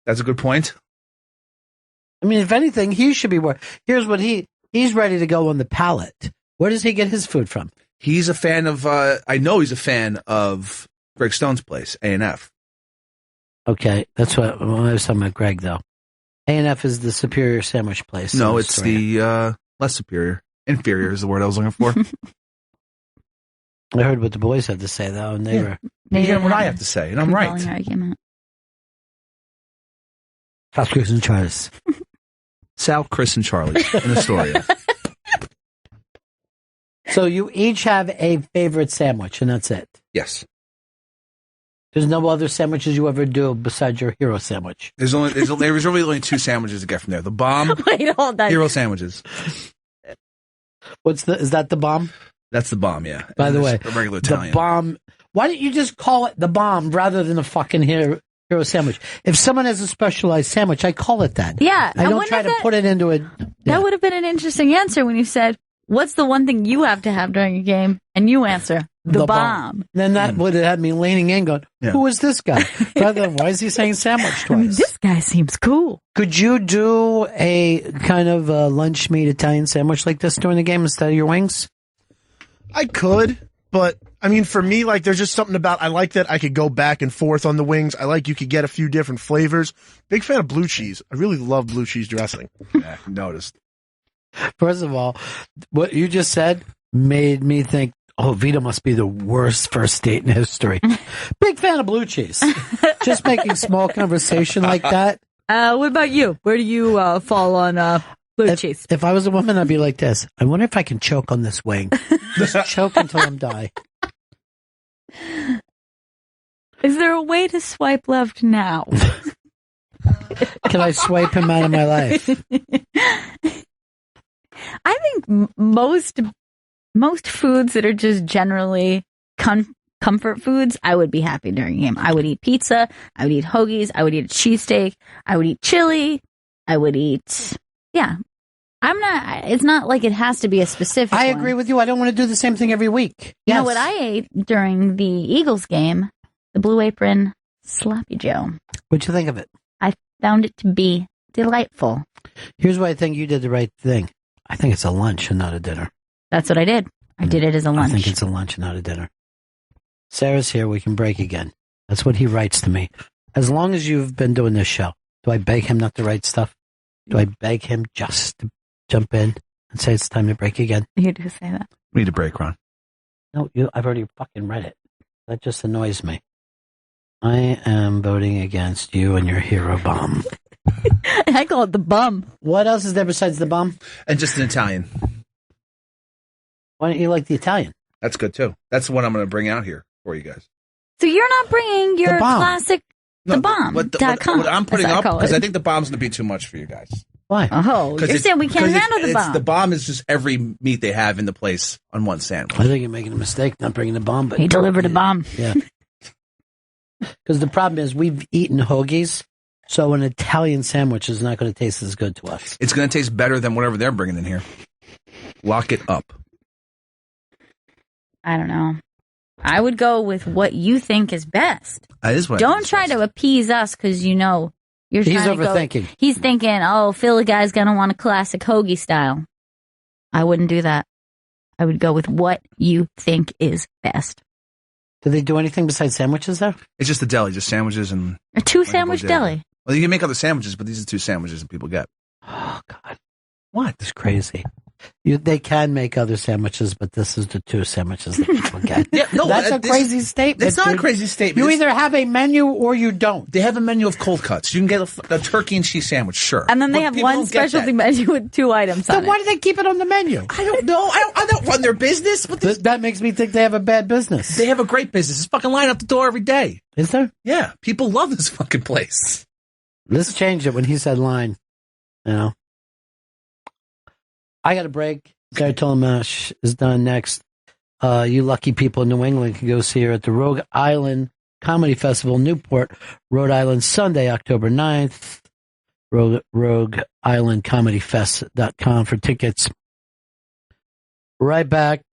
C: That's a good point.
A: I mean, if anything, he should be more. Here's what he's ready to go on the pallet. Where does he get his food from?
C: He's a fan of, I know he's a fan of Greg Stone's place, A&F.
A: Okay, that's what I was talking about. Greg, though, A&F is the superior sandwich place.
C: No, it's the less superior. Inferior is the word I was looking for.
A: I heard what the boys had to say, though, and they were.
C: You hear what I have to say, and I'm right.
B: Argument.
A: Sal, Chris, and Charles.
C: Sal, Chris, and Charlie in Astoria.
A: So you each have a favorite sandwich, and that's it.
C: Yes.
A: There's no other sandwiches you ever do besides your hero sandwich.
C: There's really only two sandwiches to get from there. The bomb.
B: Wait, hold on.
C: Hero sandwiches.
A: Is that the bomb?
C: That's the bomb, yeah.
A: By the way,
C: a regular Italian.
A: The bomb. Why don't you just call it the bomb rather than a fucking hero sandwich? If someone has a specialized sandwich, I call it that.
B: Yeah.
A: I don't try to put it into it.
B: That would have been an interesting answer when you said, what's the one thing you have to have during a game? And you answer, the bomb.
A: Then that would have had me leaning in going, who is this guy? Rather than, why is he saying sandwich twice?
B: I mean, this guy seems cool.
A: Could you do a kind of lunch meat Italian sandwich like this during the game instead of your wings?
D: I could, but I mean, for me, like, there's just something about, I like that I could go back and forth on the wings. I like you could get a few different flavors. Big fan of blue cheese. I really love blue cheese dressing.
C: Yeah, noticed.
A: First of all, what you just said made me think, oh, Vito must be the worst first date in history. Big fan of blue cheese. Just making small conversation like that.
B: What about you? Where do you fall on blue cheese?
A: If I was a woman, I'd be like this. I wonder if I can choke on this wing. Just choke until I'm die.
B: Is there a way to swipe left now?
A: Can I swipe him out of my life?
B: I think most foods that are just generally comfort foods, I would be happy during a game. I would eat pizza. I would eat hoagies. I would eat a cheesesteak. I would eat chili. I would eat, yeah. It's not like it has to be a specific
A: I
B: one.
A: agree with you. I don't want to do the same thing every week.
B: You know what I ate during the Eagles game? The Blue Apron Sloppy Joe.
A: What'd you think of it?
B: I found it to be delightful.
A: Here's why I think you did the right thing. I think it's a lunch and not a dinner.
B: That's what I did. I did it as a lunch.
A: I think it's a lunch and not a dinner. Sarah's here. We can break again. That's what he writes to me. As long as you've been doing this show, do I beg him not to write stuff? Do I beg him just to jump in and say it's time to break again?
B: You do say that.
C: We need a break, Ron.
A: No, I've already fucking read it. That just annoys me. I am voting against you and your hero bomb.
B: I call it the bum.
A: What else is there besides the bomb?
C: And just an Italian.
A: Why don't you like the Italian?
C: That's good, too. That's the one I'm going to bring out here for you guys.
B: So you're not bringing your classic, the bomb.
C: What I'm putting up, because I think the bomb's going to be too much for you guys.
A: Why?
B: Oh, you're saying we can't handle the bomb.
C: The bomb is just every meat they have in the place on one sandwich.
A: I think you're making a mistake not bringing the bomb. But
B: he delivered a bomb.
A: Yeah. Because the problem is we've eaten hoagies, so an Italian sandwich is not going to taste as good to us.
C: It's going to taste better than whatever they're bringing in here. Lock it up.
B: I don't know. I would go with what you think is best.
C: That is what.
B: Don't try to appease us because you know you're.
A: He's
B: trying
A: overthinking.
B: To go, he's thinking, oh, Philly guy's gonna want a classic hoagie style. I wouldn't do that. I would go with what you think is best.
A: Do they do anything besides sandwiches there?
C: It's just a deli, just sandwiches and
B: a 2-sandwich deli.
C: Well, you can make other sandwiches, but these are 2 sandwiches that people get.
A: Oh God, what? That's crazy. They can make other sandwiches, but this is the 2 sandwiches that people get.
C: Yeah, no,
A: that's a crazy statement.
C: It's not a crazy statement.
A: You either have a menu or you don't.
C: They have a menu of cold cuts. You can get a turkey and cheese sandwich, sure.
B: And then they have one specialty menu with 2 items on it.
A: So why do they keep it on the menu?
C: I don't know. I don't run their business. But
A: that makes me think they have a bad business.
C: They have a great business. There's fucking line out the door every day.
A: Is there?
C: Yeah. People love this fucking place.
A: Let's change it when he said line. You know. I got a break. Sarah Tollemache is done next. You lucky people in New England can go see her at the Rogue Island Comedy Festival, Newport, Rhode Island, Sunday, October 9th. Rogue Island Comedy Fest.com for tickets. Right back.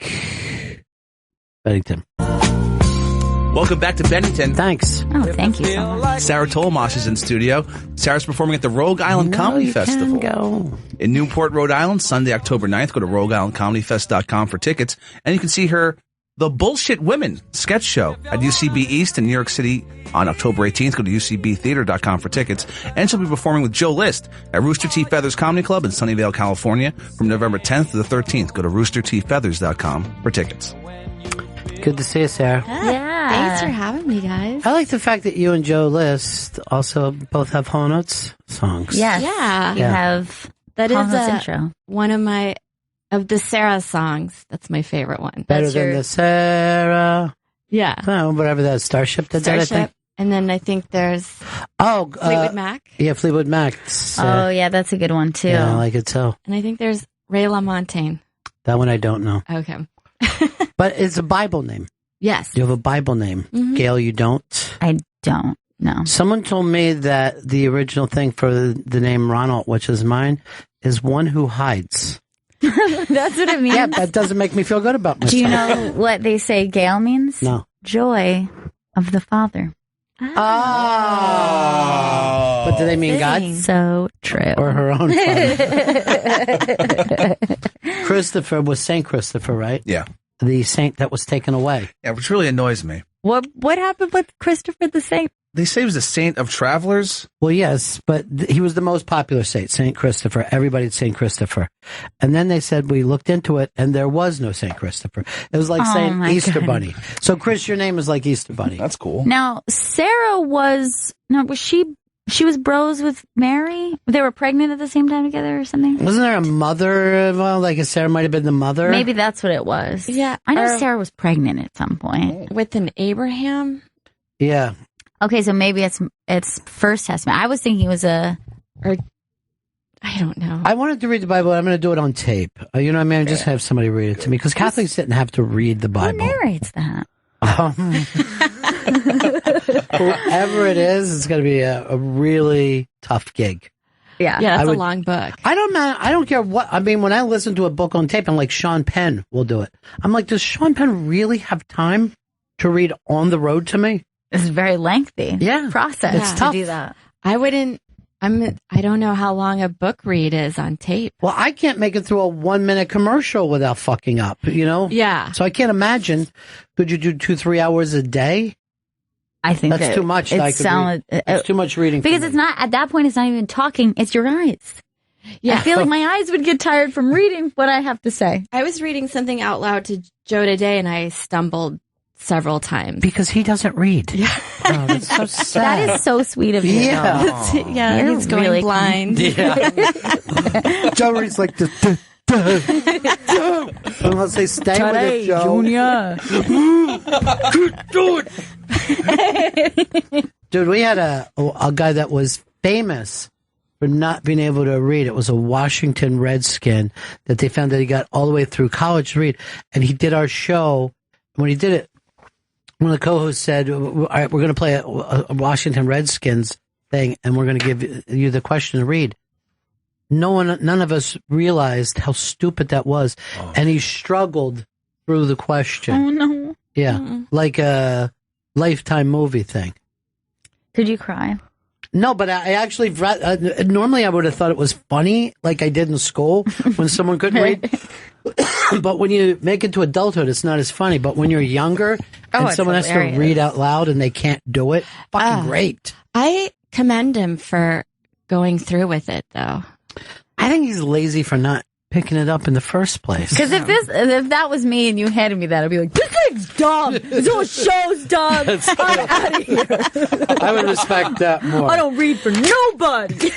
A: Bennington.
C: Welcome back to Bennington.
A: Thanks.
B: Oh, thank you so much.
C: Sarah Tollemache is in studio. Sarah's performing at the Rogue Island Comedy Festival in Newport, Rhode Island, Sunday, October 9th. Go to RogueIslandComedyFest.com for tickets. And you can see her, The Bullshit Women sketch show at UCB East in New York City on October 18th. Go to UCBtheater.com for tickets. And she'll be performing with Joe List at Rooster T. Feathers Comedy Club in Sunnyvale, California from November 10th to the 13th. Go to roostertfeathers.com for tickets.
A: Good to see you, Sarah.
B: Yeah.
M: Thanks for having me, guys.
A: I like the fact that you and Joe List also both have Hall & Oates songs.
B: Yes.
M: Yeah.
B: You have
M: That
B: Hall &
M: is
B: Oates intro.
M: one of the Sarah songs. That's my favorite one.
A: Better than the Sarah.
M: Yeah.
A: Oh, whatever that Starship did that, I think.
M: Starship. And then I think there's Fleetwood Mac.
A: Yeah, Fleetwood Mac.
B: Oh, yeah, that's a good one, too.
A: Yeah, I like it too.
M: And I think there's Ray LaMontagne.
A: That one I don't know.
M: Okay.
A: But it's a Bible name.
M: Yes.
A: You have a Bible name.
M: Mhm.
A: Gail, you don't?
B: I don't know.
A: Someone told me that the original thing for the name Ronald, which is mine, is one who hides.
B: That's what it means?
A: Yeah, that doesn't make me feel good about myself.
B: Do you know what they say Gail means?
A: No.
B: Joy of the Father.
A: Oh. But do they mean God?
B: So true.
A: Or her own father? Christopher was Saint Christopher, right?
C: Yeah.
A: The saint that was taken away.
C: Yeah, which really annoys me.
B: What happened with Christopher the Saint?
C: They say he was a saint of travelers.
A: Well, yes, but he was the most popular saint, Saint Christopher. Everybody's Saint Christopher. And then they said we looked into it, and there was no Saint Christopher. It was like saying Easter Bunny. So, Chris, your name is like Easter Bunny.
C: That's cool.
B: Now, Sarah was she was bros with Mary? They were pregnant at the same time together or something?
A: Wasn't there a mother? Well, like Sarah might have been the mother.
B: Maybe that's what it was.
M: Yeah.
B: I know Sarah was pregnant at some point.
M: With an Abraham?
A: Yeah.
B: Okay, so maybe it's First Testament. I was thinking it was I don't know.
A: I wanted to read the Bible. I'm going to do it on tape. You know what I mean? Just have somebody read it to me because Catholics didn't have to read the Bible.
B: Who narrates that?
A: Whoever it is, it's going to be a really tough gig.
B: Yeah,
M: that's a long book.
A: I don't care what. I mean, when I listen to a book on tape, I'm like, Sean Penn will do it. I'm like, does Sean Penn really have time to read On the Road to Me?
B: It's very lengthy.
A: Yeah,
B: process.
A: It's tough.
B: To do that.
M: I don't know how long a book read is on tape.
A: Well, I can't make it through a 1-minute commercial without fucking up, you know?
M: Yeah.
A: So I can't imagine. Could you do 2-3 hours a day?
B: I think
A: that's too much.
B: It's
A: too much reading.
B: Because it's not, at that point, it's not even talking. It's your eyes.
M: Yeah.
B: I feel like my eyes would get tired from reading what I have to say.
M: I was reading something out loud to Joe today and I stumbled several times.
A: Because he doesn't read.
M: Yeah.
A: Oh, that's so sad.
B: That is so sweet of you.
A: Yeah.
M: Yeah, he's going
B: really
M: blind.
A: Yeah. Joe reads like this. Unless they stay with it, Joe.
B: Junior.
A: Dude, we had a guy that was famous for not being able to read. It was a Washington Redskin that they found that he got all the way through college to read. And he did our show. When he did it, one of the co-hosts said, all right, we're going to play a Washington Redskins thing, and we're going to give you the question to read. None of us realized how stupid that was. Oh. And he struggled through the question.
B: Oh, no.
A: Yeah. Like a Lifetime movie thing.
B: Did you cry?
A: No, but I actually, normally I would have thought it was funny, like I did in school when someone couldn't read. But when you make it to adulthood, it's not as funny. But when you're younger and someone has to read out loud and they can't do it, fucking great.
M: I commend him for going through with it, though.
A: I think he's lazy for not picking it up in the first place.
B: Because if that was me and you handed me that, I'd be like, this thing's dumb. This whole show's dumb. I'm out of here.
A: I would respect that more.
B: I don't read for nobody.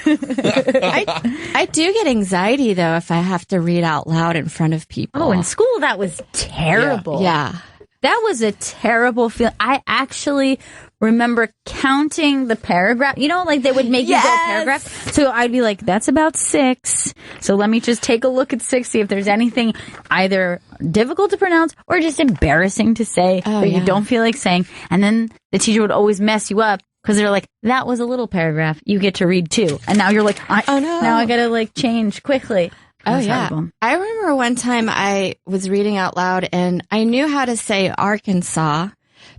M: I do get anxiety, though, if I have to read out loud in front of people.
B: Oh, in school, that was terrible.
M: Yeah.
B: That was a terrible feeling. I actually remember counting the paragraph. You know, like they would make you go paragraph. So I'd be like, that's about 6. So let me just take a look at 6, see if there's anything either difficult to pronounce or just embarrassing to say that you don't feel like saying. And then the teacher would always mess you up because they're like, that was a little paragraph. You get to read 2. And now you're like, now I got to like change quickly.
M: That's horrible. I remember one time I was reading out loud and I knew how to say Arkansas.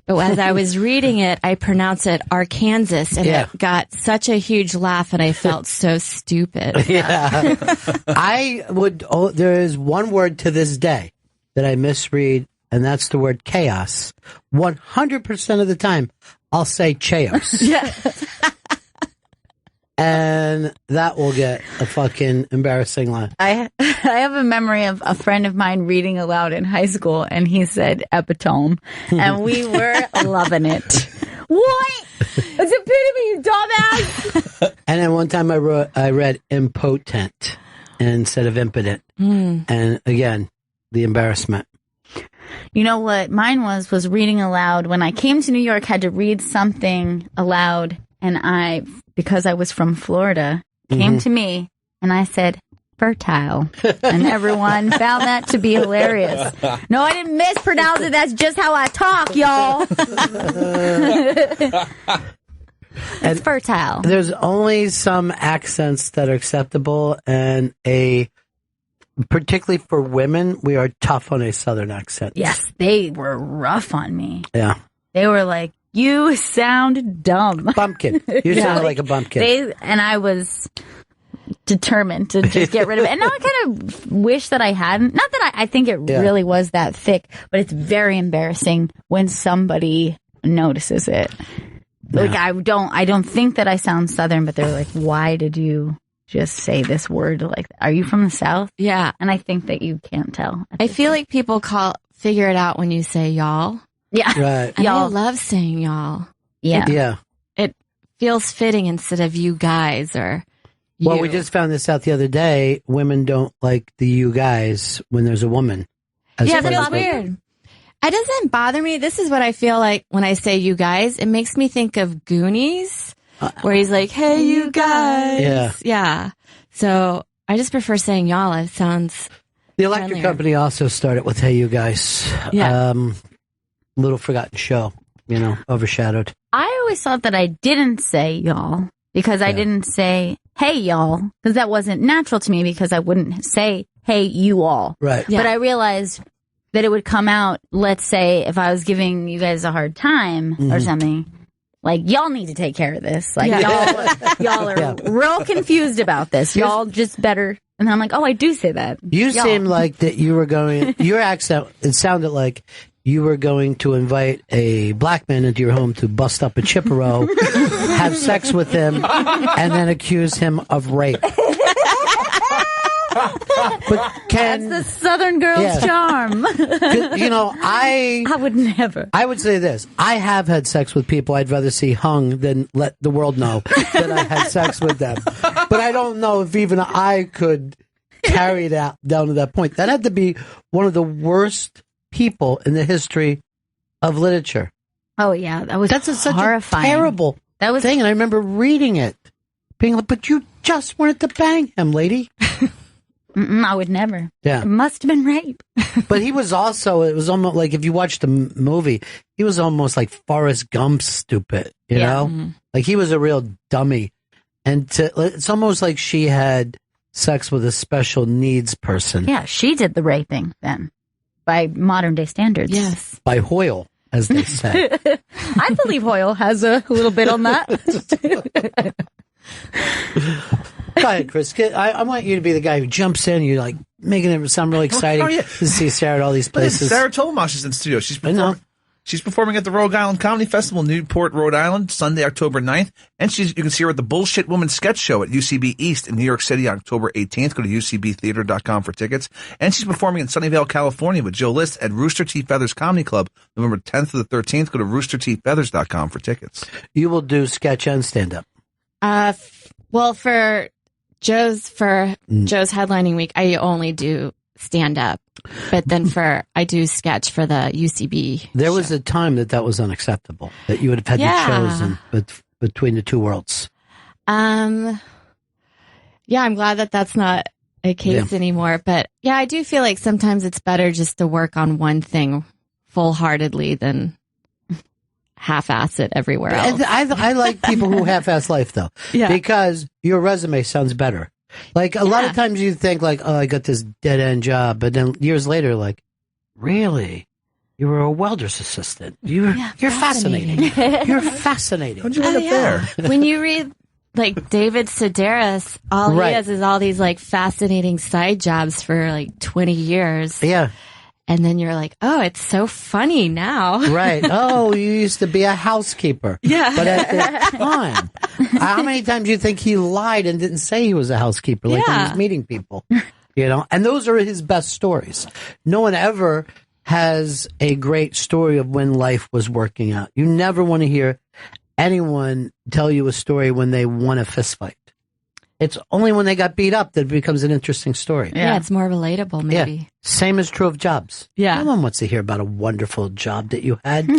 M: But as I was reading it, I pronounced it Arkansas, and it got such a huge laugh, and I felt so stupid.
A: There is one word to this day that I misread, and that's the word chaos. 100% of the time, I'll say chaos. And that will get a fucking embarrassing line.
B: I have a memory of a friend of mine reading aloud in high school, and he said epitome, and we were loving it. What? It's epitome, you dumbass!
A: And then one time I read impotent instead of impotent. And again, the embarrassment.
B: You know what mine was reading aloud. When I came to New York, had to read something aloud, and because I was from Florida, came to me, and I said, fertile. And everyone found that to be hilarious. No, I didn't mispronounce it. That's just how I talk, y'all. It's fertile.
A: There's only some accents that are acceptable, and particularly for women, we are tough on a Southern accent.
B: Yes, they were rough on me.
A: Yeah.
B: They were like, you sound dumb.
A: Bumpkin. You sound like a bumpkin.
B: And I was determined to just get rid of it. And now I kind of wish that I hadn't. Not that I think it really was that thick, but it's very embarrassing when somebody notices it. Like, I don't think that I sound Southern, but they're like, why did you just say this word like that? Are you from the South?
M: Yeah.
B: And I think that you can't tell.
M: I feel like people figure it out when you say y'all.
B: Yeah.
A: Right.
M: And I love saying y'all.
B: Yeah.
M: It feels fitting instead of you guys or you.
A: Well, we just found this out the other day. Women don't like the you guys when there's a woman.
M: Yeah, it feels weird. It doesn't bother me. This is what I feel like when I say you guys. It makes me think of Goonies, where he's like, hey, you guys. Yeah. So I just prefer saying y'all. It sounds
A: The electric friendlier. Company also started with hey, you guys.
M: Yeah.
A: Little forgotten show, overshadowed.
B: I always thought that I didn't say y'all because I didn't say hey y'all because that wasn't natural to me because I wouldn't say hey you all.
A: Right.
B: Yeah. But I realized that it would come out, let's say if I was giving you guys a hard time or something, like y'all need to take care of this. Like y'all are real confused about this. Y'all just better. And I'm like, oh, I do say that.
A: You seem like that you were going, your accent, it sounded like you were going to invite a black man into your home to bust up a Chippewa, have sex with him, and then accuse him of rape. But
B: that's the Southern girl's charm.
A: I
B: would never.
A: I would say this. I have had sex with people I'd rather see hung than let the world know that I had sex with them. But I don't know if even I could carry that down to that point. That had to be one of the worst people in the history of literature.
B: Oh yeah, that's such horrifying.
A: A terrible thing, and I remember reading it, being like, "But you just wanted to bang him, lady."
B: I would never.
A: Yeah,
B: it must have been rape.
A: But he was also. It was almost like if you watched the movie, he was almost like Forrest Gump stupid. You know, like he was a real dummy, and it's almost like she had sex with a special needs person.
B: Yeah, she did the raping then. By modern day standards.
M: Yes.
A: By Hoyle, as they say.
B: I believe Hoyle has a little bit on that.
A: Go ahead, Chris. I want you to be the guy who jumps in. You're like making it sound really exciting to see Sarah at all these places.
C: Sarah Tollemache is in the studio. She's performing at the Rogue Island Comedy Festival in Newport, Rhode Island, Sunday, October 9th. And you can see her at the Bullshit Woman Sketch Show at UCB East in New York City on October 18th. Go to ucbtheater.com for tickets. And she's performing in Sunnyvale, California with Joe List at Rooster Teeth Feathers Comedy Club, November 10th to the 13th. Go to roosterteethfeathers.com for tickets.
A: You will do sketch and stand-up.
M: Well, for Joe's headlining week, I only do stand up. But then I do sketch for the UCB.
A: There was a time that was unacceptable, that you would have had to choose between the two worlds.
M: Yeah, I'm glad that that's not a case anymore. But yeah, I do feel like sometimes it's better just to work on one thing full-heartedly than half-ass it everywhere else.
A: I like people who half-ass life, though, because your resume sounds better. Like, a lot of times you think, like, oh, I got this dead-end job, but then years later, like, really? You were a welder's assistant. You're fascinating. You're fascinating.
C: How'd you end up there?
M: When you read, like, David Sedaris, all he has is all these, like, fascinating side jobs for, like, 20 years.
A: Yeah.
M: And then you're like, oh, it's so funny now.
A: Right. Oh, you used to be a housekeeper.
M: Yeah.
A: But at the time, how many times do you think he lied and didn't say he was a housekeeper, like when he was meeting people? You know, and those are his best stories. No one ever has a great story of when life was working out. You never want to hear anyone tell you a story when they won a fist fight. It's only when they got beat up that it becomes an interesting story.
M: Yeah, it's more relatable, maybe.
A: Yeah. Same is true of jobs.
M: Yeah.
A: No one wants to hear about a wonderful job that you had.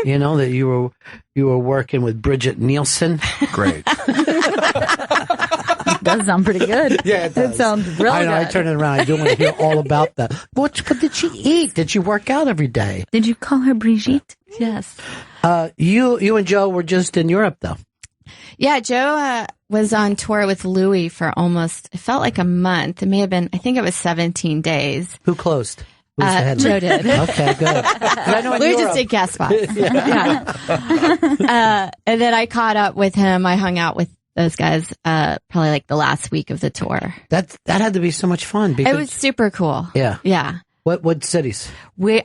A: You know, that you were working with Bridget Nielsen.
C: Great.
B: It does sound pretty good.
A: Yeah, it does.
B: It sounds really
A: I know,
B: good.
A: I turn it around. I do want to hear all about that. What did she eat? Did she work out every day?
B: Did you call her Brigitte?
M: Yes.
A: You and Joe were just in Europe, though.
M: Yeah, Joe was on tour with Louis for it felt like a month. It may have been, I think it was 17 days.
A: Who closed? Who was the headline?
M: Joe did.
A: Okay, good. I know in
M: Louis
A: Europe-
M: just did guest spots. And then I caught up with him. I hung out with those guys probably like the last week of the tour.
A: That had to be so much fun. Because,
M: it was super cool.
A: Yeah.
M: Yeah.
A: What cities?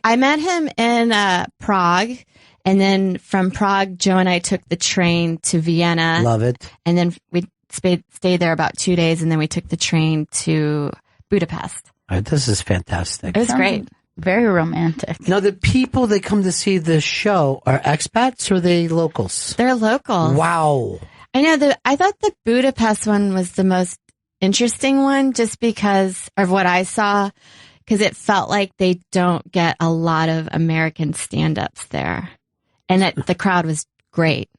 M: I met him in Prague. And then from Prague, Joe and I took the train to Vienna.
A: Love it.
M: And then we stayed there about 2 days, and then we took the train to Budapest.
A: All right, this is fantastic.
M: It was great.
B: Very romantic.
A: Now, the people that come to see this show are expats or are they locals?
M: They're locals.
A: Wow.
M: I know. I thought the Budapest one was the most interesting one just because of what I saw, because it felt like they don't get a lot of American stand-ups there. And that the crowd was great.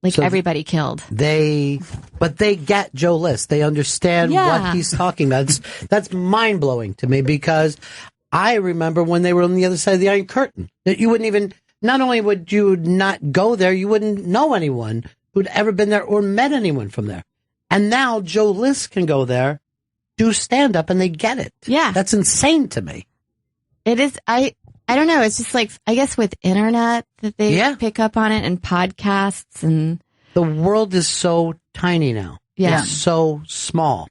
M: Like, so everybody killed.
A: But they get Joe List. They understand what he's talking about. That's mind-blowing to me, because I remember when they were on the other side of the Iron Curtain, that you wouldn't even, not only would you not go there, you wouldn't know anyone who'd ever been there or met anyone from there. And now Joe List can go there, do stand-up, and they get it.
M: Yeah.
A: That's insane to me.
M: It is. I don't know. It's just like, I guess with internet that they pick up on it, and podcasts, and
A: the world is so tiny now.
M: Yeah.
A: It's so small.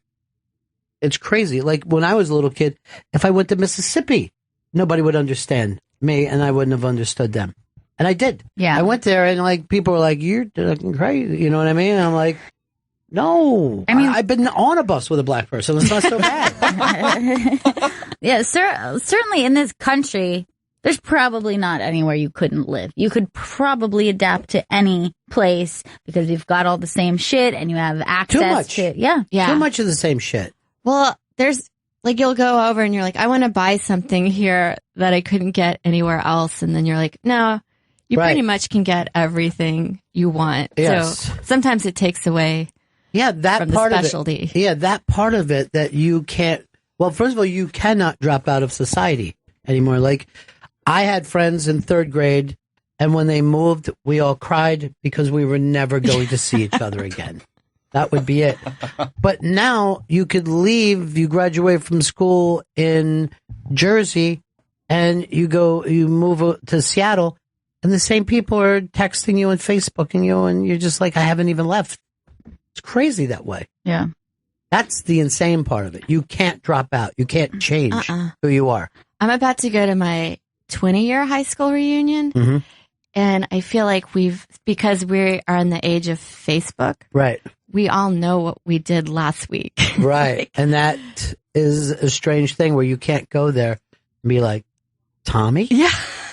A: It's crazy. Like when I was a little kid, if I went to Mississippi, nobody would understand me and I wouldn't have understood them. And I did.
B: Yeah.
A: I went there and like people were like, you're crazy. You know what I mean? And I'm like, no. I mean, I've been on a bus with a black person. It's not so bad.
B: Yeah, certainly in this country, there's probably not anywhere you couldn't live. You could probably adapt to any place because you've got all the same shit and you have access to
A: Too much of the same shit.
M: Well, there's like, you'll go over and you're like, I want to buy something here that I couldn't get anywhere else. And then you're like, no, you pretty much can get everything you want.
A: Yes.
M: So sometimes it takes away
A: that
M: from
A: part
M: the specialty.
A: Of it. Yeah, that part of it that you can't, well, first of all, you cannot drop out of society anymore. Like, I had friends in third grade, and when they moved, we all cried because we were never going to see each other again. That would be it. But now you could leave, you graduate from school in Jersey, and you move to Seattle, and the same people are texting you and Facebooking you, and you're just like, I haven't even left. It's crazy that way.
B: Yeah.
A: That's the insane part of it. You can't drop out. You can't change who you are.
M: I'm about to go to my 20-year high school reunion.
A: Mm-hmm.
M: And I feel like because we are in the age of Facebook.
A: Right.
M: We all know what we did last week.
A: Right. And that is a strange thing where you can't go there and be like, Tommy?
M: Yeah.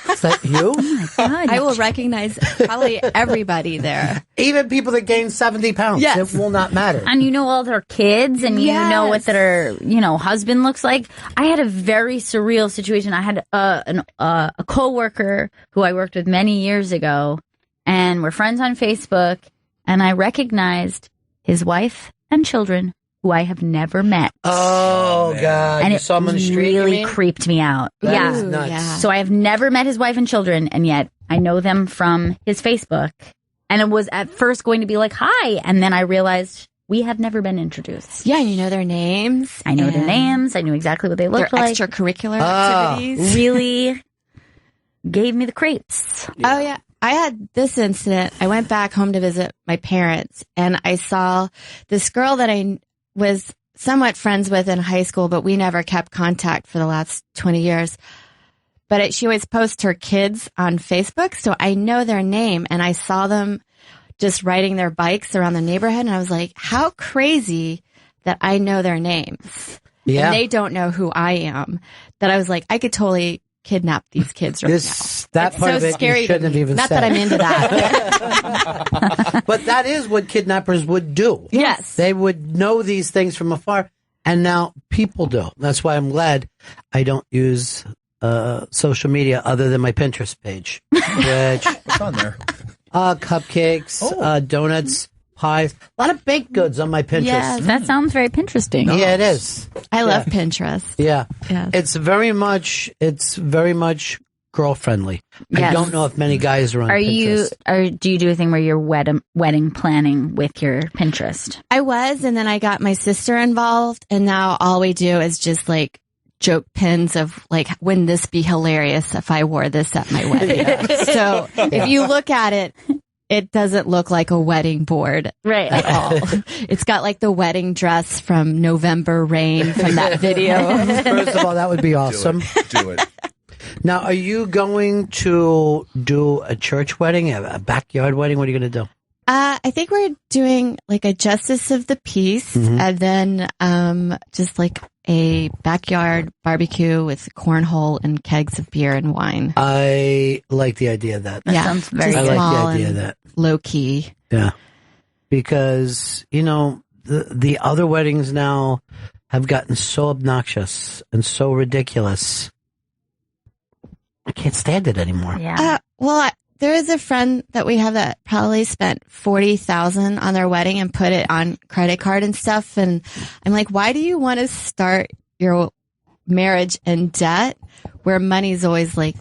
A: Is that you?
B: my God.
M: I will recognize probably everybody there.
A: Even people that gain 70 pounds.
M: Yes.
A: It will not matter.
B: And you know all their kids, and you know what their, husband looks like. I had a very surreal situation. I had a coworker who I worked with many years ago, and we're friends on Facebook, and I recognized his wife and children who I have never met.
A: Oh, God.
B: And
A: you
B: it
A: saw him on the street,
B: really creeped me out.
A: That is nuts.
M: Yeah.
B: So I have never met his wife and children, and yet I know them from his Facebook. And it was at first going to be like, hi. And then I realized we have never been introduced.
M: Yeah, you know their names.
B: I know their names. I knew exactly what they looked
M: their
B: like.
M: Extracurricular activities.
B: Really gave me the creeps.
M: Oh, yeah. I had this incident. I went back home to visit my parents, and I saw this girl that I was somewhat friends with in high school, but we never kept contact for the last 20 years. But she always posts her kids on Facebook, so I know their name, and I saw them just riding their bikes around the neighborhood, and I was like, how crazy that I know their names.
A: Yeah.
M: And they don't know who I am. That I was like, I could totally kidnap these kids right now.
A: That
M: it's
A: part
M: so
A: of it
M: scary
A: you shouldn't have even
M: Not
A: said.
M: that I'm into that.
A: But that is what kidnappers would do.
M: Yes.
A: They would know these things from afar, and now people do. That's why I'm glad I don't use social media other than my Pinterest page. Which,
C: what's on there?
A: Cupcakes, donuts, pies. A lot of baked goods on my Pinterest.
B: Yes, that sounds very Pinteresting.
A: Yeah, it is.
M: I love Pinterest.
A: Yeah.
M: Yes.
A: It's very much girl friendly. I
B: Yes.
A: don't know if many guys are on Pinterest.
B: Do you do a thing where you're wedding planning with your Pinterest?
M: I was, and then I got my sister involved, and now all we do is just like joke pins of like, wouldn't this be hilarious if I wore this at my wedding? So if you look at it, it doesn't look like a wedding board
B: right
M: at all. It's got like the wedding dress from November Rain from that video.
A: First of all, that would be awesome.
C: Do it.
A: Now, are you going to do a church wedding, a backyard wedding? What are you going to do?
M: I think we're doing like a justice of the peace, and then just like a backyard barbecue with cornhole and kegs of beer and wine.
A: I like the idea of that.
B: That sounds very
A: I
B: good.
A: like the idea of that.
M: Low key.
A: Yeah. Because, the other weddings now have gotten so obnoxious and so ridiculous. I can't stand it anymore.
B: Yeah.
M: There is a friend that we have that probably spent $40,000 on their wedding and put it on credit card and stuff. And I'm like, why do you want to start your marriage in debt where money's always like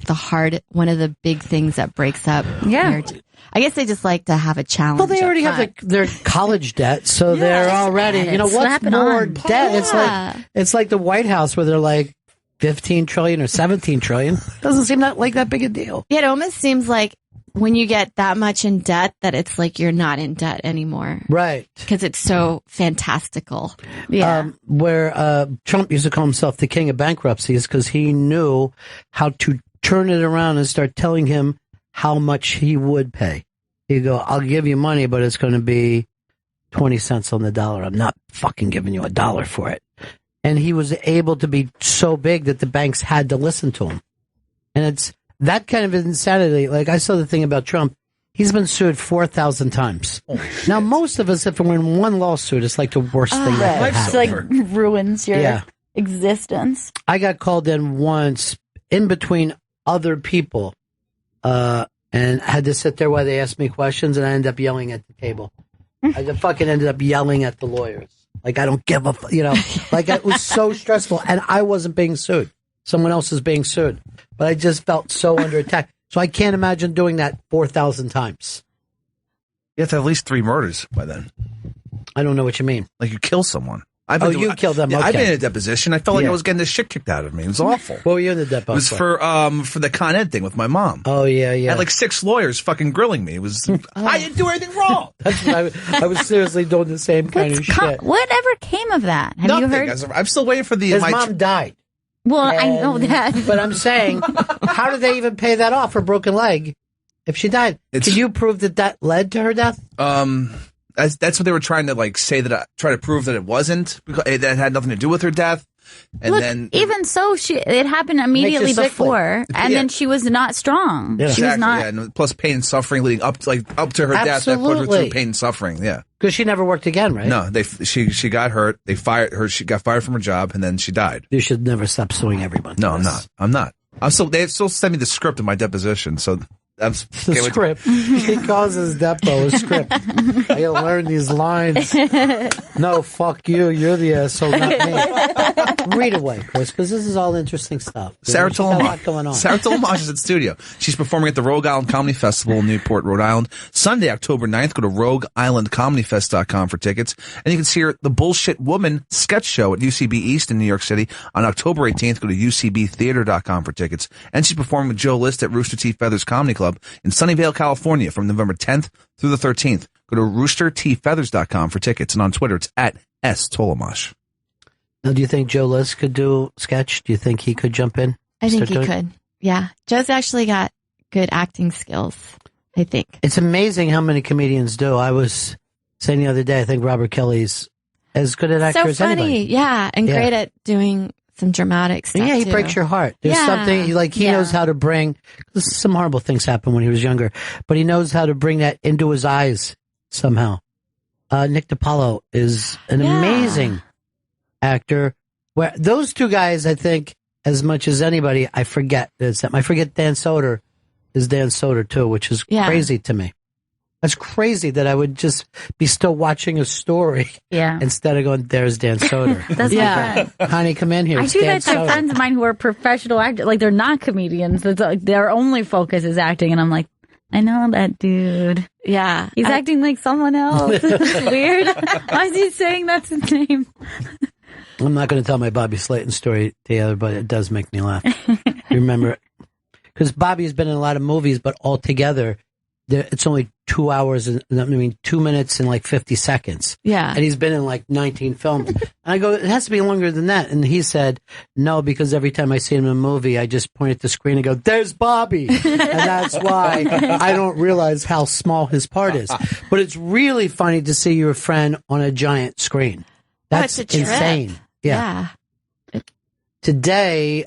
M: one of the big things that breaks up marriage? I guess they just like to have a challenge.
A: Well, they already have their college debt, so they're already, what's
B: Slap it
A: more
B: on.
A: debt? It's like the White House where they're like 15 trillion or 17 trillion. Doesn't seem like that big a deal.
M: Yeah, it almost seems like when you get that much in debt that it's like you're not in debt anymore.
A: Right.
M: Because it's so fantastical.
B: Yeah.
A: Where Trump used to call himself the king of bankruptcies because he knew how to turn it around and start telling him how much he would pay. He'd go, I'll give you money, but it's going to be 20 cents on the dollar. I'm not fucking giving you $1 for it. And he was able to be so big that the banks had to listen to him. And it's that kind of insanity. Like I saw the thing about Trump. He's been sued 4,000 times. Now, most of us, if we're in one lawsuit, it's like the worst thing that could
B: It's
A: happen.
B: like ruins your existence.
A: I got called in once in between other people and had to sit there while they asked me questions, and I ended up yelling at the table. I fucking ended up yelling at the lawyers. Like, I don't give a like it was so stressful, and I wasn't being sued. Someone else is being sued. But I just felt so under attack. So I can't imagine doing that 4,000 times.
C: You have to have at least 3 murders by then.
A: I don't know what you mean.
C: Like you kill someone.
A: You killed them.
C: Yeah,
A: Okay.
C: I've been in a deposition. I felt like I was getting the shit kicked out of me. It was awful.
A: What were you in the deposition?
C: It was for the Con Ed thing with my mom.
A: Oh, yeah.
C: I had like 6 lawyers fucking grilling me. It was I didn't do anything wrong.
A: That's what I was seriously doing the same kind of shit.
B: Whatever came of that? Have
C: Nothing.
B: you heard?
C: I'm still waiting for
A: His mom died.
B: Well, I know that.
A: But I'm saying, how did they even pay that off, her broken leg, if she died? Can you prove that led to her death?
C: That's what they were trying to like say try to prove that it wasn't, because that had nothing to do with her death. And
B: Look,
C: then
B: even so, it happened immediately before, and then she was not strong.
C: Yeah.
B: She was not.
C: Yeah, and plus pain and suffering leading up to her death. That put her through pain and suffering. Yeah,
A: because she never worked again, right?
C: No, she got hurt. They fired her. She got fired from her job, and then she died.
A: You should never stop suing everyone.
C: No, I'm not. They still sent me the script of my deposition, so. The
A: script. He calls his depo a script. I gotta learn these lines. No, fuck you. You're the asshole, not me. Read away, Chris, because this is all interesting stuff.
C: Sarah Tollemache.
A: Going on.
C: Sarah Tollemache is in studio. She's performing at the Rogue Island Comedy Festival in Newport, Rhode Island, Sunday, October 9th. Go to RogueIslandComedyFest.com for tickets. And you can see her The Bullshit Woman sketch show at UCB East in New York City on October 18th. Go to UCBtheater.com for tickets. And she's performing with Joe List at Rooster Teeth Feathers Comedy Club in Sunnyvale, California from November 10th through the 13th. Go to roosterteethfeathers.com for tickets. And on Twitter, it's at @Tollemache.
A: Now, do you think Joe List could do a sketch? Do you think he could jump in?
M: I think he could. Yeah. Joe's actually got good acting skills, I think.
A: It's amazing how many comedians do. I was saying the other day, I think Robert Kelly's as good an actor as anybody.
M: So funny. Yeah. And great at doing some dramatic stuff.
A: Yeah, he breaks your heart. There's something like he knows how to bring. Some horrible things happened when he was younger, but he knows how to bring that into his eyes somehow. Nick DiPaolo is an amazing actor. Where those two guys, I think, as much as anybody, I forget Dan Soder is Dan Soder too, which is crazy to me. That's crazy that I would just be still watching a story instead of going, there's Dan Soder.
B: That's my friend.
A: Honey, come in here.
B: I
A: It's
B: do
A: Dan
B: that to
A: Soder.
B: friends of mine who are professional actors. Like, they're not comedians. It's like their only focus is acting. And I'm like, I know that dude.
M: Yeah.
B: He's acting like someone else. It's weird. Why is he saying that's his name?
A: I'm not going to tell my Bobby Slayton story together, but it does make me laugh. You remember? Because Bobby's been in a lot of movies, but altogether, it's only 2 hours, 2 minutes and like 50 seconds.
M: Yeah.
A: And he's been in like 19 films. And I go, it has to be longer than that. And he said, no, because every time I see him in a movie, I just point at the screen and go, there's Bobby. And that's why I don't realize how small his part is. But it's really funny to see your friend on a giant screen. That's
M: it's a trip.
A: insane. Yeah. Today,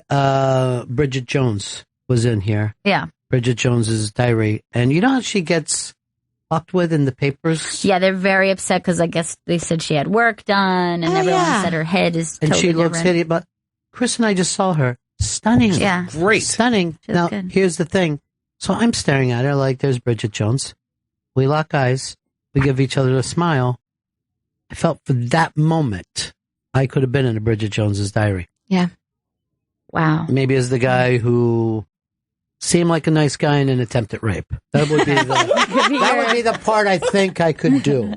A: Bridget Jones was in here.
B: Yeah.
A: Bridget Jones's diary. And you know how she gets fucked with in the papers?
B: Yeah, they're very upset because I guess they said she had work done and everyone said her head is
A: And
B: totally
A: she looks
B: different.
A: hideous. But Chris and I just saw her. Stunning.
B: Yeah.
C: Great.
A: Stunning.
B: She's
A: Now,
B: good.
A: here's the thing. So I'm staring at her like there's Bridget Jones. We lock eyes. We give each other a smile. I felt for that moment I could have been in a Bridget Jones's diary.
M: Yeah.
B: Wow.
A: Maybe as the guy who seemed like a nice guy in an attempt at rape. That would be the part I think I could do.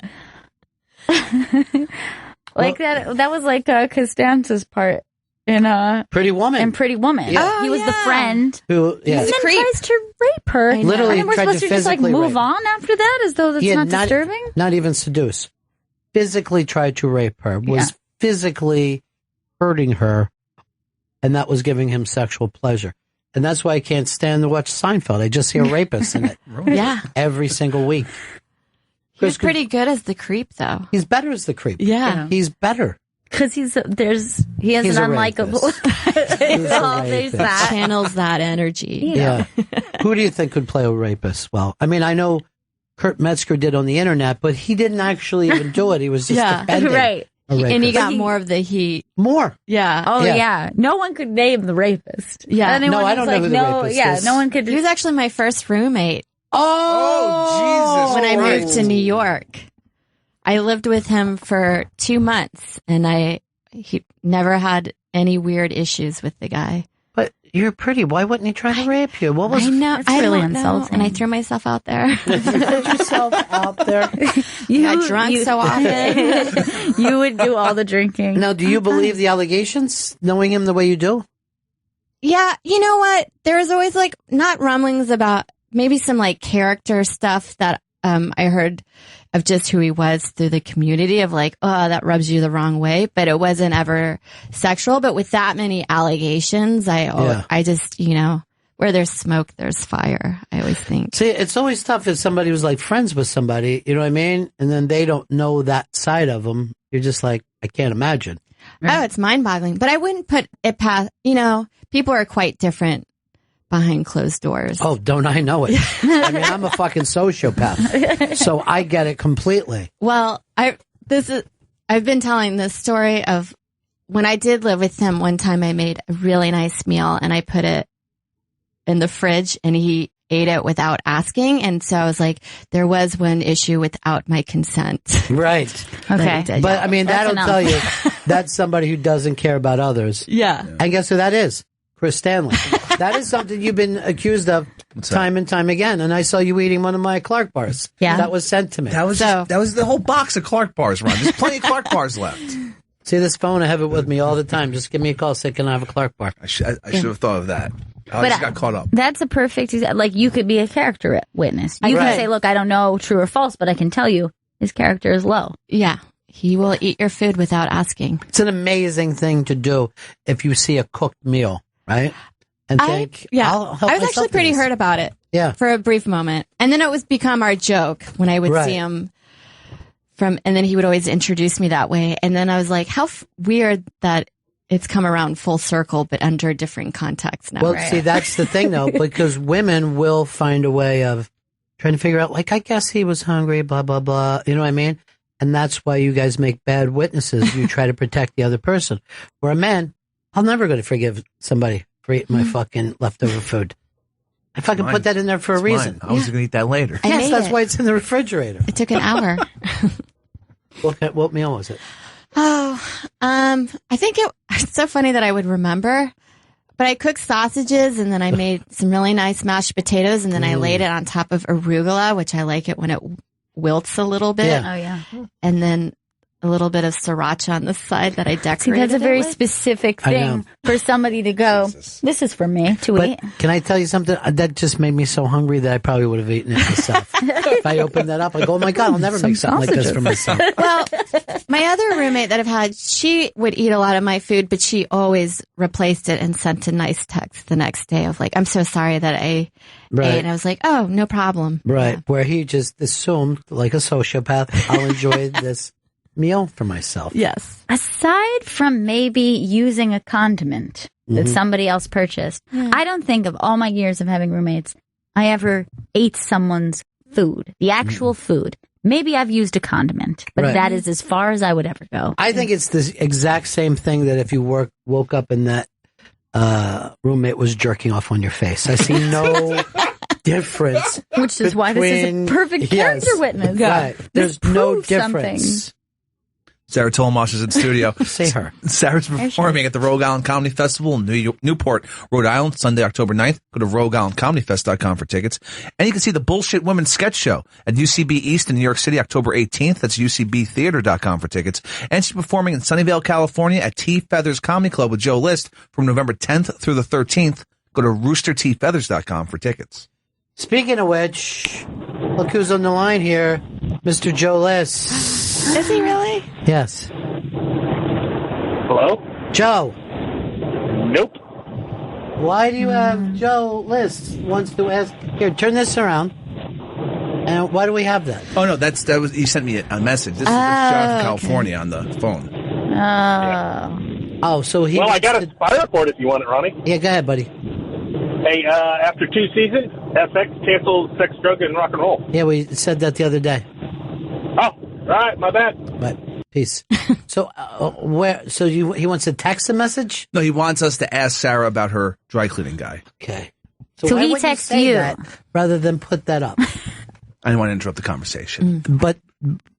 B: Like that was like Costanza's part in
A: Pretty Woman.
B: In Pretty Woman.
A: Yeah.
B: He was the friend
A: Who? Yeah.
B: and then tries to rape her.
A: I know. Literally
B: and then we're
A: tried
B: supposed
A: to
B: to just like
A: physically
B: move
A: rape.
B: on after that as though that's
A: He had
B: not disturbing.
A: Not even seduce. Physically tried to rape her. Was physically hurting her, and that was giving him sexual pleasure. And that's why I can't stand to watch Seinfeld. I just see a rapist in it.
M: Yeah.
A: Every single week.
M: He's pretty good as the creep, though.
A: He's better as the creep.
M: Yeah.
A: He's better.
B: Because he has
A: He's
B: an
A: a
B: unlikable.
A: rapist.
B: that.
M: Channels that energy.
A: Yeah. Who do you think could play a rapist? Well, I mean, I know Kurt Metzger did on the internet, but he didn't actually even do it. He was just defending
B: Right.
A: a rapist.
M: And he got more of the heat.
A: More.
M: Yeah.
B: Oh yeah. No one could name the rapist.
M: Yeah.
B: Anyone
A: No, I
B: was
A: don't know
B: like,
A: who the
B: no,
A: rapist
B: yeah,
A: is.
B: no one could.
M: He was actually my first roommate
A: Oh,
C: Jesus.
M: when I moved to New York. I lived with him for 2 months, and he never had any weird issues with the guy.
A: But you're pretty. Why wouldn't he try to rape you? What was
M: I know.
B: That's
M: I
B: really
M: don't know.
B: insulting.
M: And I threw myself out there.
A: Put yourself out there?
M: You got drunk so often.
B: You would do all the drinking.
A: Now, do you believe the allegations, knowing him the way you do?
M: Yeah, you know what? There was always like not rumblings about maybe some like character stuff that I heard of just who he was through the community of like, oh, that rubs you the wrong way, but it wasn't ever sexual. But with that many allegations, I just, where there's smoke, there's fire. I always think.
A: See, it's always tough if somebody was like friends with somebody, you know what I mean? And then they don't know that side of them. you're just like, I can't imagine.
M: Oh, it's mind-boggling. But I wouldn't put it past, people are quite different behind closed doors.
A: Oh, don't I know it? I mean, I'm a fucking sociopath, so I get it completely.
M: Well, I've been telling this story of when I did live with him. One time I made a really nice meal and I put it in the fridge and he ate it without asking. And so I was like, there was one issue without my consent.
A: Right.
B: Okay.
A: But I mean, that'll tell you that's somebody who doesn't care about others.
M: Yeah.
A: And guess who that is? Chris Stanley. That is something you've been accused of time and time again. And I saw you eating one of my Clark bars.
B: Yeah.
A: That was sent to me.
C: That was the whole box of Clark bars, Ron. There's plenty of Clark bars left.
A: See this phone? I have it with me all the time. Just give me a call. Say, can I have a Clark bar?
C: I should have thought of that. I just got caught up.
B: That's a perfect example. Like, you could be a character witness. You can say, look, I don't know true or false, but I can tell you his character is low.
M: Yeah. He will eat your food without asking.
A: It's an amazing thing to do if you see a cooked meal, right? And think, I'll help
M: I was
A: myself
M: actually
A: to
M: pretty
A: this.
M: hurt about it.
A: Yeah.
M: For a brief moment. And then it was become our joke when I would see him and then he would always introduce me that way. And then I was like, how weird that it's come around full circle, but under a different context now.
A: Well, see, that's the thing, though, because women will find a way of trying to figure out, like, I guess he was hungry, blah, blah, blah. You know what I mean? And that's why you guys make bad witnesses. You try to protect the other person. Where a man, I'm never going to forgive somebody for eating my fucking leftover food. I fucking put that in there for a reason.
C: I was going to eat that later.
A: Yes, that's why it's in the refrigerator.
M: It took an hour.
A: What meal was it?
M: Oh, I think it's so funny that I would remember, but I cooked sausages and then I made some really nice mashed potatoes and then I laid it on top of arugula, which I like it when it wilts a little bit.
B: Yeah. Oh, yeah.
M: And then a little bit of sriracha on the side that I decorated.
B: See, that's a very
M: with.
B: specific thing for somebody to go, this is for me to eat.
A: Can I tell you something? That just made me so hungry that I probably would have eaten it myself. If I opened that up, I go, oh my God, I'll never make something like this for myself.
M: Well, my other roommate that I've had, she would eat a lot of my food, but she always replaced it and sent a nice text the next day of like, I'm so sorry that I ate. And I was like, oh, no problem.
A: Right.
M: Yeah.
A: Where he just assumed, like a sociopath, I'll enjoy this meal for myself.
M: Yes.
B: Aside from maybe using a condiment that somebody else purchased, I don't think of all my years of having roommates, I ever ate someone's food, the actual food. Maybe I've used a condiment, but that is as far as I would ever go.
A: I think it's the exact same thing that if you woke up and that roommate was jerking off on your face. I see no difference.
B: Which is why this is a perfect character witness.
A: Right. There's no difference.
C: Sarah Tollemache is in studio.
A: Say her.
C: Sarah's performing at the Rogue Island Comedy Festival in Newport, Rhode Island, Sunday, October 9th. Go to RogueIslandComedyFest.com for tickets. And you can see the Bullshit Women sketch show at UCB East in New York City, October 18th. That's UCBtheater.com for tickets. And she's performing in Sunnyvale, California at T Feathers Comedy Club with Joe List from November 10th through the 13th. Go to roostertfeathers.com for tickets.
A: Speaking of which, look who's on the line here. Mr. Joe List.
M: Is he really?
A: Yes.
N: Hello?
A: Joe.
N: Nope.
A: Why do you have Joe List wants to ask? Here, turn this around. And why do we have that?
C: Oh no, that was he sent me a message. This is John from California on the phone.
A: Oh, so he.
N: Well, I got a spy report if you want it, Ronnie.
A: Yeah, go ahead, buddy.
N: Hey, after 2 seasons, FX canceled Sex, Drug, and Rock and Roll.
A: Yeah, we said that the other day.
N: Oh, right, my bad.
A: But peace. So where? So he wants to text a message?
C: No, he wants us to ask Sarah about her dry cleaning guy.
A: Okay.
B: So
A: why
B: he
A: wouldn't
B: texts
A: say
B: you
A: that rather than put that up.
C: I didn't want to interrupt the conversation.
A: But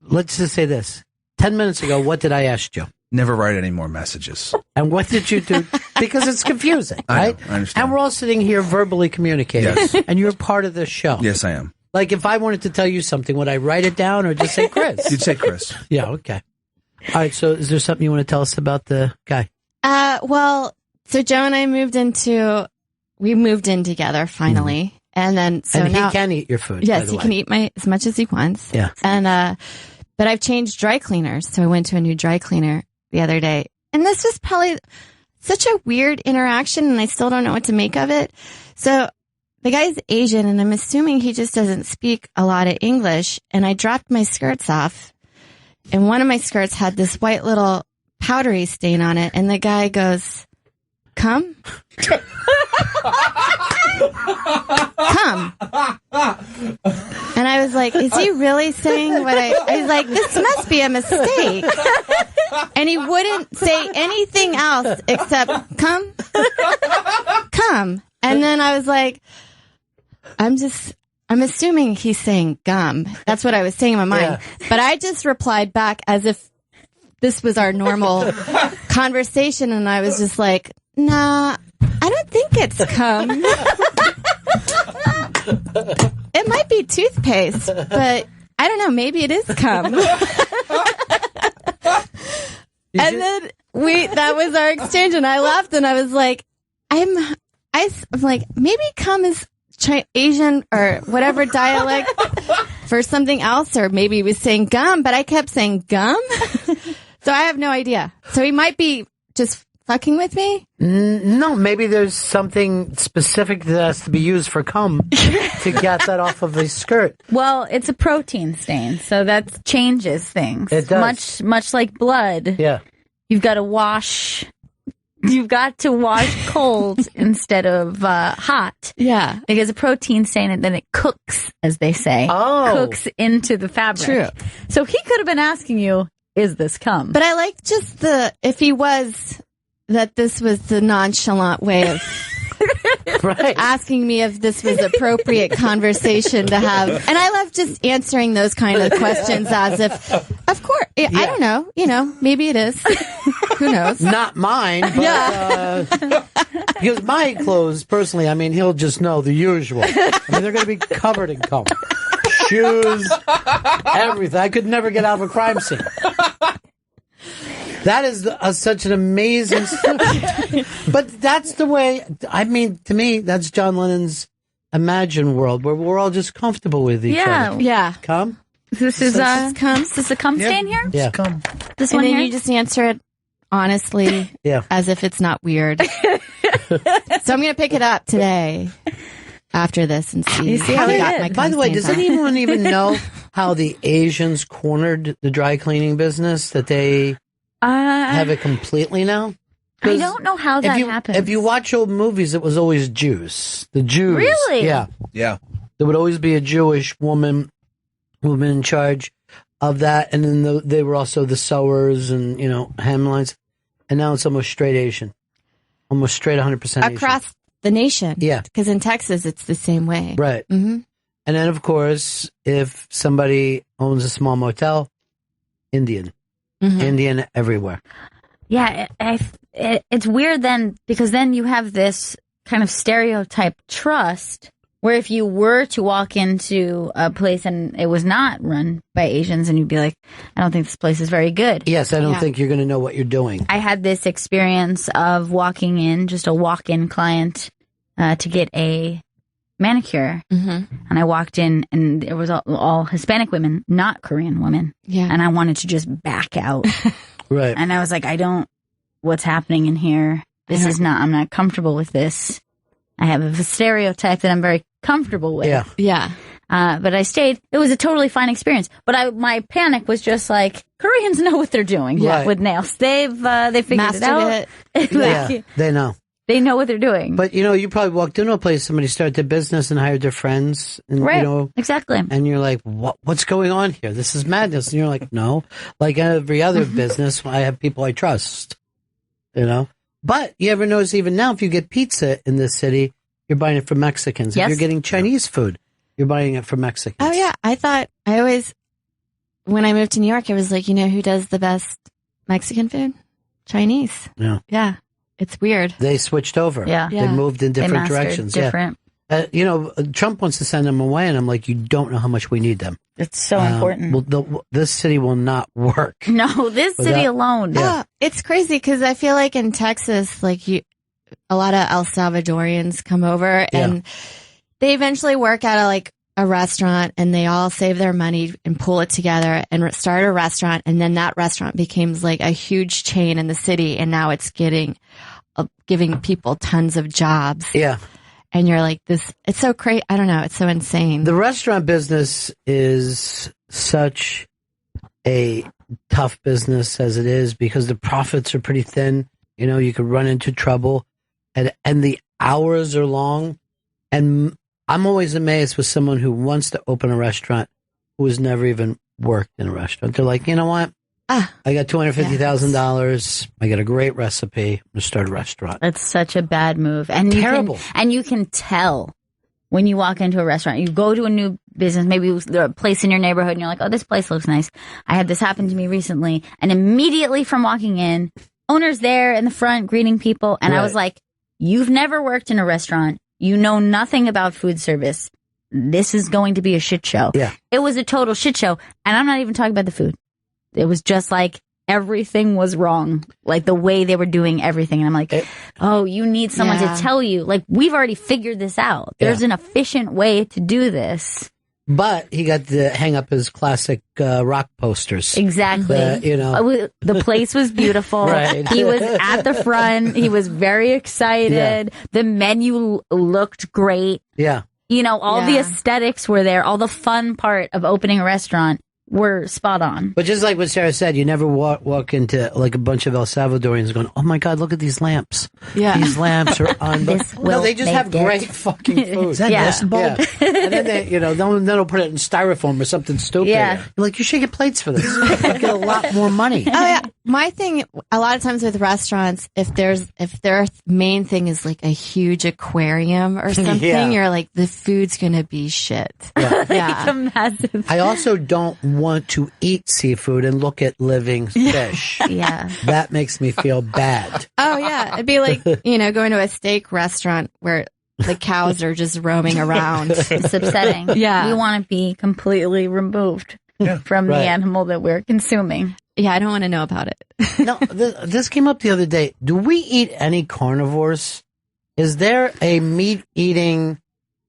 A: let's just say this: 10 minutes ago, what did I ask you?
C: Never write any more messages.
A: And what did you do? Because it's confusing, right?
C: I understand.
A: And we're all sitting here verbally communicating.
C: Yes.
A: And you're part of this show.
C: Yes, I am.
A: Like, if I wanted to tell you something, would I write it down or just say Chris?
C: You'd say Chris.
A: Yeah, okay. All right, so is there something you want to tell us about the guy?
M: Well, so Joe and I moved in together finally. And then, so
A: and
M: now
A: he can eat your food.
M: Yes, he can eat as much as he wants.
A: Yeah.
M: And, but I've changed dry cleaners. So I went to a new dry cleaner the other day. And this was probably such a weird interaction, and I still don't know what to make of it. So the guy's Asian, and I'm assuming he just doesn't speak a lot of English. And I dropped my skirts off. and one of my skirts had this white little powdery stain on it, and the guy goes, "Come." Come. And I was like, is he really saying what I was like, this must be a mistake. And he wouldn't say anything else except come. And then I was like, I'm assuming he's saying gum. That's what I was saying in my mind. Yeah. But I just replied back as if this was our normal conversation. And I was just like, nah, I don't think it's cum. It might be toothpaste, but I don't know. Maybe it is cum. And then that was our exchange, and I laughed, and I was like, I'm like, maybe cum is Asian or whatever dialect for something else, or maybe he was saying gum, but I kept saying gum. So I have no idea. So he might be just fucking with me?
A: No, maybe there's something specific that has to be used for cum to get that off of his skirt.
B: Well, it's a protein stain, so that changes things.
A: It does.
B: Much like blood.
A: Yeah.
B: You've got to wash cold instead of hot.
M: Yeah.
B: Because a protein stain, and then it cooks, as they say.
A: Oh.
B: Cooks into the fabric.
M: True.
B: So he could have been asking you, is this cum?
M: But I like just if he was... that this was the nonchalant way of asking me if this was appropriate conversation to have. And I love just answering those kind of questions as if, of course, I don't know, maybe it is. Who knows?
A: Not mine, but, because my clothes, personally, I mean, he'll just know the usual. I mean, they're going to be covered in cum. Shoes, everything. I could never get out of a crime scene. That is such an amazing story. But that's the way, I mean, to me, that's John Lennon's Imagine world, where we're all just comfortable with each other.
M: Yeah.
A: Cum?
B: This is a cum stain here?
A: Yeah.
D: Cum.
M: This one here? You just answer it honestly, as if it's not weird. So I'm going to pick it up today after this and see how I got my cum.
A: By the way, does
M: stains on.
A: anyone even know how the Asians cornered the dry cleaning business, that they... have it completely now?
B: I don't know how that happens.
A: If you watch old movies, it was always Jews. The Jews.
B: Really?
A: Yeah.
C: Yeah.
A: There would always be a Jewish woman in charge of that. And then they were also the sewers and, hemlines. And now it's almost straight Asian. Almost straight 100% Asian.
M: Across the nation.
A: Yeah.
M: Because in Texas, it's the same way.
A: Right.
M: Mm-hmm.
A: And then, of course, if somebody owns a small motel, Indian.
M: Mm-hmm.
A: Indian everywhere.
B: Yeah, it's weird then, because then you have this kind of stereotype trust where if you were to walk into a place and it was not run by Asians, and you'd be like, I don't think this place is very good.
A: Yes, I don't think you're going to know what you're doing.
B: I had this experience of walking in, just a walk-in client, to get a manicure.
M: Mm-hmm. And
B: I walked in, and it was all Hispanic women, not Korean women.
M: Yeah.
B: And I wanted to just back out.
A: Right.
B: And I was like, what's happening in here? I'm not comfortable with this. I have a stereotype that I'm very comfortable with.
A: Yeah.
M: Yeah.
B: But I stayed. It was a totally fine experience. But my panic was just like, Koreans know what they're doing with nails. They've figured it out.
A: Yeah, they know.
B: They know what they're doing.
A: But, you probably walked into a place, somebody started their business and hired their friends. And,
B: right, exactly.
A: And you're like, what's going on here? This is madness. And you're like, no. Like every other business, I have people I trust, But you ever notice even now, if you get pizza in this city, you're buying it from Mexicans.
B: Yes.
A: If you're getting Chinese food, you're buying it from Mexicans.
M: Oh, yeah. When I moved to New York, I was like, who does the best Mexican food? Chinese.
A: Yeah.
M: Yeah. It's weird.
A: They switched over.
B: Yeah.
A: They moved in different directions.
B: Different.
A: Yeah. Trump wants to send them away, and I'm like, you don't know how much we need them.
B: It's so important.
A: This city will not work.
B: No, this city alone.
M: Yeah. It's crazy because I feel like in Texas, a lot of El Salvadorians come over and they eventually work at a restaurant, and they all save their money and pull it together and start a restaurant. And then that restaurant becomes a huge chain in the city. And now it's giving people tons of jobs.
A: Yeah.
M: And you're like, it's so crazy. I don't know. It's so insane.
A: The restaurant business is such a tough business as it is because the profits are pretty thin. You know, you could run into trouble, and the hours are long. And I'm always amazed with someone who wants to open a restaurant who has never even worked in a restaurant. They're like, you know what? I got $250,000. I got a great recipe. I'm going to start a restaurant.
B: That's such a bad move. And
A: Terrible.
B: You can tell when you walk into a restaurant. You go to a new business, maybe there's a place in your neighborhood, and you're like, oh, this place looks nice. I had this happen to me recently. And immediately from walking in, owner's there in the front greeting people. And I was like, you've never worked in a restaurant. You know nothing about food service. This is going to be a shit show.
A: Yeah.
B: It was a total shit show. And I'm not even talking about the food. It was just like everything was wrong, like the way they were doing everything. And I'm like, oh, you need someone to tell you. Like, we've already figured this out. There's an efficient way to do this.
A: But he got to hang up his classic rock posters.
B: Exactly.
A: You know,
B: the place was beautiful.
A: Right.
B: He was at the front. He was very excited.
A: Yeah.
B: The menu looked great.
A: Yeah.
B: You know, all the aesthetics were there. All the fun part of opening a restaurant were spot on.
A: But just like what Sarah said, you never walk into like a bunch of El Salvadorians going, oh my God, look at these lamps.
M: Yeah.
A: These lamps are unbelievable. No, they just have great fucking food.
C: Is that nesting bulb?
A: And then they, you know, then they'll put it in styrofoam or something stupid.
B: Yeah.
A: You're like, you should get plates for this. You'll get a lot more money.
M: Oh yeah, my thing. A lot of times with restaurants, if their main thing is like a huge aquarium or something, you're like, the food's gonna be shit.
A: Yeah.
B: It's a massive.
A: I also don't want to eat seafood and look at living fish.
B: Yeah.
A: That makes me feel bad.
M: Oh yeah, it'd be like, you know, going to a steak restaurant where the cows are just roaming around.
B: It's upsetting.
M: Yeah.
B: We want to be completely removed from the animal that we're consuming.
M: Yeah, I don't want to know about it.
A: No, this came up the other day. Do we eat any carnivores? Is there a meat-eating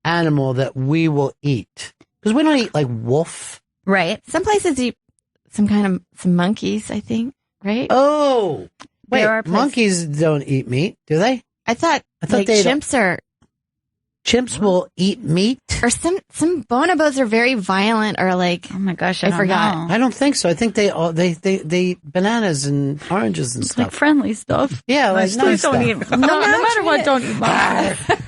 A: animal that we will eat? Because we don't eat like wolf.
B: Right.
M: Some places eat some monkeys, I think, right?
A: Oh, wait, monkeys don't eat meat, do they?
M: I thought like
A: they
M: chimps
A: will eat meat,
M: or some bonobos are very violent, or like,
B: oh my gosh,
M: I forgot.
A: I don't think so. I think they eat bananas and oranges and stuff,
B: like friendly stuff.
A: Yeah, like nice
B: don't
A: stuff.
B: eat. No matter what, don't eat.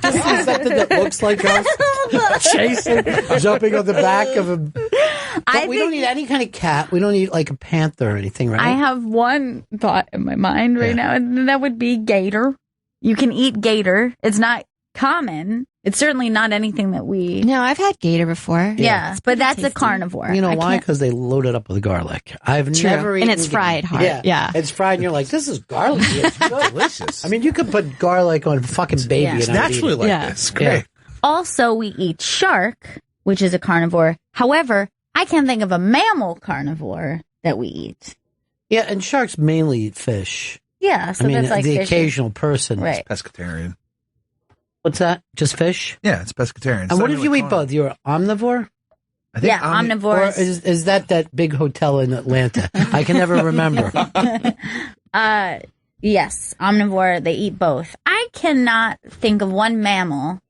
A: This is something that looks like us chasing, jumping on the back of a. But we don't eat any kind of cat. We don't eat like a panther or anything, right?
B: I have one thought in my mind right now, and that would be gator. You can eat gator. It's not common. It's certainly not anything that we.
M: No, I've had gator before.
B: Yeah, but that's a carnivore.
A: You know why? Because they load it up with garlic. I've never eaten.
M: And it's fried hard. Yeah.
A: It's fried, and you're like, this is garlic. It's delicious. I mean, you could put garlic on a fucking baby.
C: It's
A: and
C: naturally like this. Great.
A: Yeah.
B: Also, we eat shark, which is a carnivore. However, I can't think of a mammal carnivore that we eat.
A: Yeah, and sharks mainly eat fish.
B: Yeah, so
A: I mean,
B: that's like
A: the
B: fishy.
A: occasional person.
B: Right.
C: It's pescatarian.
A: What's that? Just fish?
C: Yeah, it's pescatarian.
A: And what if you eat both? You're omnivore?
C: I think
B: omnivores.
A: Or is that big hotel in Atlanta? I can never remember.
B: Yes, omnivore. They eat both. I cannot think of one mammal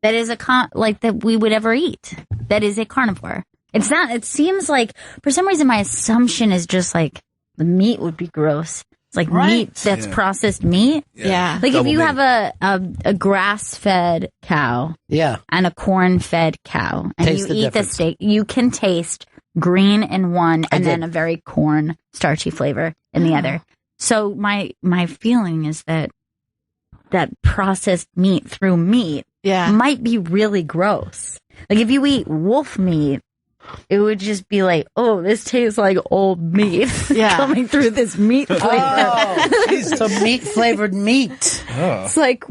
B: that is that we would ever eat. That is a carnivore. It's not. It seems like for some reason my assumption is just like the meat would be gross. It's like meat that's processed meat.
M: Yeah.
B: Like
C: Double
B: if you
C: meat.
B: have a grass-fed cow and a corn-fed cow and
A: Taste
B: you
A: the
B: eat
A: difference.
B: the steak, you can taste green in one and then a very corn starchy flavor in the other. So my feeling is that processed meat through meat might be really gross. Like if you eat wolf meat, it would just be like, oh, this tastes like old meat coming through this meat flavor.
A: Oh, it's a meat-flavored meat.
B: It's like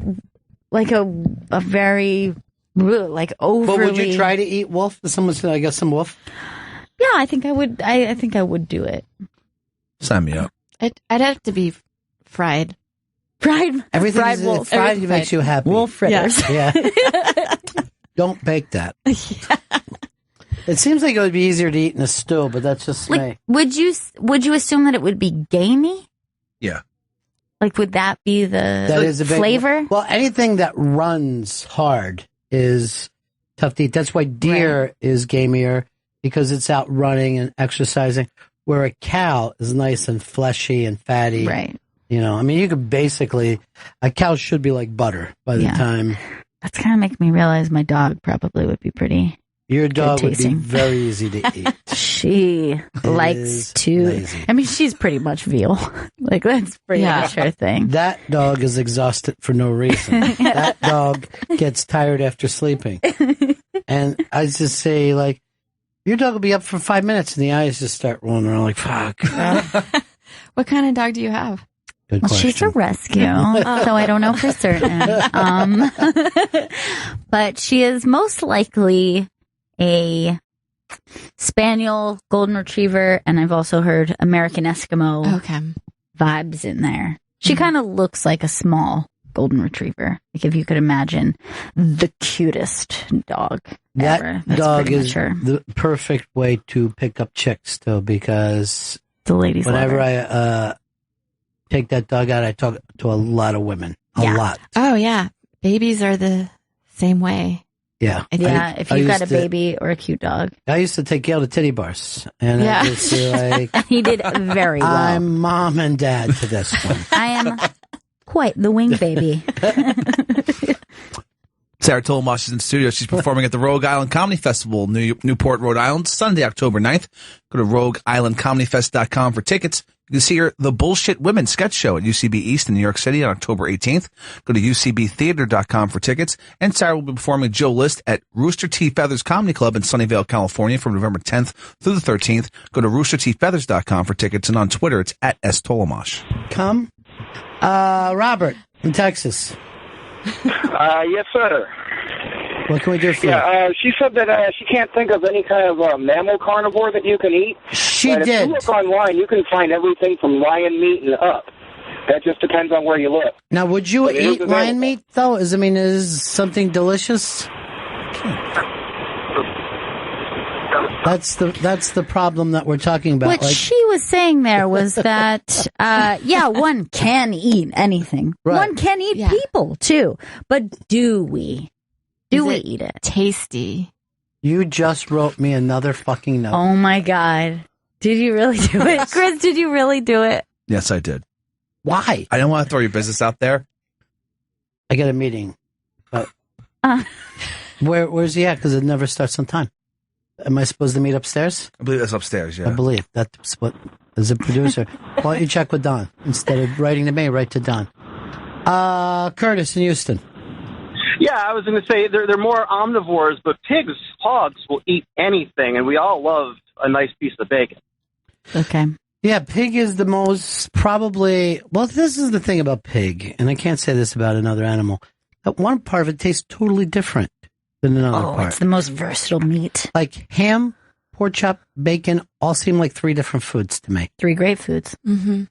B: a very, like overly.
A: But would you try to eat wolf? Someone said, I guess some wolf?
B: Yeah, I think I would. I think I would do it.
C: Sign me up.
M: I'd have to be fried.
B: Fried
A: Everything fried makes you happy.
B: Wolf fritters.
A: Yeah. Don't bake that. It seems like it would be easier to eat in a stew, but that's just me.
B: Would you assume that it would be gamey?
C: Yeah.
B: Like, would that be the flavor?
A: Well, anything that runs hard is tough to eat. That's why deer is gamier, because it's out running and exercising. where a cow is nice and fleshy and fatty.
B: Right.
A: You know, I mean, you could basically, a cow should be like butter by the time.
B: That's kind of making me realize my dog probably would be pretty.
A: Your dog would be
B: tasting.
A: very easy to eat.
B: She likes to.
A: lazy.
B: I mean, she's pretty much veal. Like, that's pretty much her thing.
A: That dog is exhausted for no reason. That dog gets tired after sleeping. And I just say, like, your dog will be up for 5 minutes and the eyes just start rolling around like, fuck.
M: What kind of dog do you have?
A: Good
B: Well,
A: question.
B: she's a rescue, so I don't know for certain. But she is most likely a Spaniel, Golden Retriever, and I've also heard American Eskimo vibes in there. She kind of looks like a small Golden Retriever. Like if you could imagine the cutest dog ever.
A: That
B: That's
A: dog
B: pretty
A: is
B: much her.
A: the perfect way to pick up chicks, though, because
B: the ladies
A: whenever
B: love her.
A: I take that dog out, I talk to a lot of women. A lot.
M: Oh, yeah. Babies are the same way.
A: Yeah.
B: Yeah, if you've got a
A: used to-
B: baby or a cute dog.
A: I used to take Gail to titty bars. And
B: Yeah.
A: I just be like,
B: He did very well.
A: I'm mom and dad to this one.
B: I am quite the wing baby.
C: Sarah Tollemache is in the studio. She's performing at the Rogue Island Comedy Festival, Newport, Rhode Island, Sunday, October 9th. Go to rogueislandcomedyfest.com for tickets. You can see her The Bullshit Women sketch show at UCB East in New York City on October 18th. Go to ucbtheater.com for tickets. And Sarah will be performing with Joe List at Rooster T. Feathers Comedy Club in Sunnyvale, California from November 10th through the 13th. Go to roostertfeathers.com for tickets. And on Twitter, it's at @stollemache.
A: Come. Robert in Texas.
O: Yes, sir.
A: What can we do for you?
O: Yeah, she said that she can't think of any kind of mammal carnivore that you can eat.
A: She
O: but
A: did.
O: If you look online, you can find everything from lion meat and up. That just depends on where you look.
A: Now, would you
O: But it is
A: eat
O: available.
A: lion meat, though? Is something delicious? That's the problem that we're talking about.
B: What she was saying there was that, one can eat anything.
A: Right.
B: One can eat people, too. But do we? Do we eat it?
M: Tasty.
A: You just wrote me another fucking note.
B: Oh, my God. Did you really do it? Chris, did you really do it?
C: Yes, I did.
A: Why?
C: I don't want to throw your business out there.
A: I got a meeting. But where's he at? Because it never starts on time. Am I supposed to meet upstairs?
C: I believe that's upstairs, yeah.
A: I believe that's what, as a producer, why don't you check with Don? Instead of writing to me, write to Don. Curtis in Houston.
P: Yeah, I was going to say they're more omnivores, but hogs will eat anything, and we all love a nice piece of bacon.
B: Okay.
A: Yeah, pig is the most probably. Well, this is the thing about pig, and I can't say this about another animal. But one part of it tastes totally different than another part.
B: It's the most versatile meat.
A: Like ham, pork chop, bacon, all seem like three different foods to me.
B: 3 great foods.
M: Mm-hmm.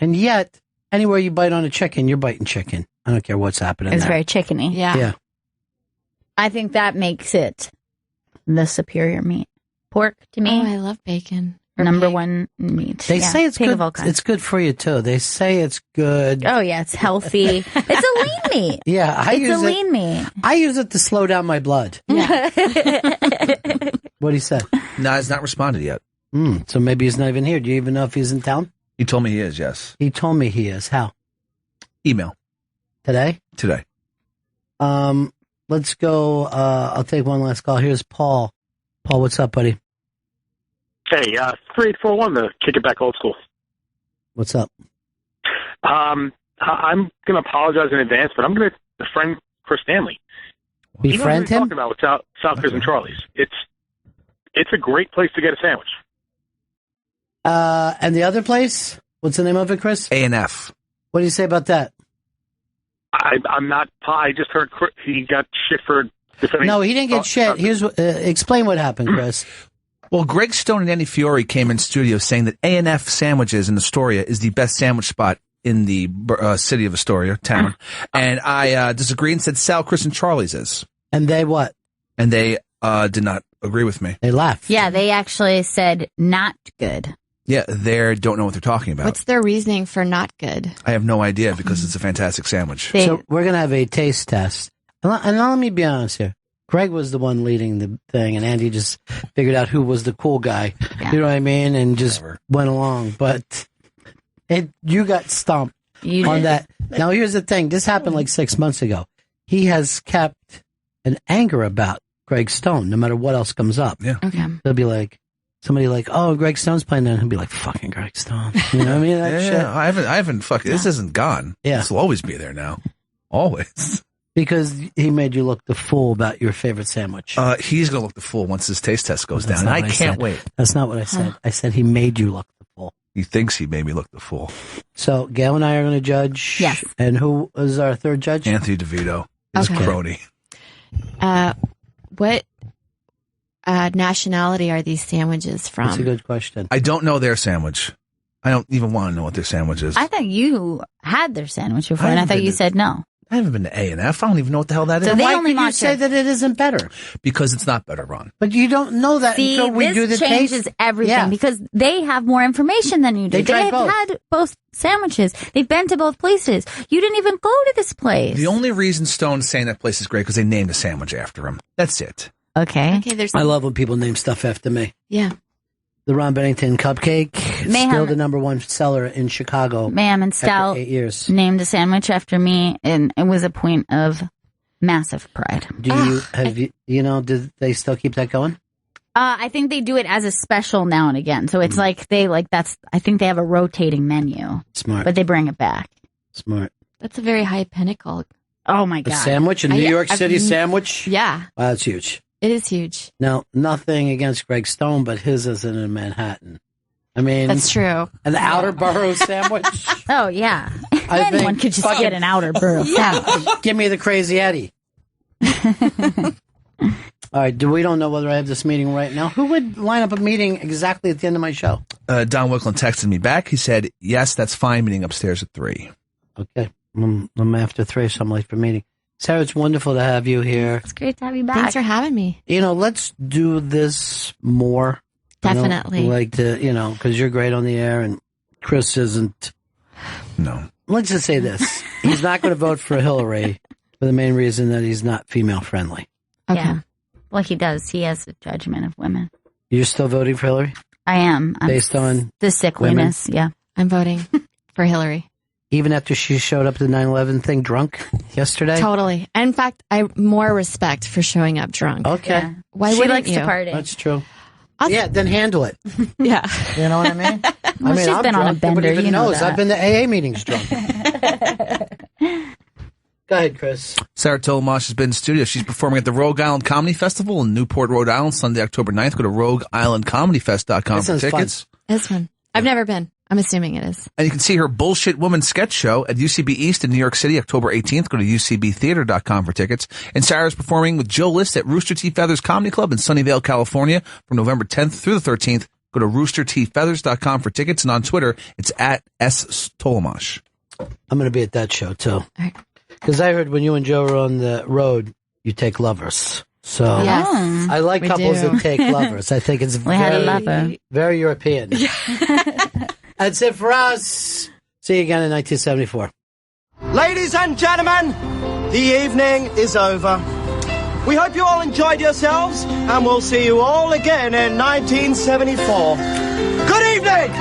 A: And yet, anywhere you bite on a chicken, you're biting chicken. I don't care what's happening.
B: It's
A: there.
B: very chickeny.
A: Yeah.
B: I think that makes it the superior meat. Pork, to me.
M: Oh, I love bacon.
B: Number one meat.
A: They say it's
B: pig
A: good.
B: of all kinds.
A: It's good for you too. They say it's good.
B: Oh yeah, it's healthy. It's a lean meat.
A: Yeah, I
B: it's
A: use
B: a lean meat.
A: I use it to slow down my blood.
B: Yeah.
A: What he said?
C: No, he's not responded yet.
A: So maybe he's not even here. Do you even know if he's in town?
C: He told me he is, yes.
A: He told me he is. How?
C: Email.
A: Today?
C: Today.
A: Let's go. I'll take one last call. Here's Paul. Paul, what's up, buddy?
N: Hey, 3841 to kick it back old school.
A: What's up?
N: I'm going to apologize in advance, but I'm going to befriend Chris Stanley.
A: Befriend him?
N: Talking about with South Chris and Charlie's. It's a great place to get a sandwich.
A: And the other place? What's the name of it, Chris?
C: A&F.
A: What do you say about that?
N: I'm not. I just heard he got shit for defending.
A: No, he didn't get shit. Here's explain what happened, Chris.
C: Well, Greg Stone and Andy Fiore came in studio saying that A&F Sandwiches in Astoria is the best sandwich spot in the city of Astoria, town. And I disagreed and said Sal, Chris, and Charlie's is.
A: And they what?
C: And they did not agree with me.
A: They laughed.
B: Yeah, they actually said not good.
C: Yeah, they don't know what they're talking about.
M: What's their reasoning for not good?
C: I have no idea because it's a fantastic sandwich.
A: So we're going to have a taste test. And let me be honest here. Greg was the one leading the thing, and Andy just figured out who was the cool guy. Yeah. You know what I mean? And just went along. But you got stumped on that. Now, here's the thing. This happened like 6 months ago. He has kept an anger about Greg Stone, no matter what else comes up.
C: Yeah.
B: Okay.
A: They'll be like, somebody like, oh, Greg Stone's playing there. And he'll be like, fucking Greg Stone. You know what I mean? That shit.
C: I haven't this isn't gone.
A: Yeah.
C: This will always be there now. Always.
A: Because he made you look the fool about your favorite sandwich.
C: He's going to look the fool once his taste test goes down. And I can't wait.
A: That's not what I said. I said he made you look the fool.
C: He thinks he made me look the fool.
A: So Gail and I are going to judge.
B: Yes.
A: And who is our third judge?
C: Anthony DeVito. His crony.
M: What nationality are these sandwiches from?
A: That's a good question.
C: I don't know their sandwich. I don't even want to know what their sandwich is.
B: I thought you had their sandwich before, and I thought you said no.
C: I haven't been to A&F. I don't even know what the hell that is.
B: So
A: why could you say that it isn't better?
C: Because it's not better, Ron.
A: But you don't know that until we do the
B: this changes
A: taste.
B: everything because they have more information than you do.
A: They tried
B: have
A: both.
B: had both sandwiches. They've been to both places. You didn't even go to this place.
C: The only reason Stone's saying that place is great because they named a sandwich after him. That's it.
B: Okay.
A: I love when people name stuff after me.
M: Yeah.
A: The Ron Bennington cupcake, still the number one seller in Chicago.
B: Ma'am and Stout
A: 8 years.
B: named a sandwich after me, and it was a point of massive pride.
A: Do you did they still keep that going?
B: I think they do it as a special now and again. So it's I think they have a rotating menu.
A: Smart.
B: But they bring it back.
A: Smart.
M: That's a very high pinnacle.
B: Oh my God.
A: A sandwich? A New York City sandwich?
M: Yeah.
A: Wow, that's huge.
M: It is huge.
A: Now, nothing against Greg Stone, but his isn't in Manhattan. I mean,
M: that's true.
A: An outer borough sandwich?
B: Oh, yeah. Anyone could just get an outer borough sandwich.
A: Give me the Crazy Eddie. All right, we don't know whether I have this meeting right now. Who would line up a meeting exactly at the end of my show?
C: Don Wicklund texted me back. He said, yes, that's fine, meeting upstairs at 3.
A: Okay. I'm after 3, so I'm late for meeting. Sarah, it's wonderful to have you here.
B: It's great to have you back.
M: Thanks for having me.
A: Let's do this more.
M: Definitely.
A: Because you're great on the air and Chris isn't.
C: No.
A: Let's just say this. He's not going to vote for Hillary for the main reason that he's not female friendly.
B: Okay. Yeah. Well, he does. He has a judgment of women.
A: You're still voting for Hillary?
B: I am.
A: Based on
B: the sickliness, yeah.
M: I'm voting for Hillary.
A: Even after she showed up to the 9/11 thing drunk yesterday?
M: Totally. In fact, I have more respect for showing up drunk.
A: Okay.
B: Yeah.
M: Why
B: she
M: wouldn't
B: likes
M: you?
B: to party.
A: That's true. Then handle it.
M: Yeah.
A: You know what I mean?
B: Well, she's been on a bender.
A: Nobody even knows.
B: That.
A: I've been to AA meetings drunk. Go ahead, Chris.
C: Sarah Tollemache has been in studio. She's performing at the Rogue Island Comedy Festival in Newport, Rhode Island, Sunday, October 9th. Go to RogueIslandComedyFest.com for tickets.
M: It's fun. I've never been. I'm assuming it is.
C: And you can see her Bullshit Woman sketch show at UCB East in New York City, October 18th. Go to UCBtheater.com for tickets. And Sarah's performing with Joe List at Rooster T. Feathers Comedy Club in Sunnyvale, California from November 10th through the 13th. Go to roostertfeathers.com for tickets. And on Twitter, it's at @Tollemache.
A: I'm going to be at that show, too. Because I heard when you and Joe were on the road, you take lovers. So
M: yes,
A: I like couples that take lovers. I think it's very European. That's it for us. See you again in 1974.
Q: Ladies and gentlemen, the evening is over. We hope you all enjoyed yourselves, and we'll see you all again in 1974. Good evening!